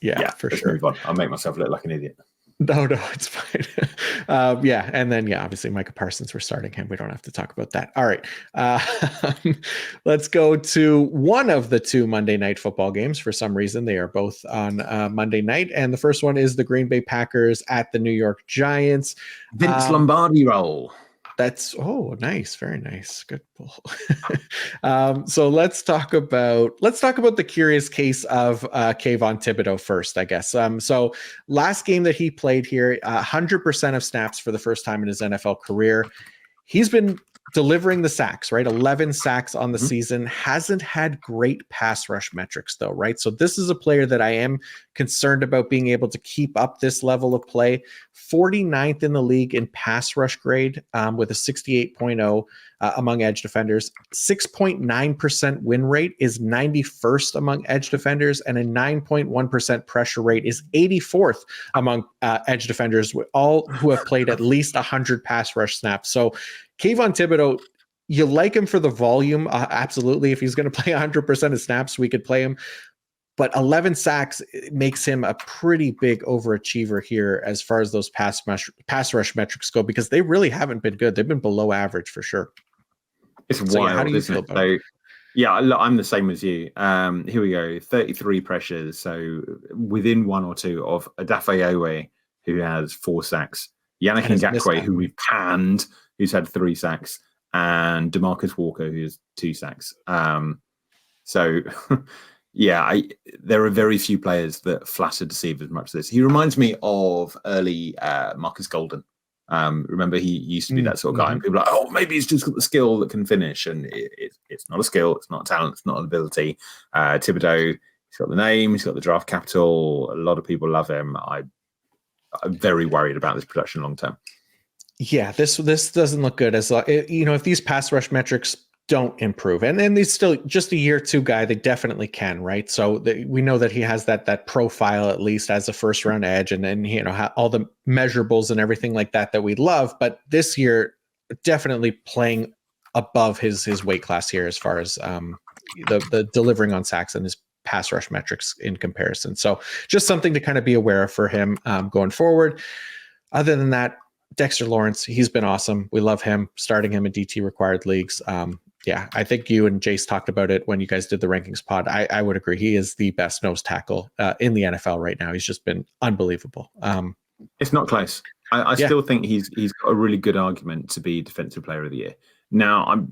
Yeah, for sure. Move on. I'll make myself look like an idiot. No, it's fine. And then, obviously Micah Parsons, we're starting him. We don't have to talk about that. All right. Let's go to one of the two Monday Night Football games. For some reason, they are both on Monday night. And the first one is the Green Bay Packers at the New York Giants. Vince Lombardi roll. That's nice, very nice, good pull. So let's talk about the curious case of Kayvon Thibodeau first, I guess. So last game that he played here, 100% of snaps for the first time in his NFL career. He's been delivering the sacks, right? 11 sacks on the season. Hasn't had great pass rush metrics though, right? So this is a player that I am concerned about being able to keep up this level of play. 49th in the league in pass rush grade, with a 68.0 among edge defenders. 6.9% win rate is 91st among edge defenders, and a 9.1% pressure rate is 84th among edge defenders, all who have played at least 100 pass rush snaps. So Kayvon Thibodeau, you like him for the volume, absolutely. If he's going to play 100% of snaps, we could play him. But 11 sacks makes him a pretty big overachiever here as far as those pass rush metrics go, because they really haven't been good. They've been below average for sure. It's wild. How do you feel about it? Yeah, I'm the same as you. Here we go. 33 pressures. So within one or two of Odafe, who has 4 sacks, Yannick Ngakoue, who we've panned, who's had 3 sacks, and DeMarcus Walker, who has 2 sacks. So, yeah, there are very few players that flatter deceive as much as this. He reminds me of early Marcus Golden. Remember, he used to be that sort of guy, and people are like, oh, maybe he's just got the skill that can finish. And it's not a skill, it's not a talent, it's not an ability. Thibodeau, he's got the name, he's got the draft capital. A lot of people love him. I'm very worried about this production long term. Yeah, this doesn't look good. As if these pass rush metrics don't improve, and then he's still just a year 2 guy, they definitely can, right? So we know that he has that profile at least as a first round edge, and then all the measurables and everything like that we love. But this year, definitely playing above his weight class here as far as the delivering on sacks and his pass rush metrics in comparison. So just something to kind of be aware of for him going forward. Other than that, Dexter Lawrence, he's been awesome. We love him, starting him in DT required leagues. Yeah, I think you and Jace talked about it when you guys did the rankings pod. I would agree. He is the best nose tackle in the NFL right now. He's just been unbelievable. It's not close. I still think he's got a really good argument to be Defensive Player of the Year. Now, I'm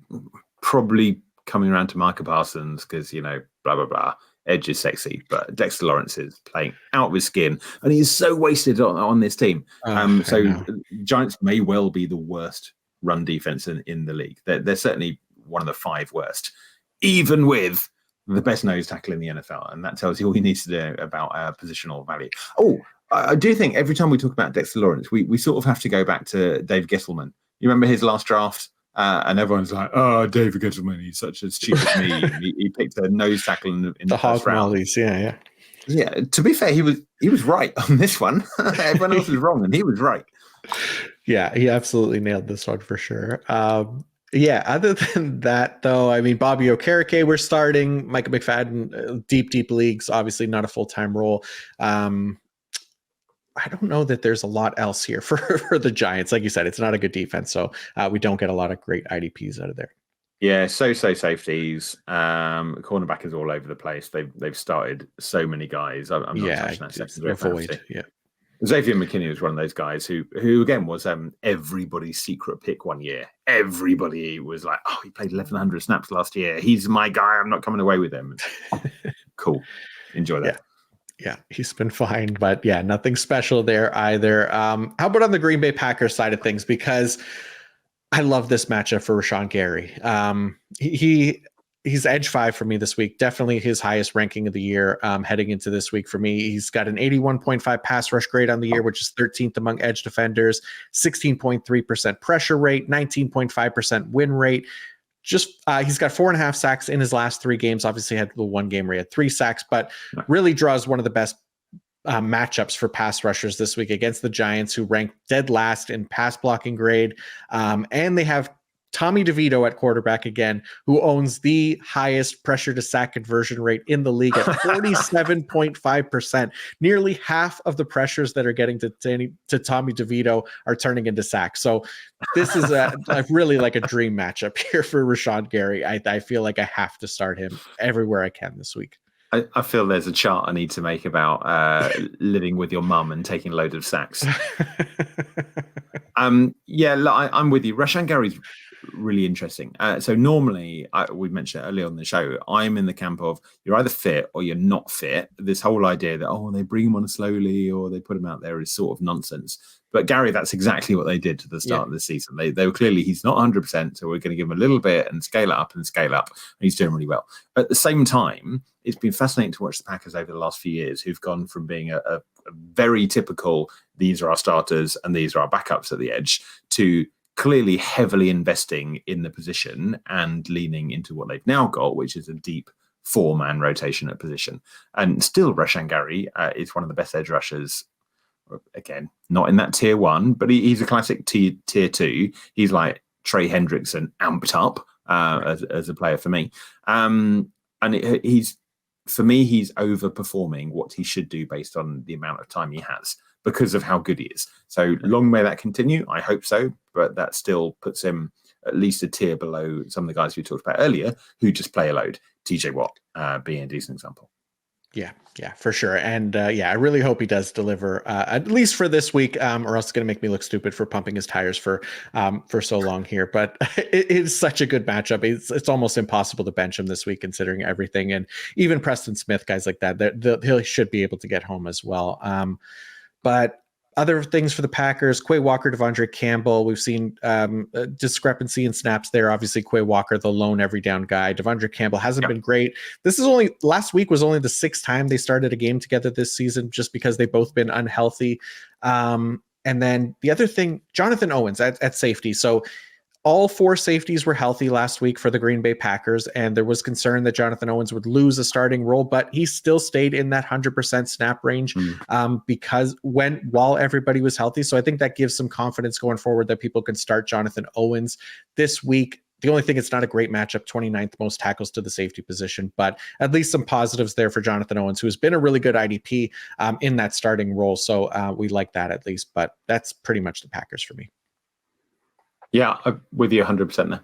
probably coming around to Micah Parsons because, blah, blah, blah. Edge is sexy, but Dexter Lawrence is playing out of his skin, and he's so wasted on this team. So Giants may well be the worst run defense in the league. They're certainly one of the 5 worst, even with the best nose tackle in the NFL, and that tells you all he needs to do about positional value. Oh, I do think every time we talk about Dexter Lawrence, we sort of have to go back to Dave Gettleman. You remember his last draft? And everyone's like, oh, David Gettleman, he's such a stupid me. He picked a nose tackle in the first round. Mollies, yeah. Yeah, to be fair, he was right on this one. Everyone else was wrong, and he was right. Yeah, he absolutely nailed this one for sure. Yeah, other than that, though, I mean, Bobby Okereke, we're starting. Micah McFadden, deep leagues, obviously not a full-time role. I don't know that there's a lot else here for the Giants. Like you said, it's not a good defense, so we don't get a lot of great IDPs out of there. Yeah, so safeties. Cornerback is all over the place. They've started so many guys. I'm not touching that secondary. Yeah. Xavier McKinney was one of those guys who again was everybody's secret pick one year. Everybody was like, oh, he played 1,100 snaps last year. He's my guy. I'm not coming away with him. Cool. Enjoy that. Yeah, he's been fine, but yeah, nothing special there either. How about on the Green Bay Packers side of things? Because I love this matchup for Rashawn Gary. He's edge 5 for me this week. Definitely his highest ranking of the year heading into this week for me. He's got an 81.5 pass rush grade on the year, which is 13th among edge defenders, 16.3% pressure rate, 19.5% win rate. Just he's got 4.5 sacks in his last 3 games. Obviously had the one game where he had 3 sacks, but really draws one of the best matchups for pass rushers this week against the Giants, who rank dead last in pass blocking grade. And they have Tommy DeVito at quarterback again, who owns the highest pressure to sack conversion rate in the league at 47.5%. Nearly half of the pressures that are getting to Tommy DeVito are turning into sacks. So this is a really like a dream matchup here for Rashawn Gary. I feel like I have to start him everywhere I can this week. I feel there's a chart I need to make about living with your mum and taking a load of sacks. Yeah, look, I'm with you. Rashan Gary's really interesting. So normally, we mentioned it earlier on the show, I'm in the camp of you're either fit or you're not fit. This whole idea that, oh, they bring him on slowly or they put him out there is sort of nonsense. But Gary, that's exactly what they did to the start of the season. They were clearly, he's not 100%, so we're going to give him a little bit and scale it up and scale up. And he's doing really well. At the same time, it's been fascinating to watch the Packers over the last few years who've gone from being a very typical, these are our starters and these are our backups at the edge, to clearly heavily investing in the position and leaning into what they've now got, which is a deep 4-man rotation at position. And still, Rashan Gary is one of the best edge rushers. Again, not in that tier 1, but he's a classic tier 2. He's like Trey Hendrickson amped up as a player for me. He's overperforming what he should do based on the amount of time he has because of how good he is. So long may that continue. I hope so, but that still puts him at least a tier below some of the guys we talked about earlier who just play a load. TJ Watt being a decent example. Yeah, for sure. And I really hope he does deliver, at least for this week, or else it's going to make me look stupid for pumping his tires for so long here. But it is such a good matchup. It's almost impossible to bench him this week, considering everything. And even Preston Smith, guys like that, he should be able to get home as well. But other things for the Packers, Quay Walker, Devondre Campbell, we've seen a discrepancy in snaps there. Obviously, Quay Walker, the lone every down guy. Devondre Campbell hasn't been great. Last week was only the 6th time they started a game together this season, just because they've both been unhealthy. And then the other thing, Jonathan Owens at safety. So all 4 safeties were healthy last week for the Green Bay Packers, and there was concern that Jonathan Owens would lose a starting role, but he still stayed in that 100% snap range because while everybody was healthy. So I think that gives some confidence going forward that people can start Jonathan Owens this week. The only thing, it's not a great matchup, 29th most tackles to the safety position, but at least some positives there for Jonathan Owens, who has been a really good IDP in that starting role. So we like that at least, but that's pretty much the Packers for me. Yeah, I'm with you 100% there.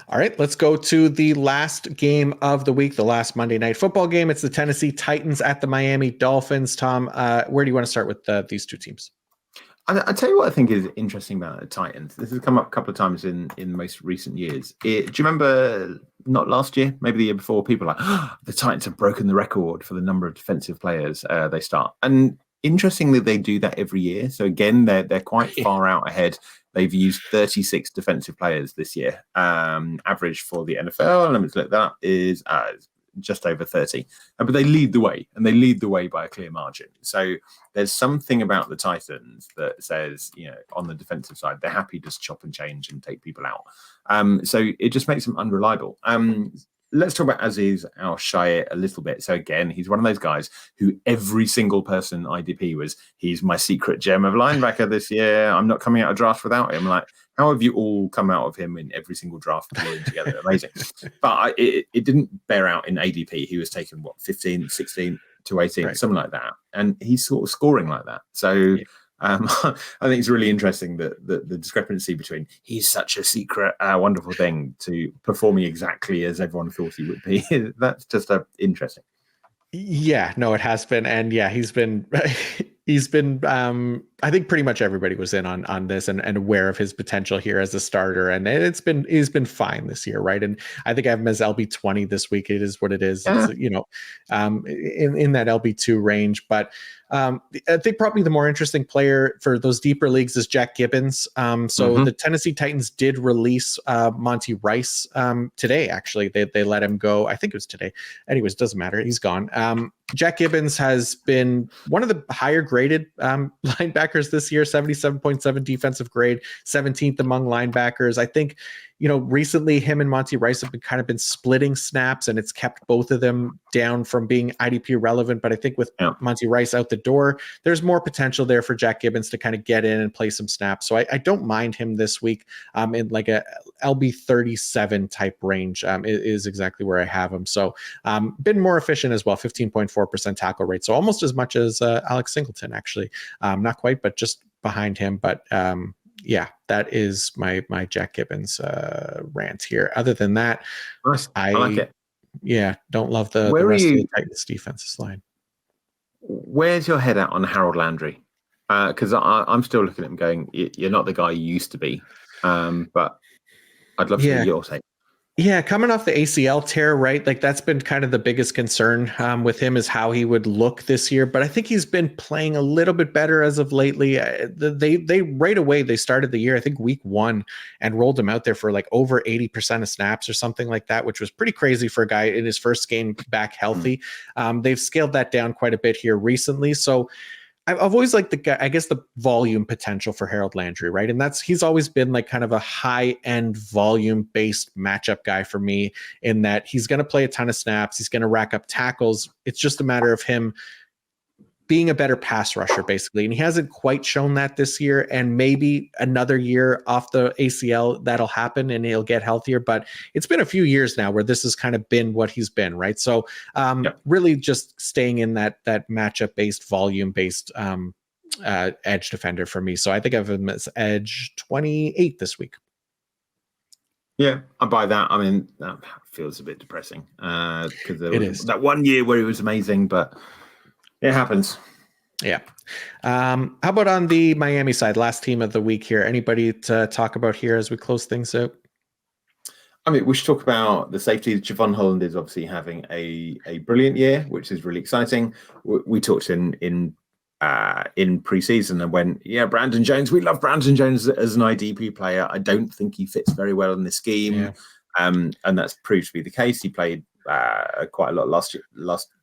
All right, let's go to the last game of the week, the last Monday Night Football game. It's the Tennessee Titans at the Miami Dolphins. Tom, where do you want to start with these two teams? I'll tell you what I think is interesting about the Titans. This has come up a couple of times in most recent years. Do you remember, not last year, maybe the year before, people were like, the Titans have broken the record for the number of defensive players they start. And interestingly, they do that every year. So again, they're quite far out ahead. They've used 36 defensive players this year. Average for the NFL, let me look, that is just over 30. But they lead the way, and they lead the way by a clear margin. So there's something about the Titans that says, on the defensive side, they're happy to just chop and change and take people out. So it just makes them unreliable. Let's talk about Aziz Al-Shayet a little bit. So again, he's one of those guys who every single person IDP was, he's my secret gem of linebacker this year. I'm not coming out of draft without him. Like, how have you all come out of him in every single draft together? Amazing. But it didn't bear out in ADP. He was taken, 15, 16 to 18, right, something like that. And he's sort of scoring like that. So I think it's really interesting that the discrepancy between he's such a secret, wonderful thing to performing exactly as everyone thought he would be. That's just interesting. Yeah, no, it has been. And he's been I think pretty much everybody was in on this and aware of his potential here as a starter. And he's been fine this year, right? And I think I have him as LB20 this week. It is what it is. It's, in that LB2 range. But I think probably the more interesting player for those deeper leagues is Jack Gibbons. The Tennessee Titans did release Monty Rice today. Actually, they let him go. I think it was today. Anyways, doesn't matter. He's gone. Jack Gibbons has been one of the higher graded linebackers this year, 77.7 defensive grade, 17th among linebackers. I think, recently him and Monty Rice have been splitting snaps, and it's kept both of them down from being IDP relevant. But I think with Monty Rice out the door, there's more potential there for Jack Gibbons to kind of get in and play some snaps. So I don't mind him this week in like a LB 37 type range is exactly where I have him. So been more efficient as well, 15.4% tackle rate. So almost as much as Alex Singleton, actually. Not quite, but just behind him. But that is my Jack Gibbons rant here. Other than that, nice. I like it. Yeah, don't love the rest of the Titans defensive line. Where's your head at on Harold Landry? Because I'm still looking at him going, you're not the guy you used to be. But I'd love to hear Yeah. your take. Yeah, coming off the ACL tear, right? Like that's been kind of the biggest concern with him is how he would look this year. But I think he's been playing a little bit better as of lately. They right away they started the year, I think week 1, and rolled him out there for like over 80% of snaps or something like that, which was pretty crazy for a guy in his first game back healthy. They've scaled that down quite a bit here recently. So I've always liked the guy, I guess the volume potential for Harold Landry, right? And he's always been like kind of a high end volume based matchup guy for me in that he's going to play a ton of snaps. He's going to rack up tackles. It's just a matter of him being a better pass rusher, basically. And he hasn't quite shown that this year. And maybe another year off the ACL, that'll happen and he'll get healthier. But it's been a few years now where this has kind of been what he's been, right? So really just staying in that matchup based, volume based edge defender for me. So I think I have him as edge 28 this week. Yeah, I buy that. I mean, that feels a bit depressing because there was is that 1 year where he was amazing, but it happens. Yeah. How about on the Miami side, last team of the week here? Anybody to talk about here as we close things out? I mean, we should talk about the safety. Javon Holland is obviously having a brilliant year, which is really exciting. We talked in preseason and went, yeah, Brandon Jones. We love Brandon Jones as an IDP player. I don't think he fits very well in the scheme, and that's proved to be the case. He played quite a lot last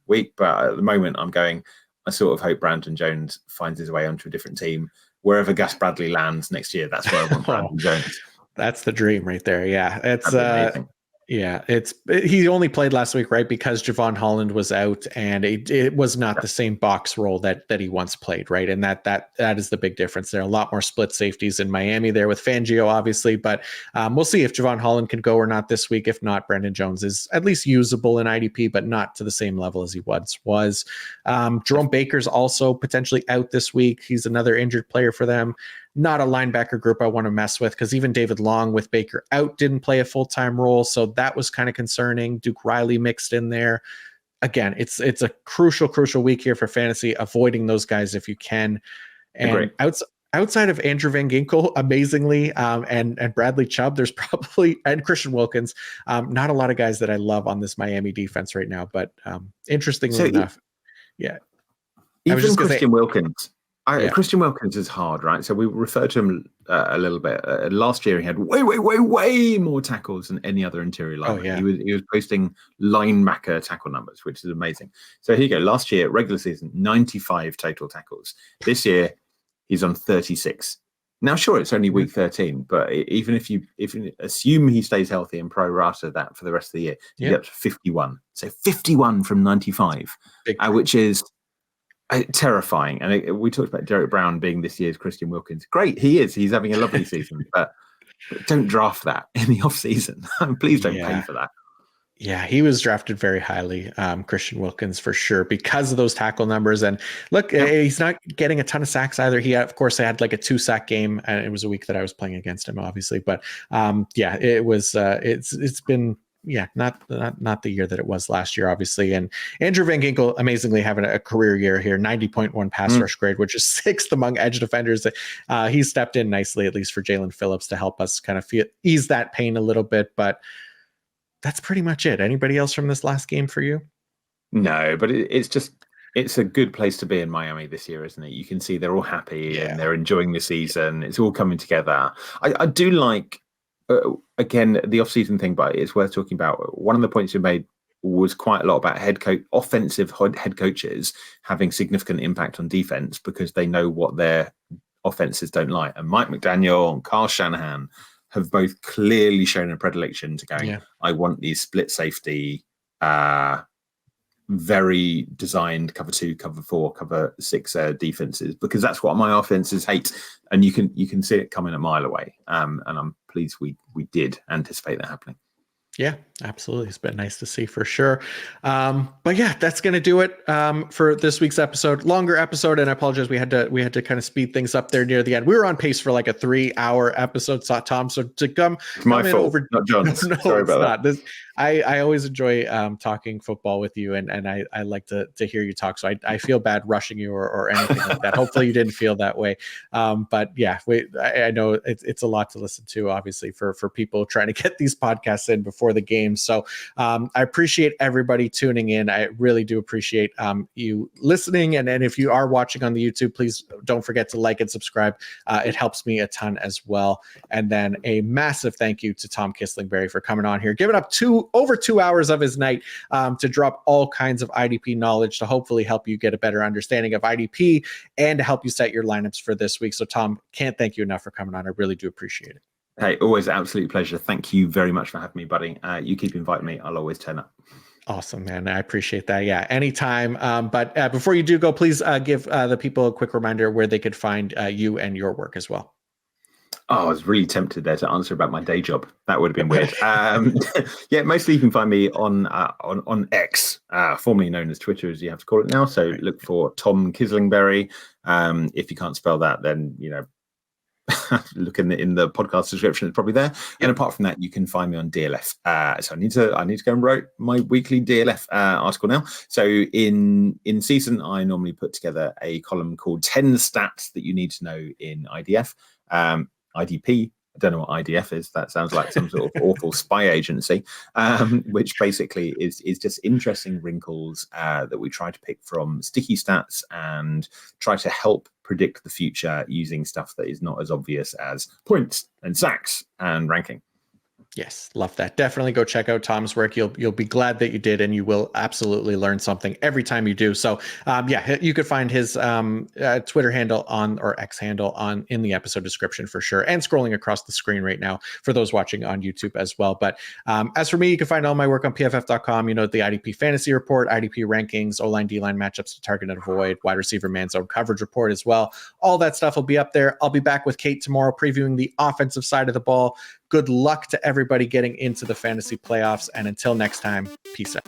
week, but at the moment, I'm going. I sort of hope Brandon Jones finds his way onto a different team wherever Gus Bradley lands next year. That's where I want Brandon Jones. That's the dream right there. Yeah. He only played last week, right? Because Javon Holland was out and it was not the same box role that he once played. Right. And that is the big difference. There are a lot more split safeties in Miami there with Fangio, obviously, but we'll see if Javon Holland can go or not this week. If not, Brandon Jones is at least usable in IDP, but not to the same level as he once was. Jerome Baker's also potentially out this week. He's another injured player for them. Not a linebacker group I want to mess with because even David Long with Baker out didn't play a full-time role. So that was kind of concerning. Duke Riley mixed in there. Again, it's a crucial week here for fantasy, avoiding those guys if you can. And outside of Andrew Van Ginkel, amazingly, and Bradley Chubb, there's probably, and Christian Wilkins, not a lot of guys that I love on this Miami defense right now, but interestingly enough, even Christian Wilkins. Christian Wilkins is hard, right? So we referred to him a little bit. Last year, he had way more tackles than any other interior lineman. He was posting linebacker tackle numbers, which is amazing. So here you go. Last year, regular season, 95 total tackles. This year, he's on 36. Now, sure, it's only week 13, but even if you assume he stays healthy and pro rata that for the rest of the year, you get up to 51. So 51 from 95, which is terrifying. And we talked about Derek Brown being this year's Christian Wilkins. Great, he is. He's having a lovely season, but don't draft that in the off season. Please don't pay for that. Yeah, he was drafted very highly, Christian Wilkins, for sure, because of those tackle numbers. And look, he's not getting a ton of sacks either. He, of course, had like a 2-sack game, and it was a week that I was playing against him, obviously. But it was. It's been. Yeah, not the year that it was last year, obviously. And Andrew Van Ginkel, amazingly having a career year here, 90.1 pass rush grade, which is 6th among edge defenders. He stepped in nicely, at least for Jalen Phillips, to help us kind of ease that pain a little bit. But that's pretty much it. Anybody else from this last game for you? No, but it's a good place to be in Miami this year, isn't it? You can see they're all happy and they're enjoying the season. It's all coming together. I do like. Again, the off-season thing, but it's worth talking about. One of the points you made was quite a lot about offensive head coaches having significant impact on defense because they know what their offenses don't like. And Mike McDaniel and Kyle Shanahan have both clearly shown a predilection to going, I want these split safety, very designed cover 2, cover 4, cover 6 defenses, because that's what my offenses hate. And you can see it coming a mile away. And I'm pleased we did anticipate that happening. Yeah, absolutely. It's been nice to see for sure. But yeah, that's going to do it for this week's episode. Longer episode, and I apologize. We had to kind of speed things up there near the end. We were on pace for like a 3-hour episode, Tom. So to come, it's my fault, not John's. No, Sorry about that. I always enjoy talking football with you, and I like to hear you talk. So I feel bad rushing you or anything like that. Hopefully you didn't feel that way. But yeah, I know it's a lot to listen to, obviously, for people trying to get these podcasts in before the game. So I appreciate everybody tuning in. I really do appreciate you listening. And if you are watching on the YouTube, please don't forget to like and subscribe. It helps me a ton as well. And then a massive thank you to Tom Kislingberry for coming on here, giving up over 2 hours of his night to drop all kinds of IDP knowledge to hopefully help you get a better understanding of IDP and to help you set your lineups for this week. So Tom, can't thank you enough for coming on. I really do appreciate it. Hey, always an absolute pleasure. Thank you very much for having me, buddy. You keep inviting me. I'll always turn up. Awesome, man. I appreciate that. Yeah, anytime. But before you do go, please give the people a quick reminder where they could find you and your work as well. Oh, I was really tempted there to answer about my day job. That would have been weird. Yeah, mostly you can find me on X, formerly known as Twitter, as you have to call it now. So look for Tom Kislingberry. If you can't spell that, then look in the podcast description. It's probably there. Yep. And apart from that, you can find me on DLF. So I need to go and write my weekly DLF article now. So in season, I normally put together a column called 10 stats that you need to know in IDF. IDP, I don't know what IDF is. That sounds like some sort of awful spy agency, which basically is just interesting wrinkles that we try to pick from sticky stats and try to help predict the future using stuff that is not as obvious as points and sacks and ranking. Yes, love that. Definitely go check out Tom's work. You'll be glad that you did, and you will absolutely learn something every time you do. So, yeah, you could find his Twitter handle or X handle in the episode description for sure, and scrolling across the screen right now for those watching on YouTube as well. But as for me, you can find all my work on PFF.com. The IDP fantasy report, IDP rankings, O-line, D-line matchups to target and avoid, wide receiver man zone coverage report as well. All that stuff will be up there. I'll be back with Kate tomorrow previewing the offensive side of the ball. Good luck to everybody getting into the fantasy playoffs. And until next time, peace out.